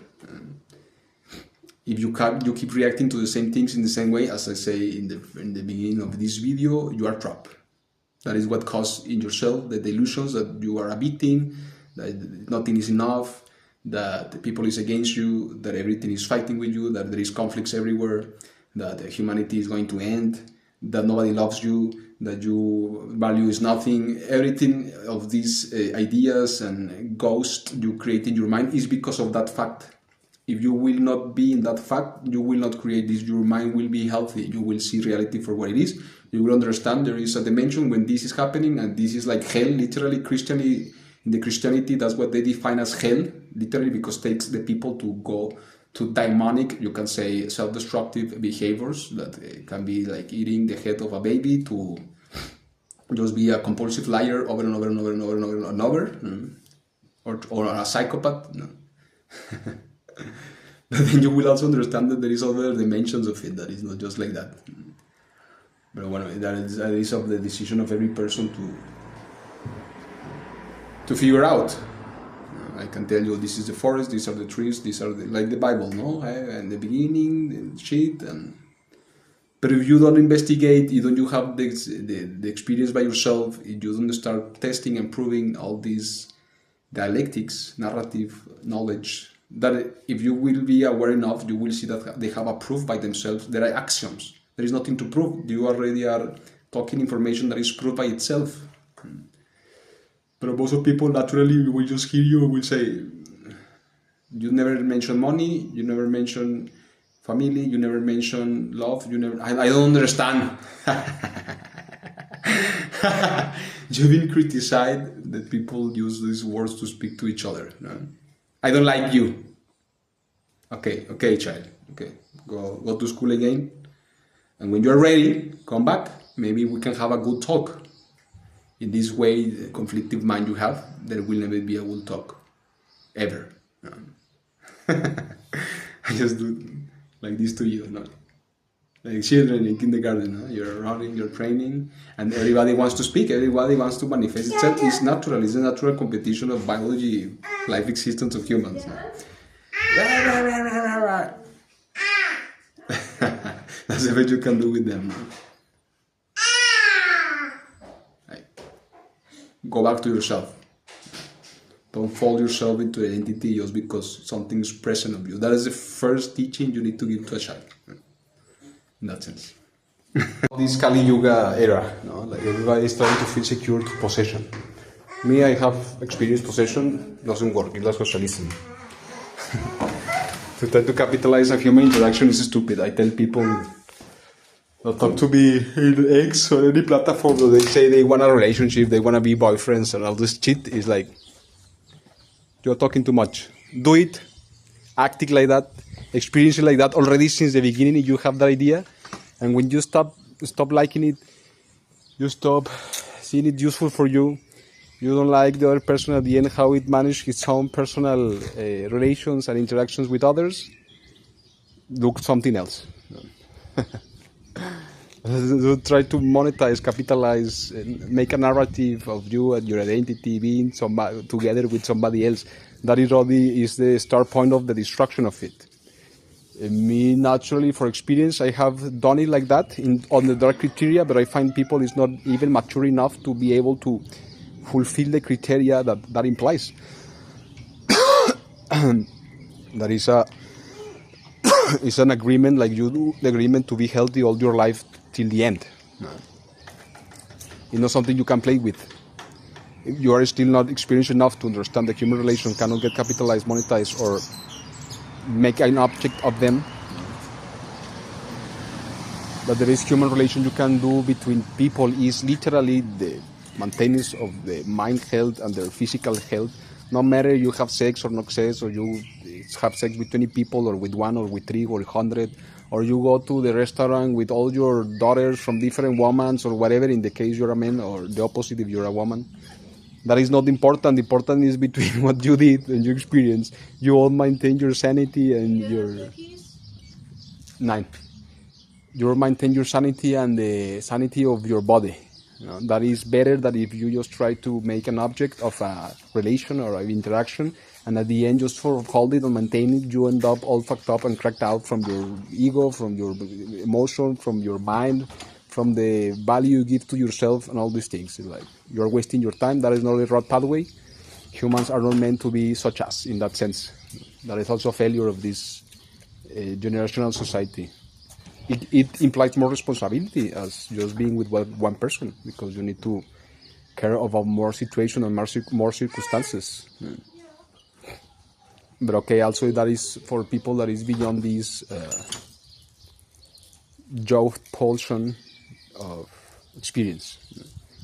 If you keep reacting to the same things in the same way, as I say in the beginning of this video, you are trapped. That is what causes in yourself the delusions that you are a victim, that nothing is enough, that the people is against you, that everything is fighting with you, that there is conflicts everywhere, that humanity is going to end, that nobody loves you, that your value is nothing. Everything of these ideas and ghosts you create in your mind is because of that fact. If you will not be in that fact, you will not create this. Your mind will be healthy. You will see reality for what it is. You will understand there is a dimension when this is happening, and this is like hell, literally. In the Christianity, that's what they define as hell, literally, because it takes the people to go to demonic, you can say, self-destructive behaviors that can be like eating the head of a baby, to just be a compulsive liar over and over and over and over and over and over, or a psychopath. No. But then you will also understand that there is other dimensions of it, that is not just like that. But well, that is of the decision of every person to figure out. I can tell you, this is the forest, these are the trees, these are like the Bible, no? And the beginning, the shit, but if you don't investigate, you have the experience by yourself, if you don't start testing and proving all these dialectics, narrative knowledge, that if you will be aware enough, you will see that they have a proof by themselves. There are axioms. There is nothing to prove. You already are talking information that is proved by itself. But most of people naturally will just hear you and will say, you never mention money, you never mention family, you never mention love, I don't understand. You've been criticized that people use these words to speak to each other. No? I don't like you. Okay, child. Okay, go to school again. And when you're ready, come back maybe we can have a good talk. In this way, the conflictive mind you have, there will never be a good talk, ever. I just do like this to you, no? Like children in kindergarten, no? You're running, you're training, and everybody wants to speak, everybody wants to manifest itself. It's natural, it's a natural competition of biology, life existence of humans. No? That's the best you can do with them. No? Go back to yourself. Don't fold yourself into identity just because something is present of you. That is the first teaching you need to give to a child. In that sense. This Kali Yuga era, no? Like everybody is trying to feel secure to possession. Me, I have experienced possession, doesn't work, it's like socialism. To try to capitalize on human interaction is stupid. I tell people not talk to me in X or any platform where they say they want a relationship, they want to be boyfriends and all this shit. Is like, you're talking too much. Do it, acting like that, experience it like that already since the beginning. You have that idea, and when you stop liking it, you stop seeing it useful for you. You don't like the other person at the end, how it manages his own personal relations and interactions with others. Look something else. Try to monetize, capitalize, make a narrative of you and your identity being together with somebody else. That is already is the start point of the destruction of it. Me, naturally, for experience, I have done it like that on the dark criteria, but I find people is not even mature enough to be able to fulfill the criteria that implies. That is it's an agreement, like you do the agreement to be healthy all your life till the end. It's not something you can play with. If you are still not experienced enough to understand the human relation cannot get capitalized, monetized, or make an object of them. But there is human relation you can do between people is literally the maintenance of the mind health and their physical health. No matter you have sex or not sex, or you have sex with 20 people, or with one, or with 3, or 100, or you go to the restaurant with all your daughters from different women, or whatever, in the case you're a man, or the opposite if you're a woman. That is not important. The important is between what you did and your experience. You all maintain your sanity and your... 9. You maintain your sanity and the sanity of your body. You know, that is better than if you just try to make an object of a relation or an interaction, and at the end, just for hold it and maintain it, you end up all fucked up and cracked out from your ego, from your emotion, from your mind, from the value you give to yourself, and all these things. It's like you're wasting your time. That is not the right pathway. Humans are not meant to be such as, in that sense. That is also a failure of this generational society. It implies more responsibility as just being with one person, because you need to care about more situations and more circumstances. But okay, also that is for people that is beyond this job pulsion of experience.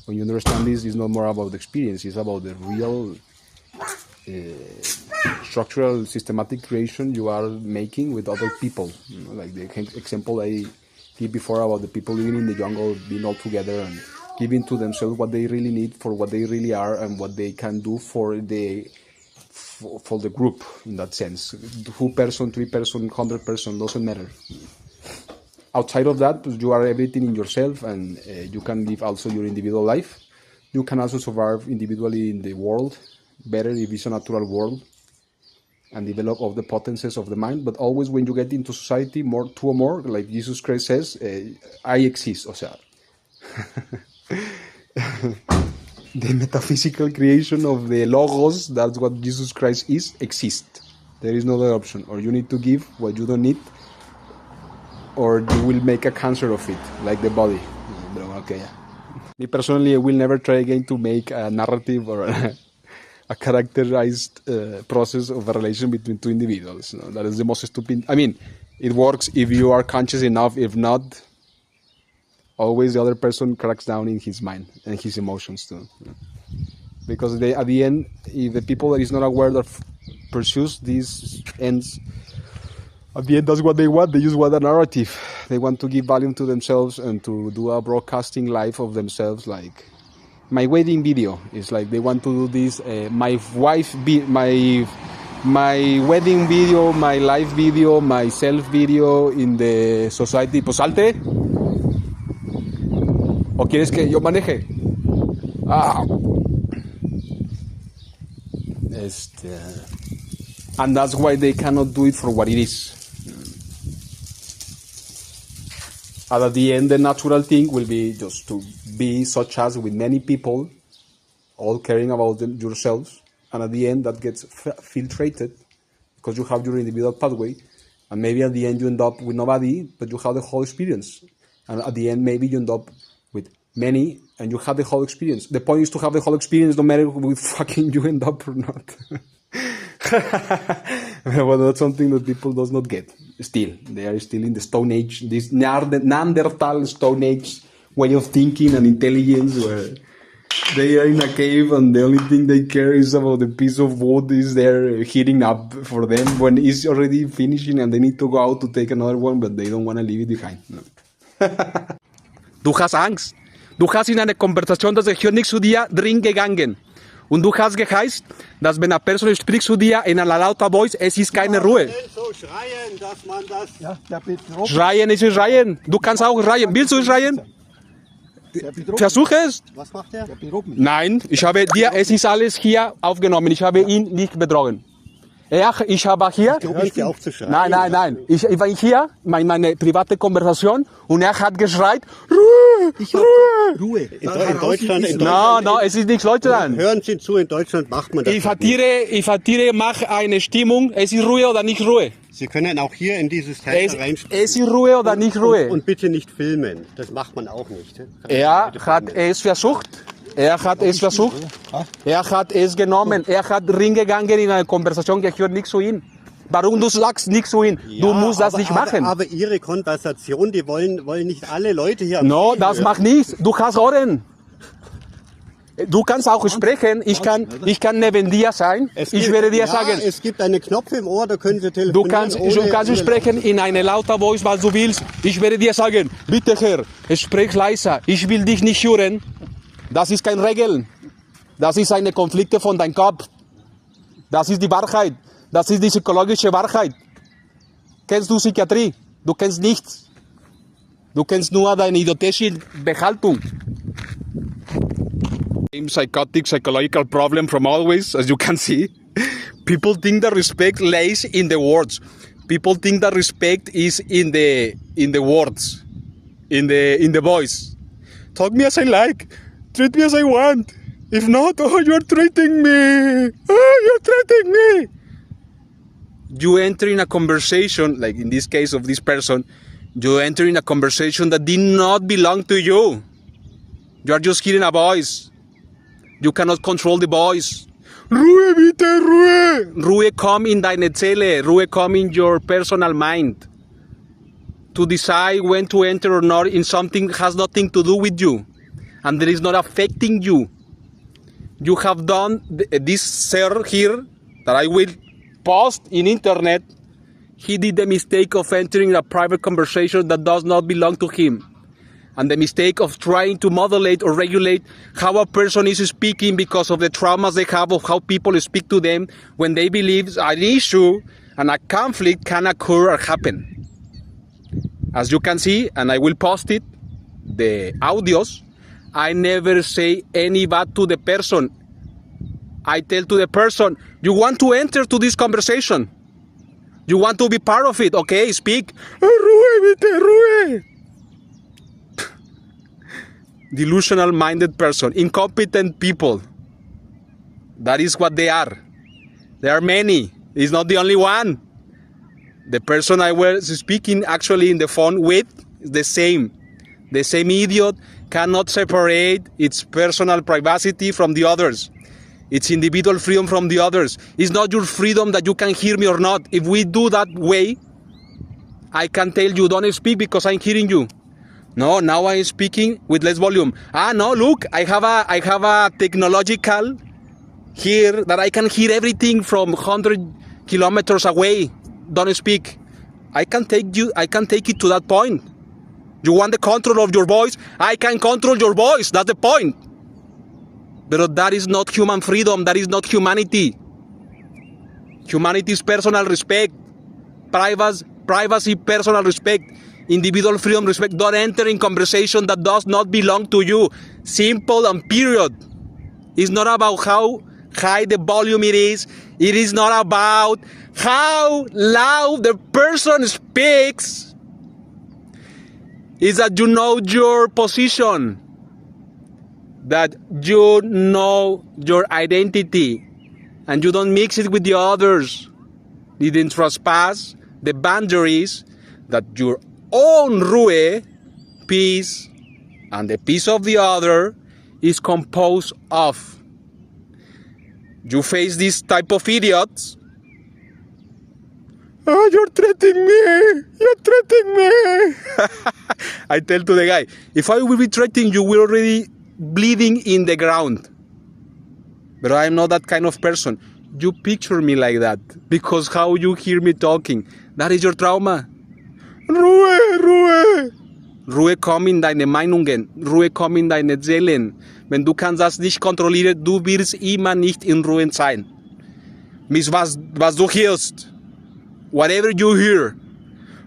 When you understand this, it's not more about the experience, it's about the real structural systematic creation you are making with other people. You know, like the example I gave before about the people living in the jungle, being all together and giving to themselves what they really need for what they really are and what they can do for the group, in that sense. 2 person, 3 person, 100 person, doesn't matter. Outside of that, you are everything in yourself, and you can live also your individual life. You can also survive individually in the world better if it's a natural world, and develop all the potencies of the mind. But always when you get into society, 2 or more, like Jesus Christ says, I exist, o sea. The metaphysical creation of the logos, that's what Jesus Christ is, exists. There is no other option. Or you need to give what you don't need, or you will make a cancer of it, like the body. Okay, yeah. Me personally, I will never try again to make a narrative or a characterized process of a relation between 2 individuals. You know, that is the most stupid. I mean, it works if you are conscious enough. If not, always the other person cracks down in his mind and his emotions too. You know? Because at the end, if the people that is not aware that pursues these ends At the end, that's what they want. They just want a narrative. They want to give value to themselves and to do a broadcasting live of themselves. Like my wedding video is like they want to do this. My wedding video, my live video, my self video in the society. Pues salte. ¿O quieres que yo maneje? And that's why they cannot do it for what it is. And at the end, the natural thing will be just to be such as with many people, all caring about yourselves. And at the end, that gets filtrated because you have your individual pathway. And maybe at the end, you end up with nobody, but you have the whole experience. And at the end, maybe you end up with many, and you have the whole experience. The point is to have the whole experience, no matter if fucking you end up or not. Well, that's something that people does not get. Still, they are still in the Stone Age, this Neanderthal Stone Age way of thinking and intelligence, where they are in a cave and the only thing they care is about the piece of wood is there heating up for them when it's already finishing and they need to go out to take another one, but they don't want to leave it behind. No. Du hast Angst. Du hast in einer Konversation, dass ich nicht zu dir drin gegangen. Und du hast geheißt, dass wenn eine Person spricht zu dir in einer lauter Voice, es ist keine Ruhe. So schreien, dass man das... Ja, der Betrug. Schreien ist schreien. Du kannst auch schreien. Willst du schreien? Versuch es. Was macht der? Nein, ich habe dir, es ist alles hier aufgenommen. Ich habe ihn nicht betrogen. Ich habe hier... Auch zu schreien. Nein. Ich war hier, meine private Konversation, und er hat geschreit, Ruhe! Ruhe. In Deutschland... No, es ist nichts Deutschland. Hören Sie zu, in Deutschland macht man das Ich vertiere, mach eine Stimmung, es ist Ruhe oder nicht Ruhe. Sie können auch hier in dieses Teil reinsprechen. Es ist Ruhe oder nicht Ruhe. Und bitte nicht filmen, das macht man auch nicht. Er hat es versucht. Er hat es genommen. Er hat reingegangen in eine Konversation, gehört nicht zu ihm. Warum du sagst nicht zu ihm? Du musst das nicht machen. Aber Ihre Konversation, die wollen nicht alle Leute hier... No, das macht nichts. Du hast Ohren. Du kannst auch sprechen. Ich kann neben dir sein. Ich werde dir sagen... Es gibt einen Knopf im Ohr, da können Sie telefonieren. Du kannst sprechen in eine laute Voice, was du willst. Ich werde dir sagen, bitte Herr, sprich leiser. Ich will dich nicht hören. Das ist keine Regel. Das ist eine Konflikte von deinem Kopf. Das ist die Wahrheit. Das ist die psychologische Wahrheit. Kennst du Psychiatrie? Du kennst nichts. Du kennst nur deine idiotische Behaltung. Same psychological problem from always, as you can see. People think that respect lays in the words. People think that respect is in the words, in the voice. Talk me as I like. Treat me as I want. If not, you're treating me. You're treating me. You enter in a conversation, like in this case of this person, you enter in a conversation that did not belong to you. You are just hearing a voice. You cannot control the voice. Ruhe, bitte, Ruhe. Ruhe come in deine Zelle. Ruhe come in your personal mind. To decide when to enter or not in something has nothing to do with you. And that is not affecting you. You have done this sir here, that I will post in internet. He did the mistake of entering a private conversation that does not belong to him. And the mistake of trying to modulate or regulate how a person is speaking because of the traumas they have of how people speak to them when they believe an issue and a conflict can occur or happen. As you can see, and I will post it, the audios, I never say any bad to the person. I tell to the person, you want to enter to this conversation. You want to be part of it. Okay, speak. Ruhe. Delusional minded person. Incompetent people. That is what they are. There are many. It's not the only one. The person I was speaking actually in the phone with is the same. The same idiot cannot separate its personal privacy from the others. Its individual freedom from the others. It's not your freedom that you can hear me or not. If we do that way, I can tell you, don't speak because I'm hearing you. No, now I'm speaking with less volume. No, look, I have a technological here that I can hear everything from 100 kilometers away. Don't speak. I can take it to that point. You want the control of your voice? I can control your voice. That's the point. But that is not human freedom. That is not humanity. Humanity is personal respect. Privacy, personal respect. Individual freedom, respect. Don't enter in conversation that does not belong to you. Simple and period. It's not about how high the volume it is. It is not about how loud the person speaks. It's that you know your position. That you know your identity. And you don't mix it with the others. You didn't trespass the boundaries that your own rue, piece, and the piece of the other is composed of. You face this type of idiots. Oh, you're threatening me. You're threatening me. I tell to the guy, if I will be threatening you, we're already bleeding in the ground. But I'm not that kind of person. You picture me like that because how you hear me talking. That is your trauma. Ruhe kommen in deine Meinungen. Ruhe kommen in deine Seelen. Wenn du kannst das nicht kontrollieren, du wirst immer nicht in Ruhe sein. Mis was du hörst. Whatever you hear.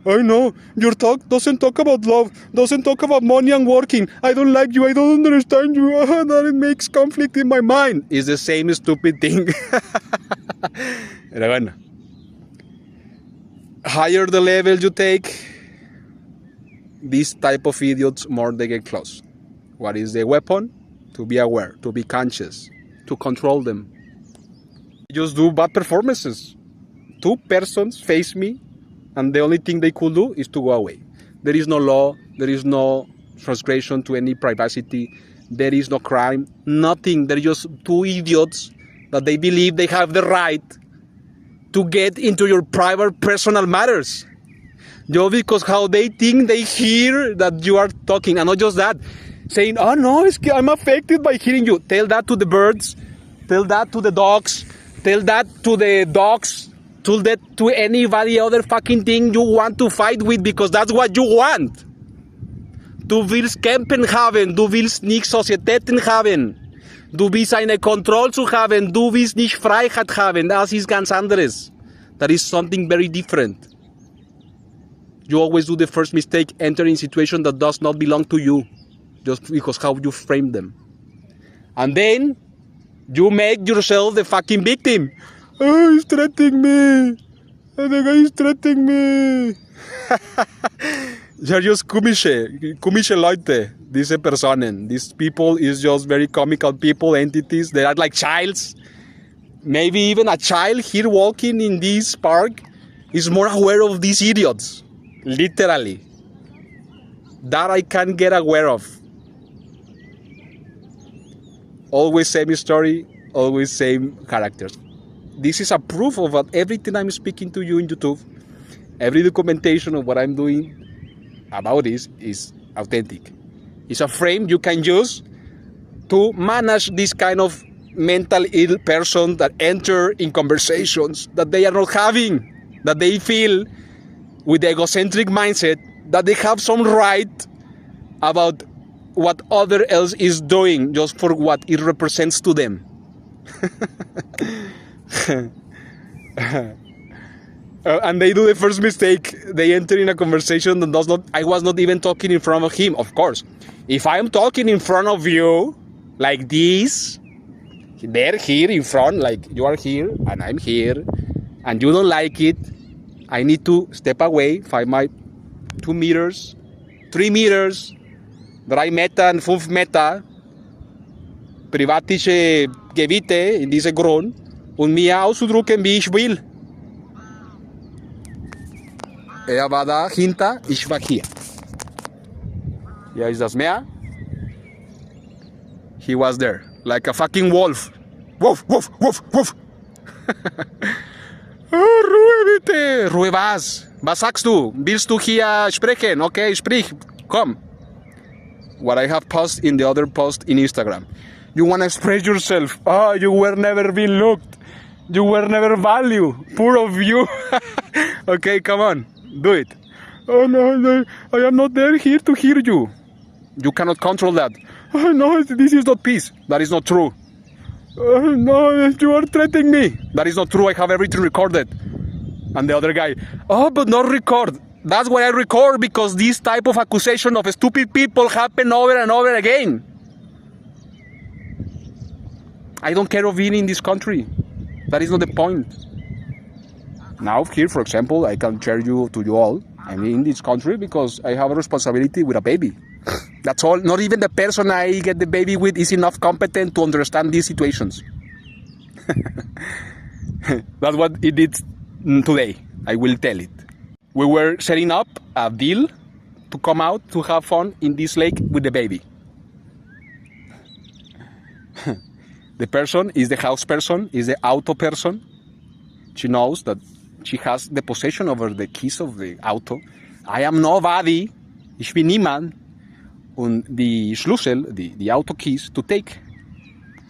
I know, your talk doesn't talk about love, doesn't talk about money and working. I don't like you, I don't understand you. That makes conflict in my mind. It's the same stupid thing. Pero bueno. Higher the level you take, these type of idiots more they get close. What is the weapon? To be aware, to be conscious, to control them. Just do bad performances. 2 persons face me, and the only thing they could do is to go away. There is no law, there is no transgression to any privacy, there is no crime, nothing. They're just 2 idiots that they believe they have the right to get into your private personal matters. Just because how they think they hear that you are talking, and not just that, saying, oh no, I'm affected by hearing you. Tell that to the birds, tell that to the dogs, tell that to the dogs, tell that to anybody other fucking thing you want to fight with, because that's what you want. Du willst kämpfen haben, du willst nicht Societäten haben. Du willst eine Kontrolle zu haben, du willst nicht Freiheit haben. Das ist ganz anderes. That is something very different. You always do the first mistake, entering a situation that does not belong to you, just because how you frame them. And then, you make yourself the fucking victim. Oh, he's threatening me. The guy is threatening me. You're just komische Leute, diese Personen. These people is just very comical people, entities. They are like childs. Maybe even a child here walking in this park is more aware of these idiots. Literally. That I can get aware of. Always same story, always same characters. This is a proof of what everything I'm speaking to you in YouTube, every documentation of what I'm doing about this is authentic. It's a frame you can use to manage this kind of mental ill person that enter in conversations that they are not having, that they feel with the egocentric mindset that they have some right about what other else is doing just for what it represents to them. And they do the first mistake. They enter in a conversation that does not. I was not even talking in front of him. Of course, if I am talking in front of you like this, they're here in front, like you are here and I'm here, and you don't like it, I need to step away 5 my 2 meters, 3 meters, 3 Meter und 5 Meter privatische Gebiete in diese Grund und mir auszudrücken, wie ich will. Er war dahinter, ich war hier. Hier ist das Meer. He was there, like a fucking wolf. Woof, woof, woof, woof. Oh, Ruhe bitte. Ruhe was? Was sagst du? Willst du hier sprechen? Okay, sprich. Komm. What I have posted in the other post in Instagram. You want to express yourself. Oh, you were never been looked. You were never valued. Poor of you. Okay, come on. Do it. Oh no, I am not here to hear you. You cannot control that. Oh no, this is not peace. That is not true. Oh no, you are threatening me. That is not true. I have everything recorded. And the other guy, oh, but not record. That's why I record, because this type of accusation of stupid people happen over and over again. I don't care of being in this country. That is not the point. Now here, for example, I can share to you all. I'm in this country because I have a responsibility with a baby. That's all. Not even the person I get the baby with is enough competent to understand these situations. That's what it did today. I will tell it. We were setting up a deal to come out to have fun in this lake with the baby. The person is the house person, is the auto person. She knows that she has the possession over the keys of the auto. I am nobody. Ich bin niemand. Und die Schlüssel, the auto keys to take.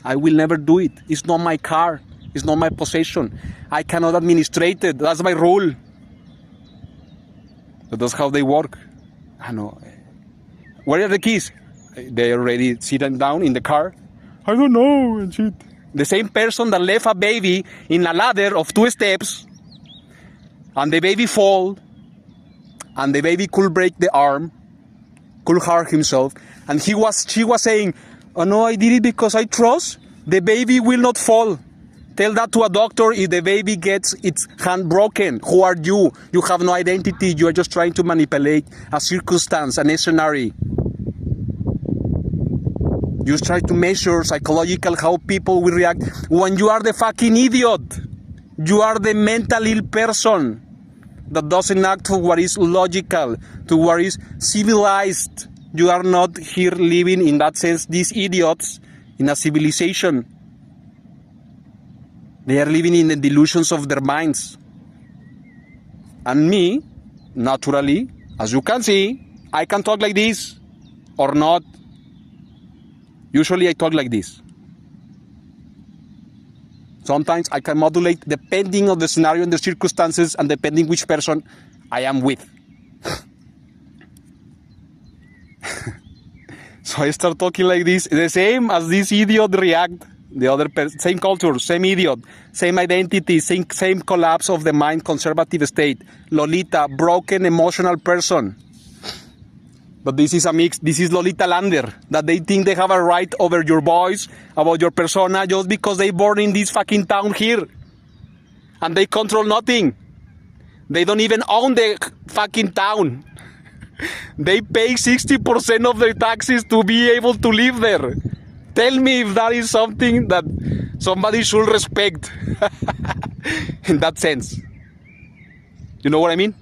I will never do it. It's not my car. It's not my possession. I cannot administrate it. That's my rule. But that's how they work. I know. Where are the keys? They already sitting down in the car. I don't know. And shit. The same person that left a baby in a ladder of 2 steps, and the baby fall, and the baby could break the arm, could hurt himself, and she was saying, oh no, I did it because I trust the baby will not fall. Tell that to a doctor if the baby gets its hand broken. Who are you? You have no identity. You are just trying to manipulate a circumstance, an scenario. You try to measure psychological how people will react when you are the fucking idiot. You are the mental ill person that doesn't act to what is logical, to what is civilized. You are not here living, in that sense, these idiots in a civilization. They are living in the delusions of their minds. And me, naturally, as you can see, I can talk like this or not. Usually I talk like this. Sometimes I can modulate depending on the scenario and the circumstances and depending which person I am with. So I start talking like this, the same as this idiot react. The other person, same culture, same idiot, same identity, same collapse of the mind, conservative state. Lolita, broken emotional person. But this is a mix. This is Lolita Lander, that they think they have a right over your voice, about your persona, just because they born in this fucking town here. And they control nothing. They don't even own the fucking town. They pay 60% of their taxes to be able to live there. Tell me if that is something that somebody should respect. In that sense. You know what I mean?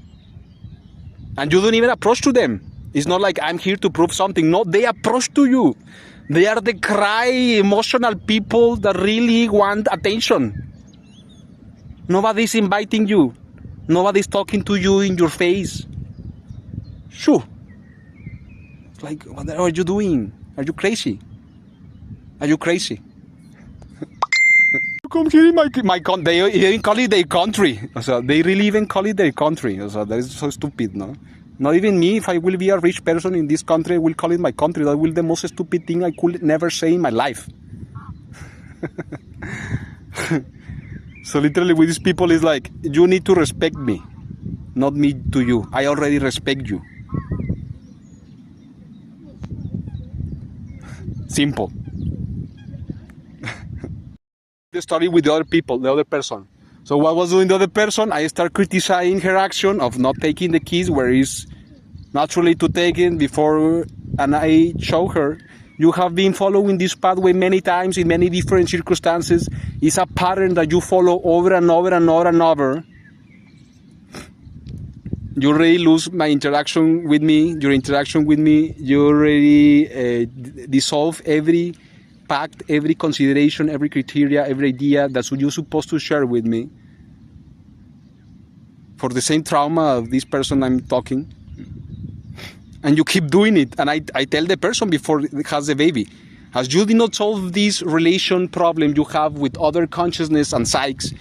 And you don't even approach to them. It's not like I'm here to prove something. No, they approach to you. They are the cry, emotional people that really want attention. Nobody's inviting you. Nobody's talking to you in your face. Sure. It's like, what are you doing? Are you crazy? Are you crazy? Come here in my country. They even call it their country. So they really even call it their country. So that is so stupid, no? Not even me, if I will be a rich person in this country, I will call it my country. That will be the most stupid thing I could never say in my life. So literally with these people, it's like, you need to respect me, not me to you. I already respect you. Simple. The story with the other people, the other person. So what was doing the other person? I start criticizing her action of not taking the keys where it's naturally to take it before, and I show her, you have been following this pathway many times in many different circumstances. It's a pattern that you follow over and over and over and over. You already lose my interaction with me, your interaction with me. You already dissolve every pact, every consideration, every criteria, every idea that you're supposed to share with me for the same trauma of this person I'm talking. And you keep doing it. And I tell the person before it has the baby, as you did not solve this relation problem you have with other consciousness and psyches,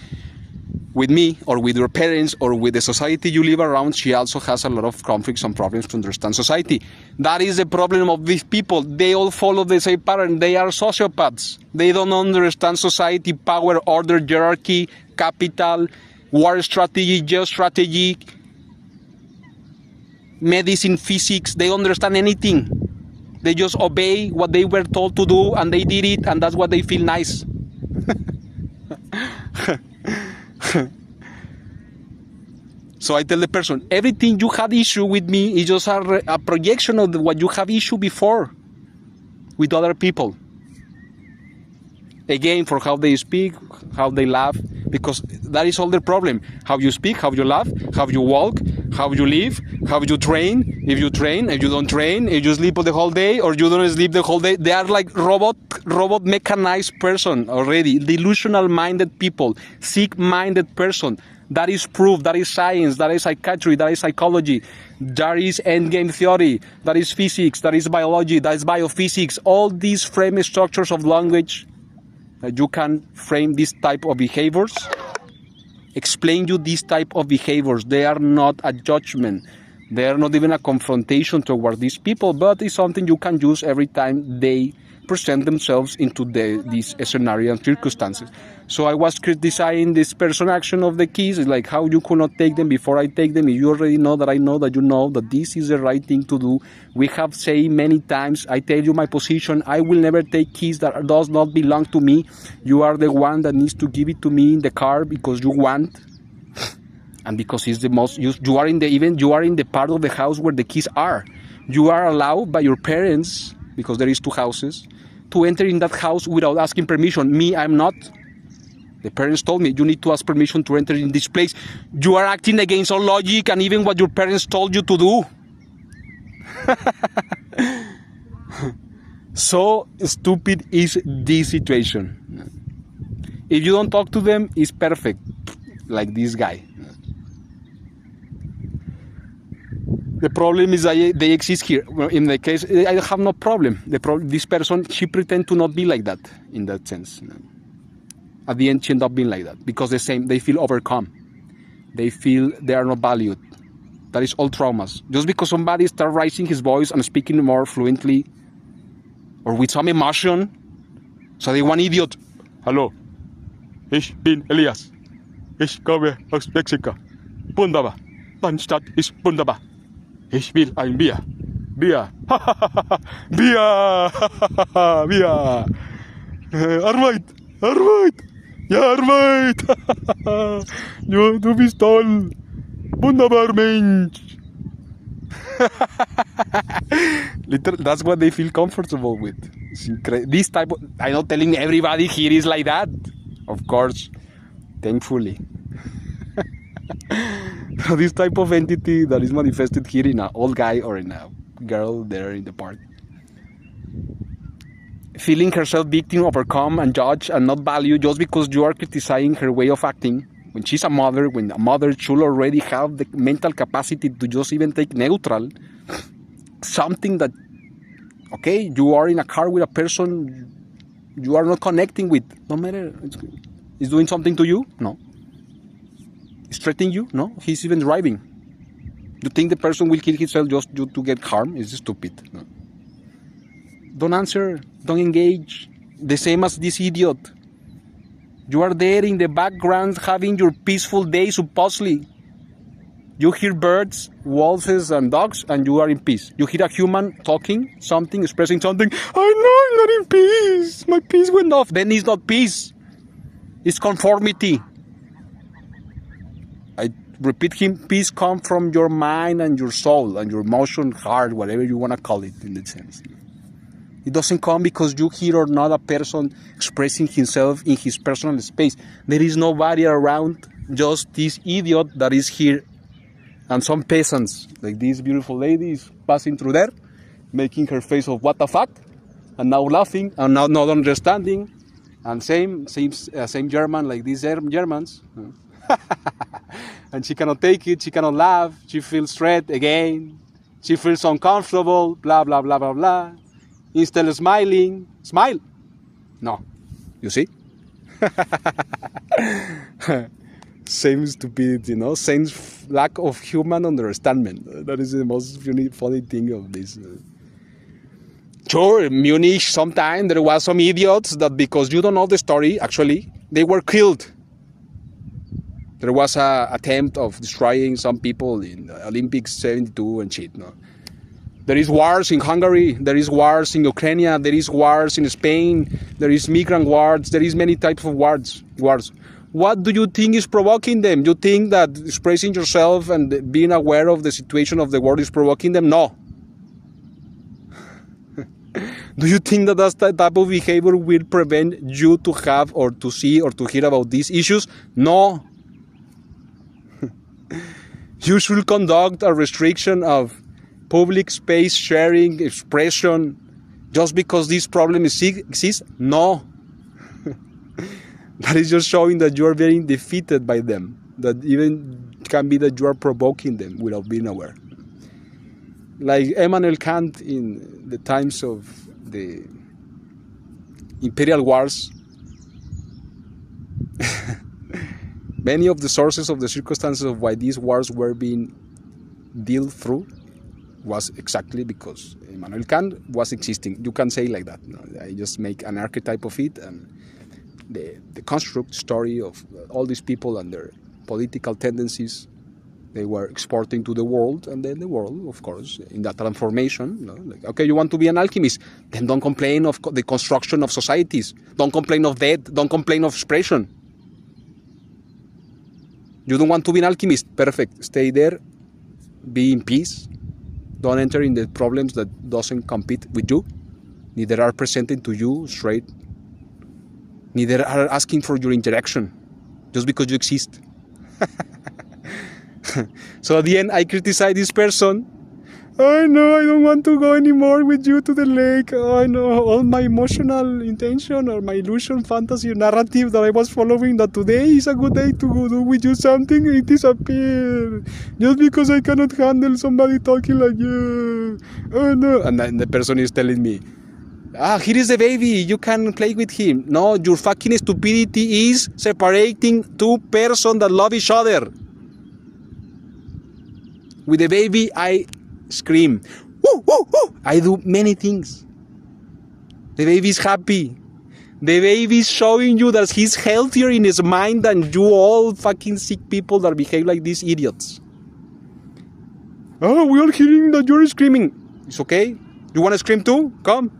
with me or with your parents or with the society you live around, she also has a lot of conflicts and problems to understand society. That is the problem of these people. They all follow the same pattern. They are sociopaths. They don't understand society, power, order, hierarchy, capital, war strategy, geostrategy, medicine, physics. They don't understand anything. They just obey what they were told to do, and they did it, and that's what they feel nice. So I tell the person, everything you had issue with me is just a projection of what you have issue before with other people. Again, for how they speak, how they laugh, because that is all the problem. How you speak, how you laugh, how you walk, how you live, how you train, if you don't train, if you sleep the whole day or you don't sleep the whole day. They are like robot mechanized person already, delusional minded people, sick minded person. That is proof, that is science, that is psychiatry, that is psychology, that is endgame theory, that is physics, that is biology, that is biophysics. All these frame structures of language, you can frame this type of behaviors, explain you this type of behaviors. They are not a judgment. They are not even a confrontation toward these people, but it's something you can use every time they present themselves into these scenario and circumstances. So I was criticizing this person action of the keys, like how you could not take them before I take them. If you already know that I know that you know that this is the right thing to do. We have said many times, I tell you my position, I will never take keys that does not belong to me. You are the one that needs to give it to me in the car because you want, and because it's the most used. You are in the part of the house where the keys are. You are allowed by your parents, because there is 2 houses, to enter in that house without asking permission. Me, I'm not. The parents told me, you need to ask permission to enter in this place. You are acting against all logic and even what your parents told you to do. So stupid is this situation. If you don't talk to them, it's perfect. Like this guy. The problem is that they exist here. In the case, I have no problem. This person, she pretend to not be like that, in that sense. At the end, she end up being like that. Because they feel overcome. They feel they are not valued. That is all traumas. Just because somebody start raising his voice and speaking more fluently, or with some emotion, so they one idiot. Hello, ich bin Elias. Ich komme aus Mexiko. Wunderbar. Meine Stadt ist wunderbar. Ich will ein Bier. Bier. Bier. Bier. Arbeit. Arbeit. Ja, Arbeit. Ja, du bist toll. Wunderbar, Mensch. Literally, that's what they feel comfortable with. This type of, I'm not telling everybody here is like that. Of course. Thankfully. This type of entity that is manifested here in an old guy or in a girl there in the park, feeling herself victim, overcome and judged and not valued just because you are criticizing her way of acting. When she's a mother, when a mother should already have the mental capacity to just even take neutral, something that, okay, you are in a car with a person you are not connecting with, no matter, it's doing something to you? No. It's threatening you? No. He's even driving. You think the person will kill himself just to get harm? It's stupid. No. Don't answer. Don't engage. The same as this idiot. You are there in the background having your peaceful day, supposedly. You hear birds, wolves and dogs, and you are in peace. You hear a human talking, something, expressing something. I know I'm not in peace. My peace went off. Then it's not peace. It's conformity. I repeat him, peace comes from your mind and your soul and your emotion, heart, whatever you want to call it in that sense. It doesn't come because you hear or not a person expressing himself in his personal space. There is nobody around, just this idiot that is here. And some peasants, like this beautiful lady, is passing through there, making her face of what the fuck, and now laughing, and now not understanding, and same German, like these Germans. And she cannot take it, she cannot laugh, she feels threat again, she feels uncomfortable, blah, blah, blah, blah, blah. Instead of smiling, smile. No. You see? Same stupidity, same lack of human understanding. That is the most funny thing of this. Sure, Munich, sometime there was some idiots that because you don't know the story, actually, they were killed. There was an attempt of destroying some people in the Olympics 72 and shit. There is wars in Hungary, there is wars in Ukraine, there is wars in Spain, there is migrant wars, there is many types of wars. What do you think is provoking them? You think that expressing yourself and being aware of the situation of the world is provoking them? No. Do you think that that type of behavior will prevent you to have or to see or to hear about these issues? No. You should conduct a restriction of public space sharing, expression, just because this problem exists? No. That is just showing that you are being defeated by them. That even can be that you are provoking them without being aware. Like Immanuel Kant in the times of the imperial wars, many of the sources of the circumstances of why these wars were being dealt through was exactly because Immanuel Kant was existing. You can say like that. I just make an archetype of it, and the construct story of all these people and their political tendencies, they were exporting to the world, and then the world, of course, in that transformation, like, okay, you want to be an alchemist, then don't complain of the construction of societies, don't complain of death, don't complain of expression. You don't want to be an alchemist, perfect, stay there, be in peace, don't enter in the problems that doesn't compete with you, neither are presented to you straight, neither are asking for your interaction, just because you exist. So at the end, I criticize this person. I know, I don't want to go anymore with you to the lake. I know, all my emotional intention or my illusion, fantasy, narrative that I was following, that today is a good day to go do with you something, it disappeared. Just because I cannot handle somebody talking like you. Oh no. And then the person is telling me, here is the baby, you can play with him. No, your fucking stupidity is separating two persons that love each other. With the baby, I scream. Woo, woo, woo. I do many things. The baby is happy. The baby is showing you that he's healthier in his mind than you all fucking sick people that behave like these idiots. Oh, we are hearing that you're screaming. It's okay. You want to scream too? Come.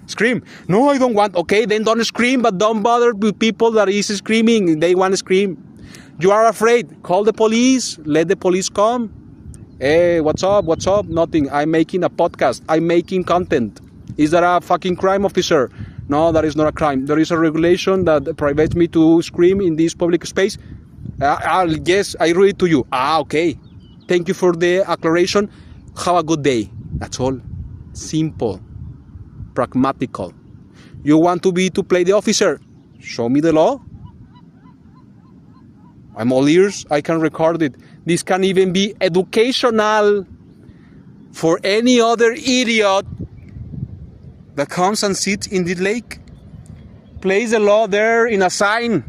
Scream. No, I don't want. Okay, then don't scream, but don't bother with people that is screaming. They want to scream. You are afraid. Call the police. Let the police come. Hey, what's up? What's up? Nothing. I'm making a podcast. I'm making content. Is that a fucking crime, officer? No, that is not a crime. There is a regulation that prohibits me to scream in this public space. Yes, I read it to you. Okay. Thank you for the acceleration. Have a good day. That's all. Simple. Pragmatical. You want to play the officer? Show me the law. I'm all ears. I can record it. This can even be educational for any other idiot that comes and sits in the lake. Place the law there in a sign.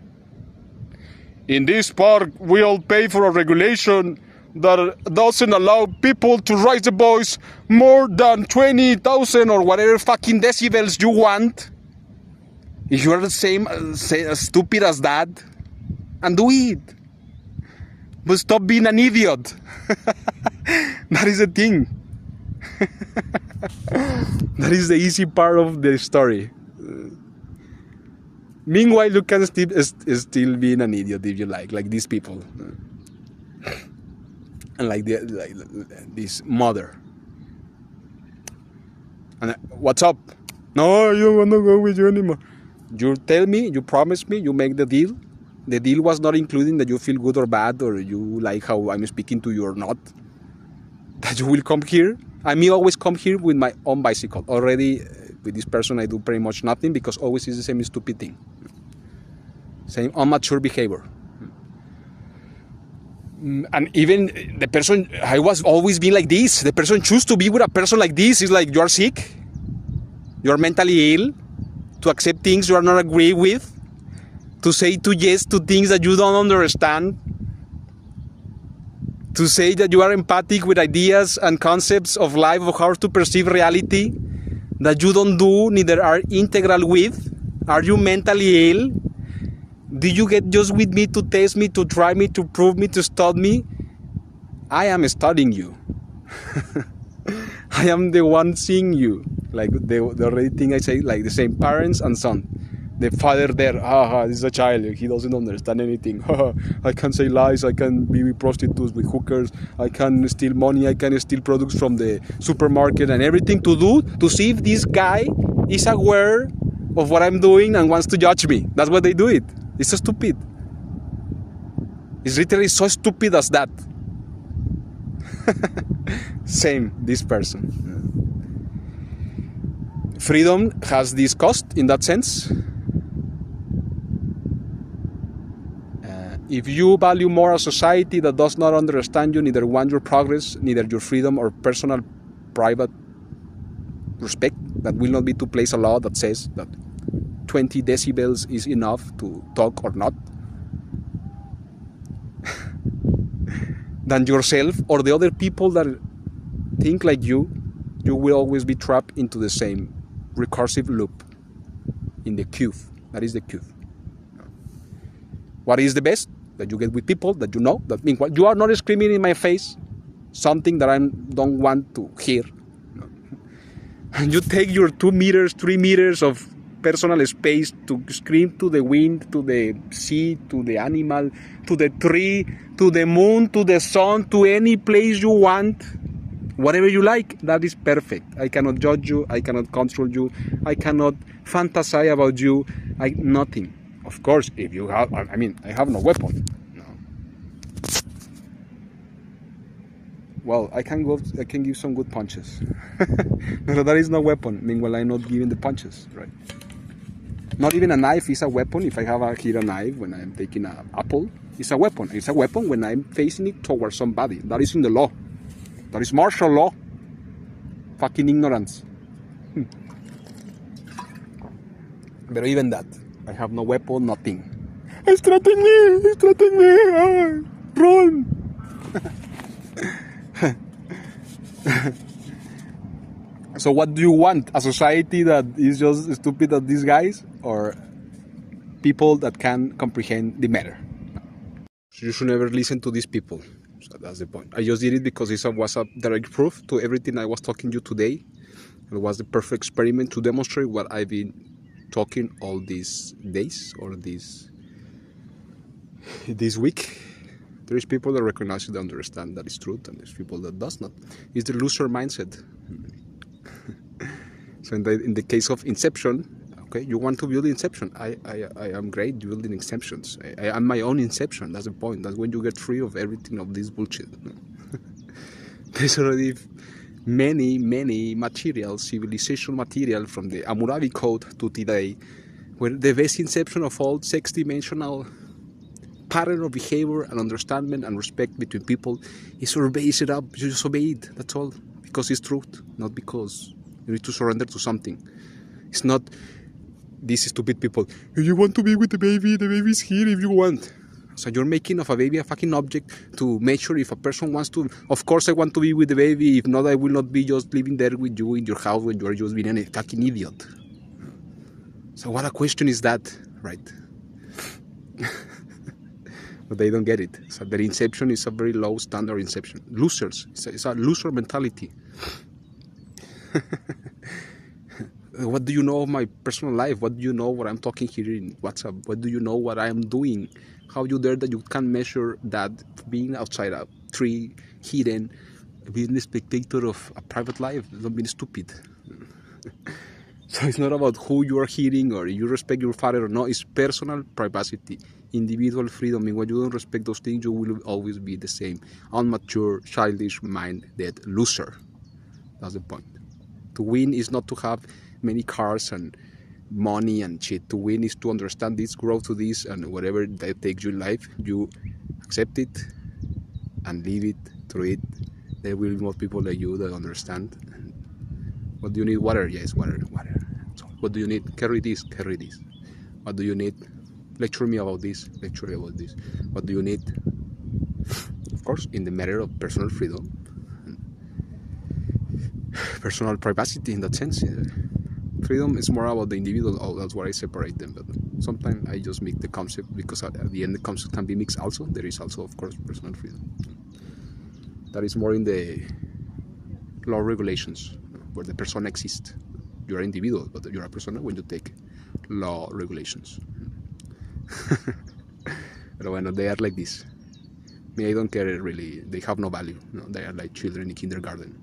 In this park, we all pay for a regulation that doesn't allow people to raise the voice more than 20,000 or whatever fucking decibels you want. If you are the same as stupid as that, and do it. But stop being an idiot. That is the thing. That is the easy part of the story. Meanwhile, you can still be an idiot if you like these people. And like this mother. And what's up? No, I don't want to go with you anymore. You tell me, you promise me, you make the deal. The deal was not including that you feel good or bad, or you like how I'm speaking to you or not. That you will come here. I may always come here with my own bicycle. Already, with this person, I do pretty much nothing because always is the same stupid thing. Same immature behavior. And even the person, I was always being like this. The person choose to be with a person like this. Is like, you are sick. You are mentally ill. To accept things you are not agree with. To say to yes to things that you don't understand. to say that you are empathic with ideas and concepts of life, of how to perceive reality, that you don't do, neither are integral with? Are you mentally ill? Do you get just with me to test me, to try me, to prove me, to study me? I am studying you. I am the one seeing you. Like the already thing I say, like the same parents and son. The father there, this is a child, he doesn't understand anything. I can say lies, I can be with prostitutes, with hookers, I can steal money, I can steal products from the supermarket and everything to do to see if this guy is aware of what I'm doing and wants to judge me. That's why they do it. It's so stupid. It's literally so stupid as that. Same, this person. Freedom has this cost in that sense. If you value more a society that does not understand you, neither want your progress, neither your freedom or personal, private respect, that will not be to place a law that says that 20 decibels is enough to talk or not, than yourself or the other people that think like you will always be trapped into the same recursive loop in the cube. That is the cube. What is the best? That you get with people that you know. That means you are not screaming in my face something that I don't want to hear. And you take your 2 meters, 3 meters of personal space to scream to the wind, to the sea, to the animal, to the tree, to the moon, to the sun, to any place you want. Whatever you like, that is perfect. I cannot judge you, I cannot control you, I cannot fantasize about you, nothing. Of course, if you have, I have no weapon. No. Well, I can give some good punches. But that is no weapon. Meanwhile, I'm not giving the punches, right? Not even a knife is a weapon. If I have a knife when I'm taking an apple, it's a weapon. It's a weapon when I'm facing it towards somebody. That is in the law. That is martial law. Fucking ignorance. But even that, I have no weapon, nothing. It's threatening me, run. So what do you want? A society that is just stupid as these guys, or people that can comprehend the matter? So you should never listen to these people. So that's the point. I just did it because it was a direct proof to everything I was talking to you today. It was the perfect experiment to demonstrate what I've been talking all these days or this week. There is people that recognize it, understand that it's truth, and there's people that does not. It's the loser mindset. So in the case of Inception, okay, you want to build Inception. I am great building Inceptions. I am my own Inception. That's the point. That's when you get free of everything of this bullshit. There's already many material, civilization material from the Hammurabi Code to today, where the best inception of all 6-dimensional pattern of behavior and understanding and respect between people is based it up. You just obey it. That's all. Because it's truth, not because you need to surrender to something. It's not these stupid people. If you want to be with the baby's here if you want. So you're making of a baby a fucking object to measure if a person wants to. Of course I want to be with the baby. If not, I will not be just living there with you in your house when you are just being a fucking idiot. So what a question is that, right? But they don't get it. So their inception is a very low standard inception. Losers. It's a loser mentality. What do you know of my personal life? What do you know what I'm talking here in WhatsApp? What do you know what I am doing? How you dare that you can measure that being outside a tree, hidden, being a spectator of a private life? Don't be stupid. So it's not about who you are hearing or you respect your father or not. It's personal privacy, individual freedom. And when you don't respect those things, you will always be the same immature, childish, minded loser. That's the point. To win is not to have many cars and money and shit. To win is to understand this, grow to this, and whatever that takes you in life, you accept it and live it through it. There will be more people like you that understand. And what do you need? Water? Yes, water. So what do you need? Carry this. What do you need? Lecture me about this. Lecture me about this. What do you need? Of course, in the matter of personal freedom, personal privacy in that sense. Freedom is more about the individual. That's why I separate them. But sometimes I just make the concept, because at the end the concept can be mixed also. There is also, of course, personal freedom. That is more in the law regulations, where the persona exists. You're an individual, but you're a persona when you take law regulations. Pero bueno, they are like this. Me, I don't care really. They have no value. They are like children in kindergarten.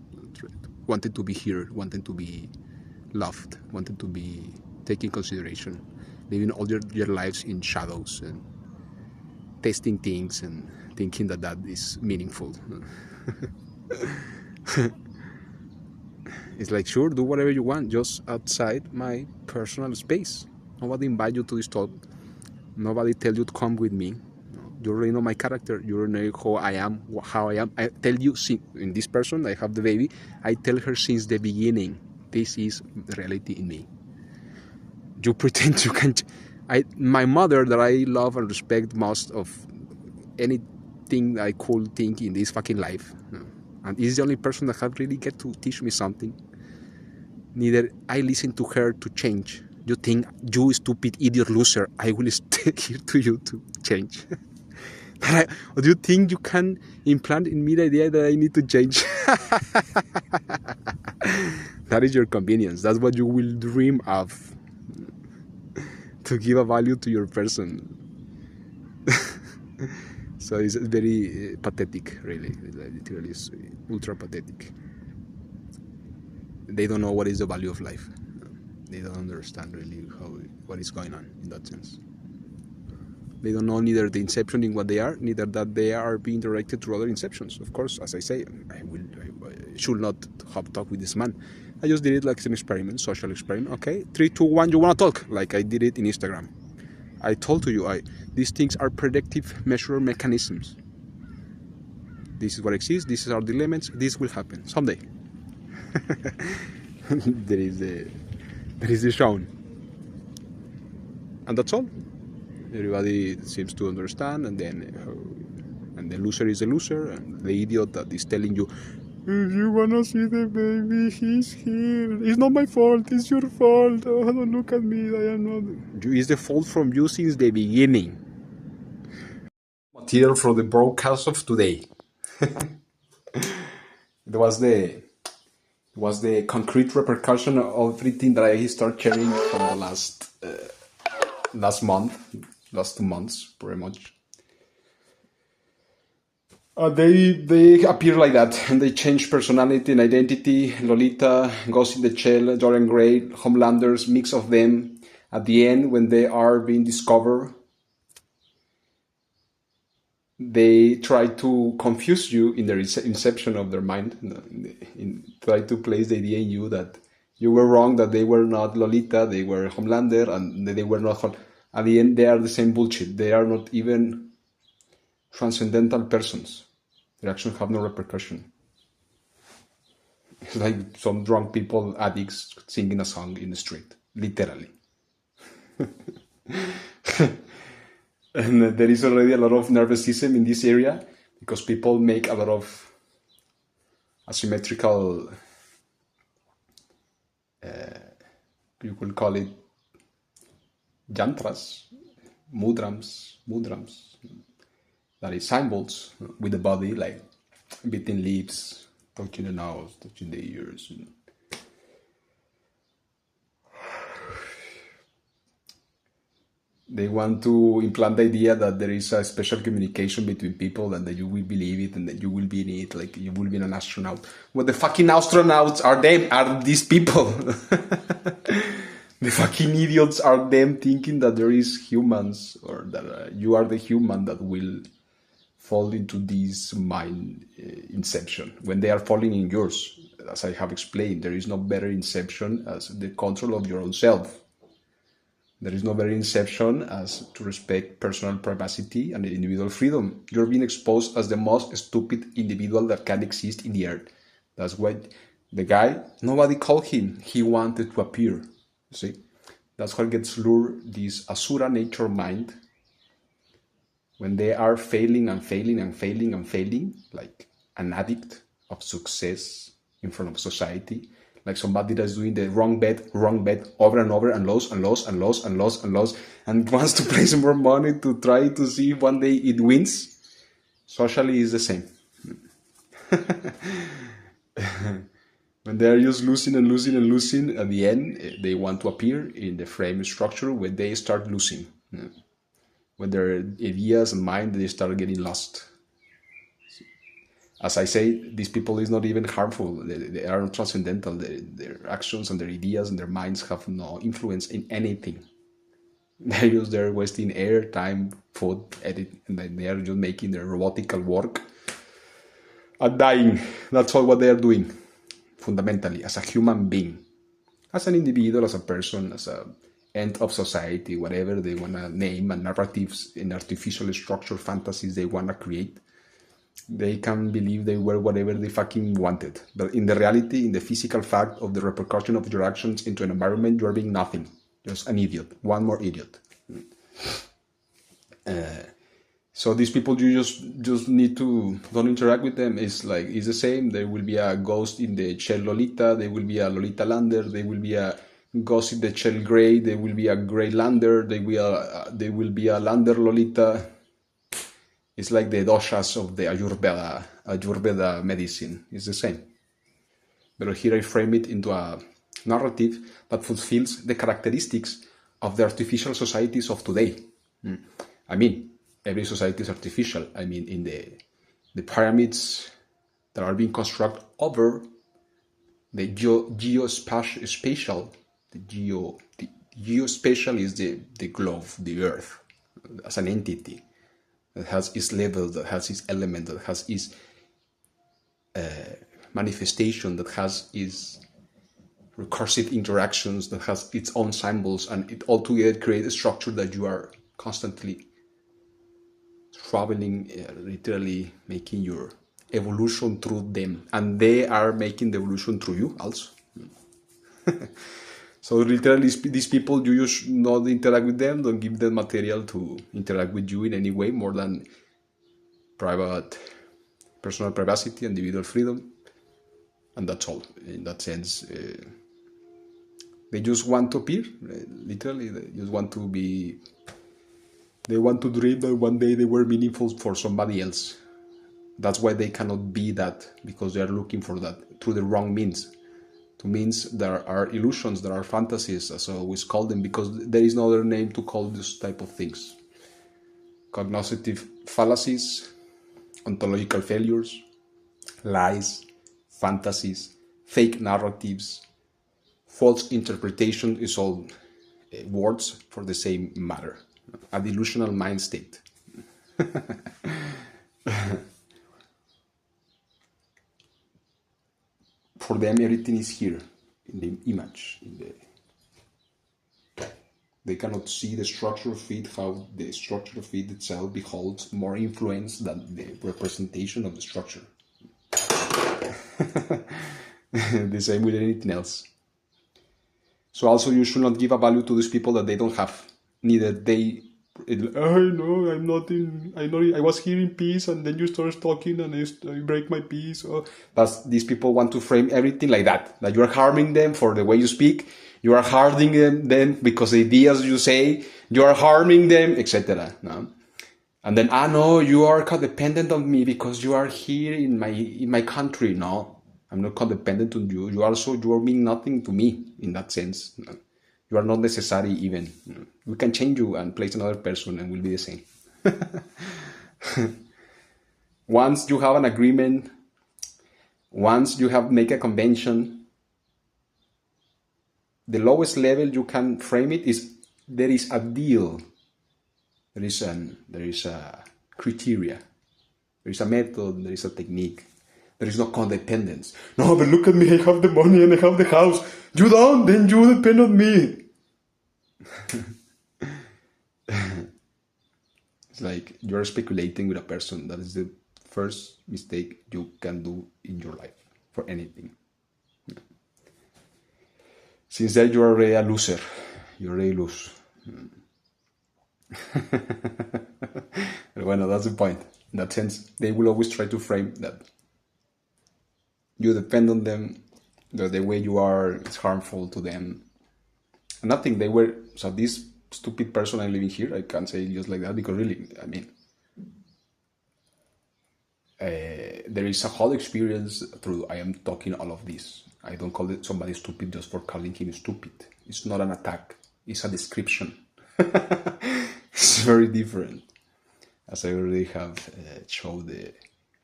Wanted to be heard, wanted to be loved, wanted to be taken in consideration, living all your lives in shadows and testing things and thinking that is meaningful. It's like, sure, do whatever you want, just outside my personal space. Nobody invite you to this talk. Nobody tell you to come with me. You already know my character. You already know how I am, I tell you, in this person, I have the baby. I tell her since the beginning, this is the reality in me. You pretend you can't. My mother, that I love and respect most of anything I could think in this fucking life, and is the only person that have really get to teach me something. Neither I listen to her to change. You think, you stupid idiot loser, I will stay here to you to change. Or do you think you can implant in me the idea that I need to change? That is your convenience. That's what you will dream of, to give a value to your person. So it's very pathetic, really. Literally, it's ultra pathetic. They don't know what is the value of life. They don't understand really what is going on in that sense. They don't know neither the inception in what they are, neither that they are being directed to other inceptions. Of course, as I say, I should not have talked with this man. I just did it like an experiment, social experiment. Okay, 3, 2, 1, you want to talk? Like I did it in Instagram. I told to you, these things are predictive measure mechanisms. This is what exists, these are the limits, this will happen someday. There is the shown. And that's all. Everybody seems to understand, and then the loser is the loser, and the idiot that is telling you, if you wanna see the baby, he's here. It's not my fault, it's your fault. Oh, don't look at me, I am not. It's the fault from you since the beginning. Material for the broadcast of today. It was the concrete repercussion of everything that I started sharing from the last 2 months, pretty much. They appear like that, and they change personality and identity. Lolita, Ghost in the Shell, Dorian Gray, Homelanders, mix of them. At the end, when they are being discovered, they try to confuse you in the inception of their mind, try to place the idea in you that you were wrong, that they were not Lolita, they were Homelander, and they were not. At the end, they are the same bullshit. They are not even transcendental persons. Their actions have no repercussion. It's like some drunk people, addicts, singing a song in the street, literally. And there is already a lot of nervosism in this area because people make a lot of asymmetrical, you could call it yantras, mudrams, that is symbols with the body, like beating lips, touching the nose, touching the ears. They want to implant the idea that there is a special communication between people and that you will believe it and that you will be in it, like you will be an astronaut. Well, the fucking astronauts are these people. The fucking idiots are them thinking that there is humans, or that you are the human that will fall into this mind inception when they are falling in yours. As I have explained, there is no better inception as the control of your own self. There is no better inception as to respect personal privacy and individual freedom. You're being exposed as the most stupid individual that can exist in the earth. That's why the guy, nobody called him. He wanted to appear. You see? That's how it gets lured, this Asura nature mind, when they are failing and failing and failing and failing, like an addict of success in front of society, like somebody that's doing the wrong bet over and over and lost and lost and lost and lost and lost and wants to place more money to try to see if one day it wins, socially is the same. When they're just losing and losing and losing, at the end, they want to appear in the frame structure where they start losing. When their ideas and mind, they start getting lost. As I say, these people is not even harmful. They are transcendental. Their actions and their ideas and their minds have no influence in anything. They're just there wasting air, time, food, edit, and then they are just making their robotical work and dying. That's all what they are doing, fundamentally, as a human being, as an individual, as a person, as a end of society, whatever they want to name, and narratives and artificial structure fantasies they want to create. They can believe they were whatever they fucking wanted. But in the reality, in the physical fact of the repercussion of your actions into an environment, you are being nothing. Just an idiot. One more idiot. So these people, you just need to don't interact with them. It's the same. There will be a ghost in the Shell Lolita. There will be a Lolita Lander. There will be a ghost in the Shell Grey. There will be a Grey Lander. There will be a Lander Lolita. It's like the doshas of the Ayurveda medicine. It's the same. But here I frame it into a narrative that fulfills the characteristics of the artificial societies of today. I mean, every society is artificial. I mean, in the pyramids that are being constructed over the geospatial. The geospatial is the globe, the earth, as an entity that has its levels, that has its element, that has its manifestation, that has its recursive interactions, that has its own symbols, and it all together creates a structure that you are constantly traveling, literally making your evolution through them, and they are making the evolution through you also. So literally, these people, you just not interact with them, don't give them material to interact with you in any way more than personal privacy, individual freedom, and that's all. In that sense, they just want to appear. Literally, they just want to be. They want to dream that one day they were meaningful for somebody else. That's why they cannot be that, because they are looking for that through the wrong means. To means there are illusions, there are fantasies, as I always call them, because there is no other name to call this type of things. Cognitive fallacies, ontological failures, lies, fantasies, fake narratives, false interpretation is all words for the same matter. A delusional mind state. For them, everything is here in the image. They cannot see the structure of it, how the structure of it itself beholds more influence than the representation of the structure. The same with anything else. So also you should not give a value to these people that they don't have. Neither they, no, I'm not in, I know I was here in peace and then you start talking and I break my peace. These people want to frame everything like that you are harming them for the way you speak, you are harming them because the ideas you say, you are harming them, etc. No? And then, no, you are codependent on me because you are here in my country. No, I'm not codependent on you. You are mean nothing to me in that sense. No? You are not necessary even. We can change you and place another person and we'll be the same. Once you have an agreement, once you have make a convention, the lowest level you can frame it is there is a deal. There is a criteria. There is a method. There is a technique. There is no codependence. No, but look at me, I have the money and I have the house. You don't, then you depend on me. It's like you're speculating with a person. That is the first mistake you can do in your life for anything. Since then, you are already a loser. You already lose. Bueno, that's the point. In that sense, they will always try to frame that you depend on them, the way you are is harmful to them. And I think they were, so this stupid person I'm living here, I can't say just like that because really, I mean, there is a whole experience through I am talking all of this. I don't call it somebody stupid just for calling him stupid. It's not an attack. It's a description. It's very different. As I already have showed the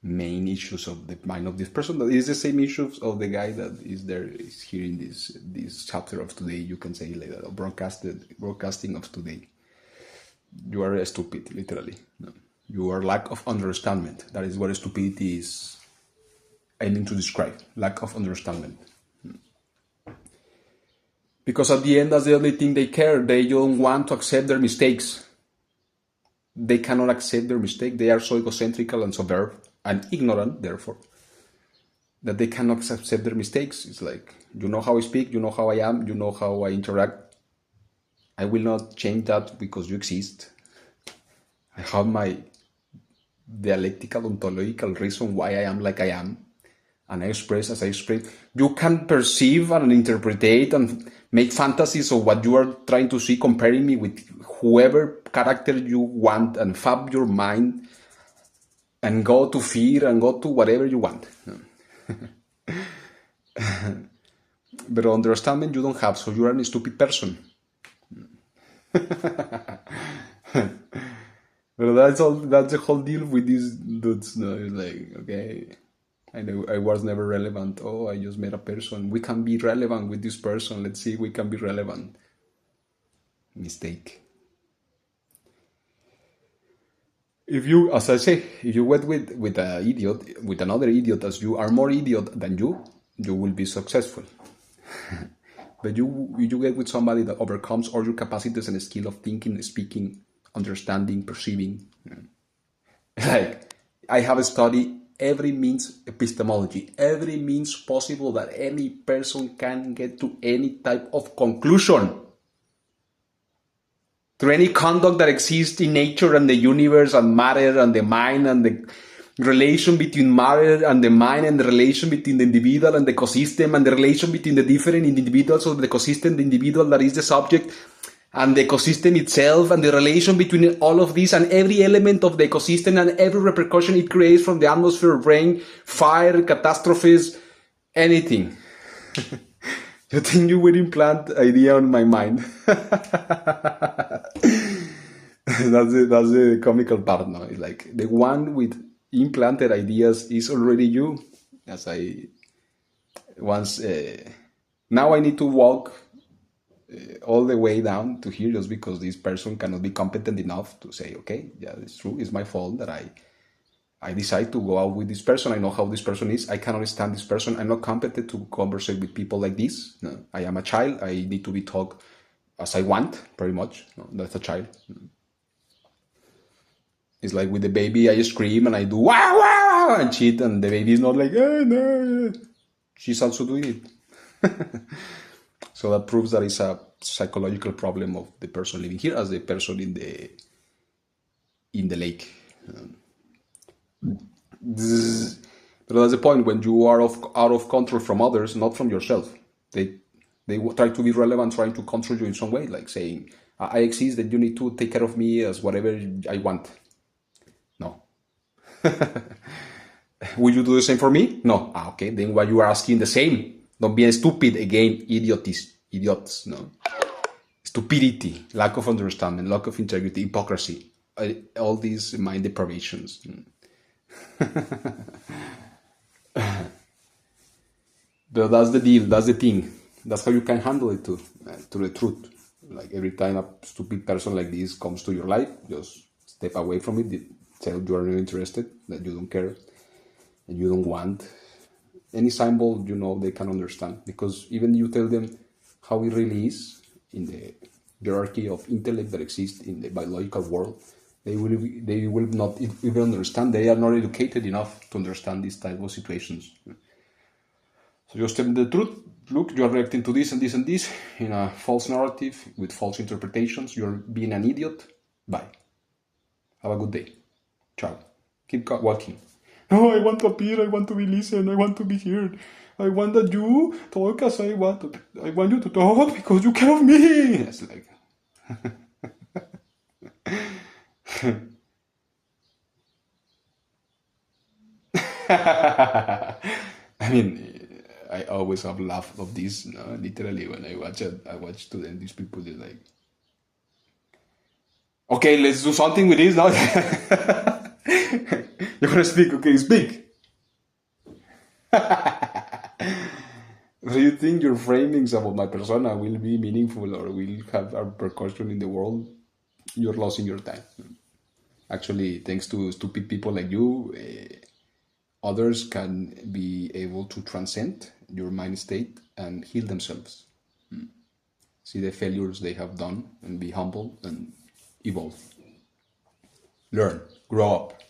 main issues of the mind of this person, that is the same issues of the guy that is here in this chapter of today. You can say like that, or broadcasting of today. You are stupid, literally. No. Your lack of understanding. That is what stupidity is aiming to describe. Lack of understanding. Because at the end, that's the only thing they care. They don't want to accept their mistakes. They cannot accept their mistake. They are so egocentrical and sobered and ignorant, therefore, that they cannot accept their mistakes. It's like, you know how I speak, you know how I am, you know how I interact. I will not change that because you exist. I have my dialectical, ontological reason why I am like I am. And I express as I express. You can perceive and interpret and make fantasies of what you are trying to see, comparing me with whoever character you want, and fab your mind and go to fear and go to whatever you want. But understanding you don't have, so you are a stupid person. But that's the whole deal with these dudes. No? It's like, okay, I know I was never relevant. Oh, I just met a person. We can be relevant with this person. Let's see if we can be relevant. Mistake. If you, as I say, if you went with an idiot, with another idiot, as you are more idiot than you will be successful. But you get with somebody that overcomes all your capacities and skill of thinking, speaking, understanding, perceiving. Like, I have studied every means epistemology, every means possible that any person can get to any type of conclusion. Through any conduct that exists in nature and the universe and matter and the mind and the relation between matter and the mind and the relation between the individual and the ecosystem and the relation between the different individuals of the ecosystem, the individual that is the subject and the ecosystem itself, and the relation between all of these and every element of the ecosystem and every repercussion it creates from the atmosphere, rain, fire, catastrophes, anything. You think you will implant idea on my mind? That's the comical part now. It's like the one with implanted ideas is already you. As I once, now I need to walk all the way down to here just because this person cannot be competent enough to say, okay, yeah, it's true. It's my fault that I decide to go out with this person. I know how this person is. I cannot stand this person. I'm not competent to converse with people like this. No, I am a child. I need to be taught as I want, pretty much. No, that's a child. It's like with the baby, I scream and I do wow, wow, and shit, and the baby is not like, oh, no. She's also doing it. So that proves that it's a psychological problem of the person living here as the person in the lake. But that's the point. When you are out of control from others, not from yourself, they try to be relevant, trying to control you in some way, like saying, I exist, that you need to take care of me as whatever I want. No. Will you do the same for me? No. Okay, then why you are asking the same? Don't be stupid again, idiots. No. Stupidity, lack of understanding, lack of integrity, hypocrisy, all these mind deprivations. But that's the deal, that's the thing. That's how you can handle it to the truth. Like every time a stupid person like this comes to your life, just step away from it, tell you are not interested, that you don't care, and you don't want. Any symbol, they can understand. Because even you tell them how it really is in the hierarchy of intellect that exists in the biological world, they will not even understand. They are not educated enough to understand these type of situations. So just tell them the truth. Look, you are reacting to this and this and this in a false narrative with false interpretations. You're being an idiot. Bye. Have a good day. Ciao. Keep walking. No, I want to appear. I want to be listened. I want to be heard. I want that you talk as I want. I want you to talk because you care of me. It's like. I mean, I always have laughed of this. No? Literally, when I watch it, I watch to them. These people, they're like, okay, let's do something with this now. You want to speak? Okay, speak. Do you think your framings about my persona will be meaningful or will have a repercussion in the world? You're losing your time. Actually, thanks to stupid people like you, others can be able to transcend your mind state and heal themselves. See the failures they have done and be humble and evolve. Learn, grow up.